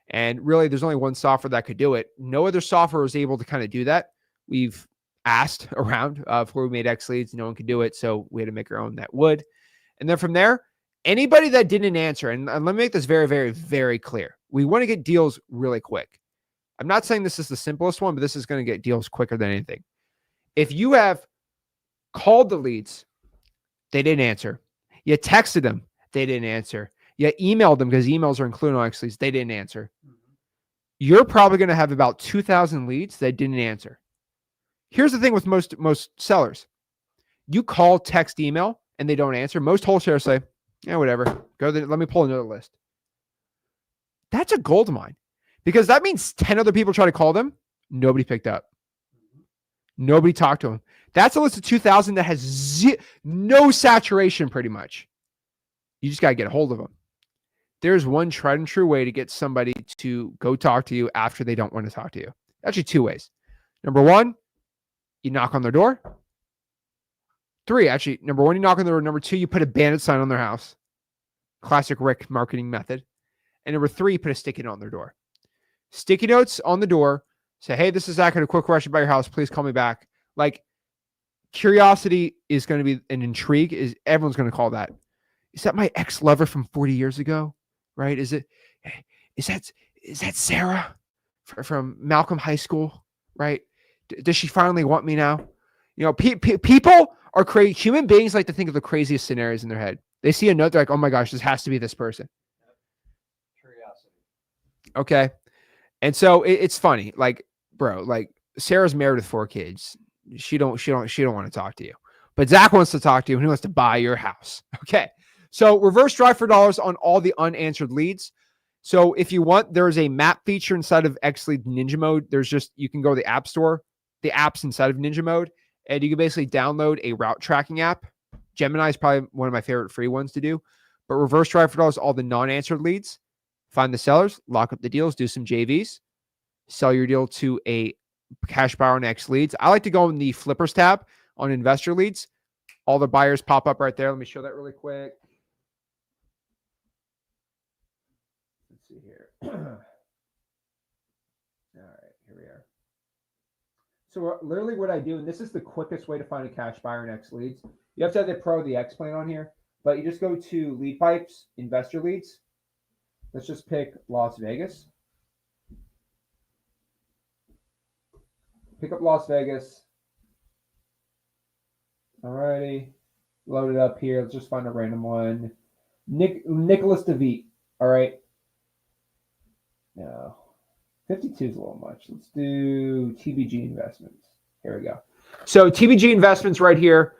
And really, there's only one software that could do it. No other software was able to kind of do that. We've asked around before we made Xleads. No one could do it. So we had to make our own that would. And then from there, anybody that didn't answer, and let me make this very, very, very clear. We want to get deals really quick. I'm not saying this is the simplest one, but this is going to get deals quicker than anything. If you have called the leads, they didn't answer. You texted them, they didn't answer. You emailed them because emails are included on Xleads, they didn't answer. You're probably going to have about 2,000 leads that didn't answer. Here's the thing with most sellers. You call, text, email, and they don't answer. Most wholesalers say, yeah, whatever. Let me pull another list. That's a gold mine because that means 10 other people try to call them. Nobody picked up. Nobody talked to them. That's a list of 2,000 that has no saturation pretty much. You just got to get a hold of them. There's one tried and true way to get somebody to go talk to you after they don't want to talk to you. Actually, two ways. Number one, you knock on their door. Number one, you knock on their door. Number two, you put a bandit sign on their house. Classic Rick marketing method. And number three, you put a sticky note on their door. Sticky notes on the door. Say, hey, this is Zach. I had a quick question about your house. Please call me back. Like, curiosity is going to be an intrigue. Everyone's going to call that. Is that my ex-lover from 40 years ago? Right? Is that Sarah from Malcolm High School? Right? Does she finally want me now? You know, people are crazy. Human beings like to think of the craziest scenarios in their head. They see a note, they're like, oh my gosh, this has to be this person. Curiosity. Okay. And so it's funny. Like, bro, like Sarah's married with 4 kids. She don't want to talk to you. But Zach wants to talk to you and he wants to buy your house. Okay. So reverse drive for dollars on all the unanswered leads. So if you want, there's a map feature inside of Xlead Ninja Mode. You can go to the App Store, the apps inside of Ninja Mode, and you can basically download a route tracking app. Gemini is probably one of my favorite free ones to do. But reverse drive for dollars, all the non-answered leads. Find the sellers, lock up the deals, do some JVs, sell your deal to a cash buyer on Xleads. I like to go in the flippers tab on investor leads. All the buyers pop up right there. Let me show that really quick. Let's see here. All right, here we are. So literally what I do, and this is the quickest way to find a cash buyer in Xleads. You have to have the Pro, the X plan on here, but you just go to lead pipes, investor leads. Let's just pick Las Vegas. Pick up Las Vegas. Alrighty. Load it up here. Let's just find a random one. Nicholas DeVete. All right. No. 52 is a little much. Let's do TBG Investments. Here we go. So TBG Investments right here.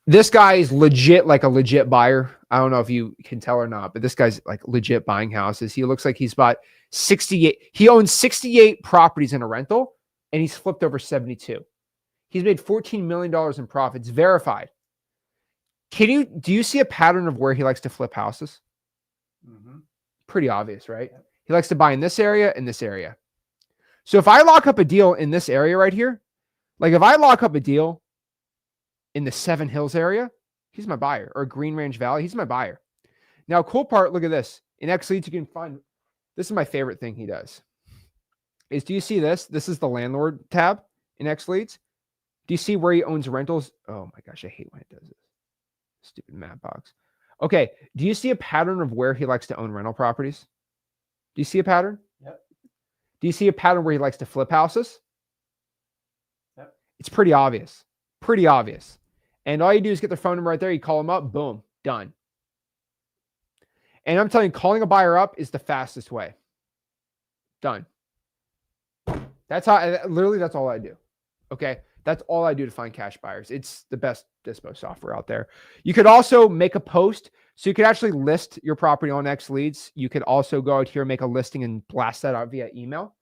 This guy is legit, like a legit buyer. I don't know if you can tell or not, but this guy's like legit buying houses. He looks like he's bought 68. He owns 68 properties in a rental, and he's flipped over 72. He's made $14 million in profits, verified. Do you see a pattern of where he likes to flip houses? Mm-hmm. Pretty obvious, right? Yep. He likes to buy in this area and this area. So if I lock up a deal in this area right here, like if I lock up a deal in the Seven Hills area, he's my buyer. Or Green Range Valley, he's my buyer. Now, cool part, look at this. In Xleads, you can find, this is my favorite thing he does. Do you see this? This is the landlord tab in Xleads. Do you see where he owns rentals? Oh my gosh, I hate when it does this. Stupid map box. Okay, do you see a pattern of where he likes to own rental properties? Do you see a pattern? Yep. Do you see a pattern where he likes to flip houses? Yep. It's pretty obvious. Pretty obvious. And all you do is get their phone number right there. You call them up. Boom. Done. And I'm telling you, calling a buyer up is the fastest way. Done. That's all I do. Okay. That's all I do to find cash buyers. It's the best Dispo software out there. You could also make a post. So you could actually list your property on Xleads. You could also go out here, make a listing and blast that out via email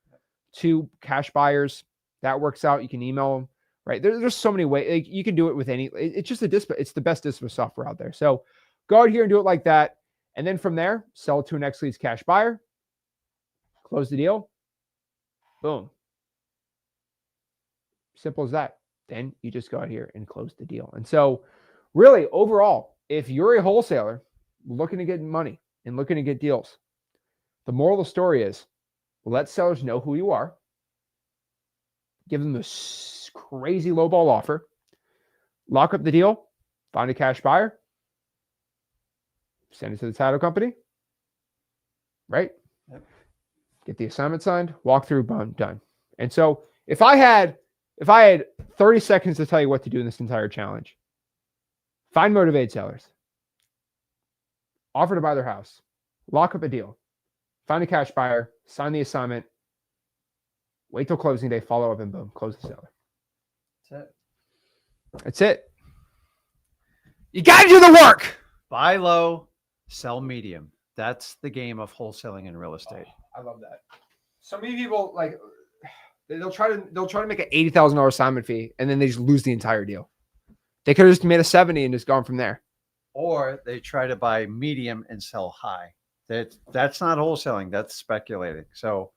to cash buyers. That works out. You can email them, right? There's so many ways. Like, you can do it with it's just a Dispo. It's the best Dispo software out there. So go out here and do it like that. And then from there, sell it to an Xleads cash buyer, close the deal. Boom. Simple as that. Then you just go out here and close the deal. And so really, overall, if you're a wholesaler looking to get money and looking to get deals, the moral of the story is let sellers know who you are. Give them this crazy lowball offer. Lock up the deal. Find a cash buyer. Send it to the title company. Right? Yep. Get the assignment signed. Walk through. Boom. Done. And so if I had 30 seconds to tell you what to do in this entire challenge, find motivated sellers. Offer to buy their house. Lock up a deal. Find a cash buyer. Sign the assignment. Wait till closing day. Follow up and boom. Close the seller. That's it. That's it. You got to do the work. Buy low, sell medium. That's the game of wholesaling in real estate. Oh, I love that. So many people like they'll try to make an $80,000 assignment fee and then they just lose the entire deal. They could have just made a 70 and just gone from there. Or they try to buy medium and sell high. That's not wholesaling. That's speculating. So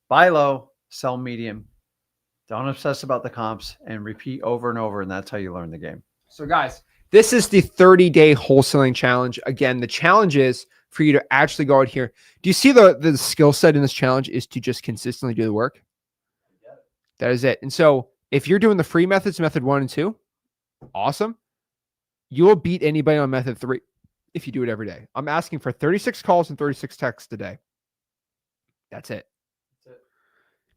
buy low, sell medium. Don't obsess about the comps and repeat over and over. And that's how you learn the game. So guys, this is the 30-day wholesaling challenge. Again, the challenge is for you to actually go out here. Do you see the skill set in this challenge is to just consistently do the work? That is it. And so if you're doing the free methods, method 1 and 2, awesome. You will beat anybody on method 3 if you do it every day. I'm asking for 36 calls and 36 texts a day. That's it.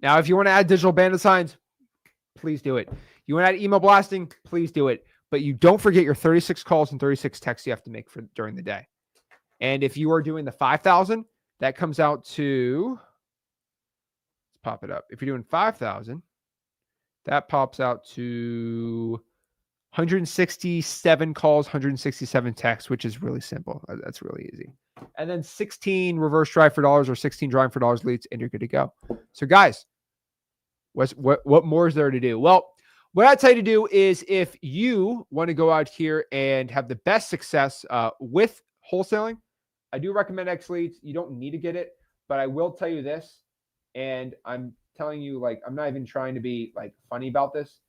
Now, if you want to add digital bandit signs, please do it. You want to add email blasting, please do it. But you don't forget your 36 calls and 36 texts you have to make for during the day. And if you are doing the 5,000, that comes out to, let's pop it up. If you're doing 5,000, that pops out to 167 calls, 167 texts, which is really simple. That's really easy. And then 16 reverse drive for dollars or 16 drive for dollars leads, and you're good to go. So guys, what more is there to do? Well, what I tell you to do is if you want to go out here and have the best success with wholesaling, I do recommend Xlead. You don't need to get it, but I will tell you this, and I'm telling you, like, I'm not even trying to be like funny about this,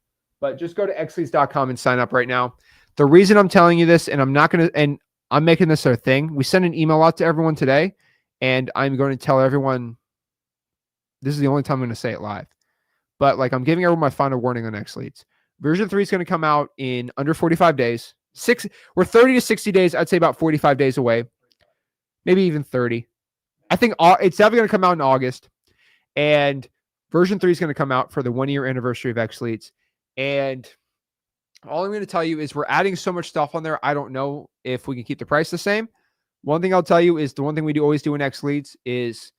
but just go to xleads.com and sign up right now. The reason I'm telling you this, and I'm making this our thing. We sent an email out to everyone today, and I'm going to tell everyone, this is the only time I'm going to say it live. But like I'm giving everyone my final warning on Xleads. Version 3 is going to come out in under 45 days. We're 30 to 60 days. I'd say about 45 days away. Maybe even 30. I think it's definitely going to come out in August. And version 3 is going to come out for the 1-year anniversary of Xleads. And all I'm going to tell you is we're adding so much stuff on there. I don't know if we can keep the price the same. One thing I'll tell you is the one thing we always do in Xleads is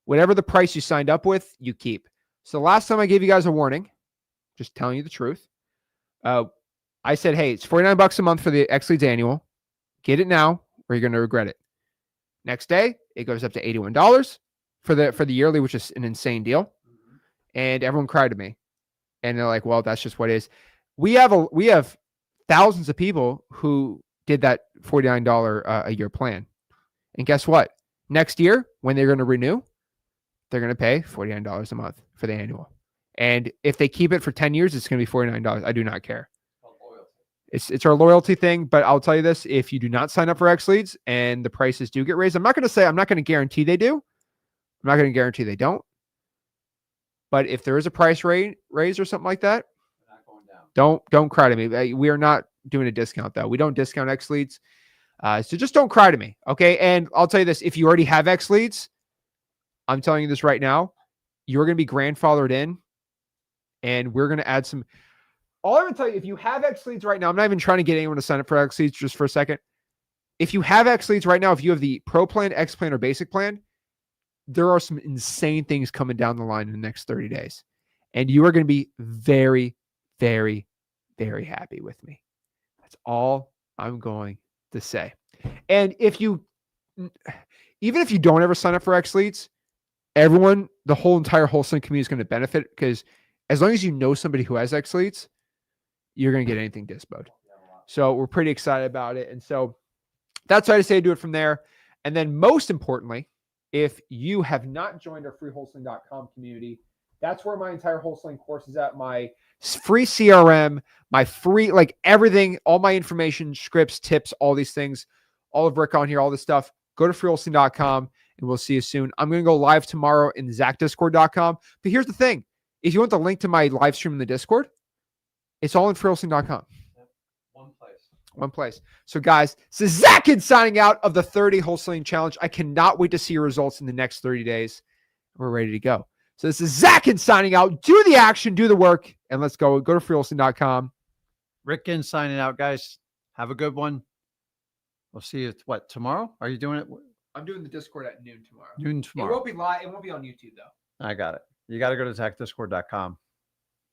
whatever the price you signed up with, you keep. So last time I gave you guys a warning, just telling you the truth. I said, hey, it's $49 a month for the Xleads annual. Get it now or you're going to regret it. Next day, it goes up to $81 for the yearly, which is an insane deal. And everyone cried to me. And they're like, well, that's just what it is. We have thousands of people who did that $49 a year plan. And guess what? Next year, when they're going to renew, they're going to pay $49 a month for the annual. And if they keep it for 10 years, it's going to be $49. I do not care. It's our loyalty thing, but I'll tell you this, if you do not sign up for Xleads and the prices do get raised, I'm not going to guarantee they do. I'm not going to guarantee they don't. But if there is a price raise or something like that, don't cry to me. We are not doing a discount though. We don't discount Xleads. So just don't cry to me. Okay. And I'll tell you this, if you already have Xleads, I'm telling you this right now, you're going to be grandfathered in and we're going to add some. All I'm going to tell you, if you have Xleads right now, I'm not even trying to get anyone to sign up for Xleads just for a second. If you have Xleads right now, if you have the Pro plan, X plan, or Basic plan, there are some insane things coming down the line in the next 30 days. And you are going to be very, very, very happy with me. That's all I'm going to say. And even if you don't ever sign up for Xleads, the whole entire wholesaling community is going to benefit because as long as you know somebody who has Xleads, you're going to get anything dispoed. So we're pretty excited about it. And so that's why I say do it from there. And then most importantly, if you have not joined our freewholesaling.com community, that's where my entire wholesaling course is at. My free CRM, my free, like everything, all my information, scripts, tips, all these things, all of Rick on here, all this stuff. Go to freewholesaling.com and we'll see you soon. I'm going to go live tomorrow in ZachDiscord.com. But here's the thing. If you want the link to my live stream in the Discord, it's all in freewholesaling.com. One place. So guys, this is Zach signing out of the 30 Wholesaling Challenge. I cannot wait to see your results in the next 30 days. We're ready to go. So this is Zach signing out. Do the action, do the work, and let's go. Go to freewholesaling.com. Rick signing out, guys. Have a good one. We'll see you, tomorrow? Are you doing it? I'm doing the Discord at noon tomorrow. Noon tomorrow. It won't be live. It won't be on YouTube, though. I got it. You got to go to ZachDiscord.com.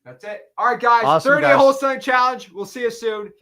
That's it. All right, guys. Awesome, 30 guys. Wholesaling Challenge. We'll see you soon.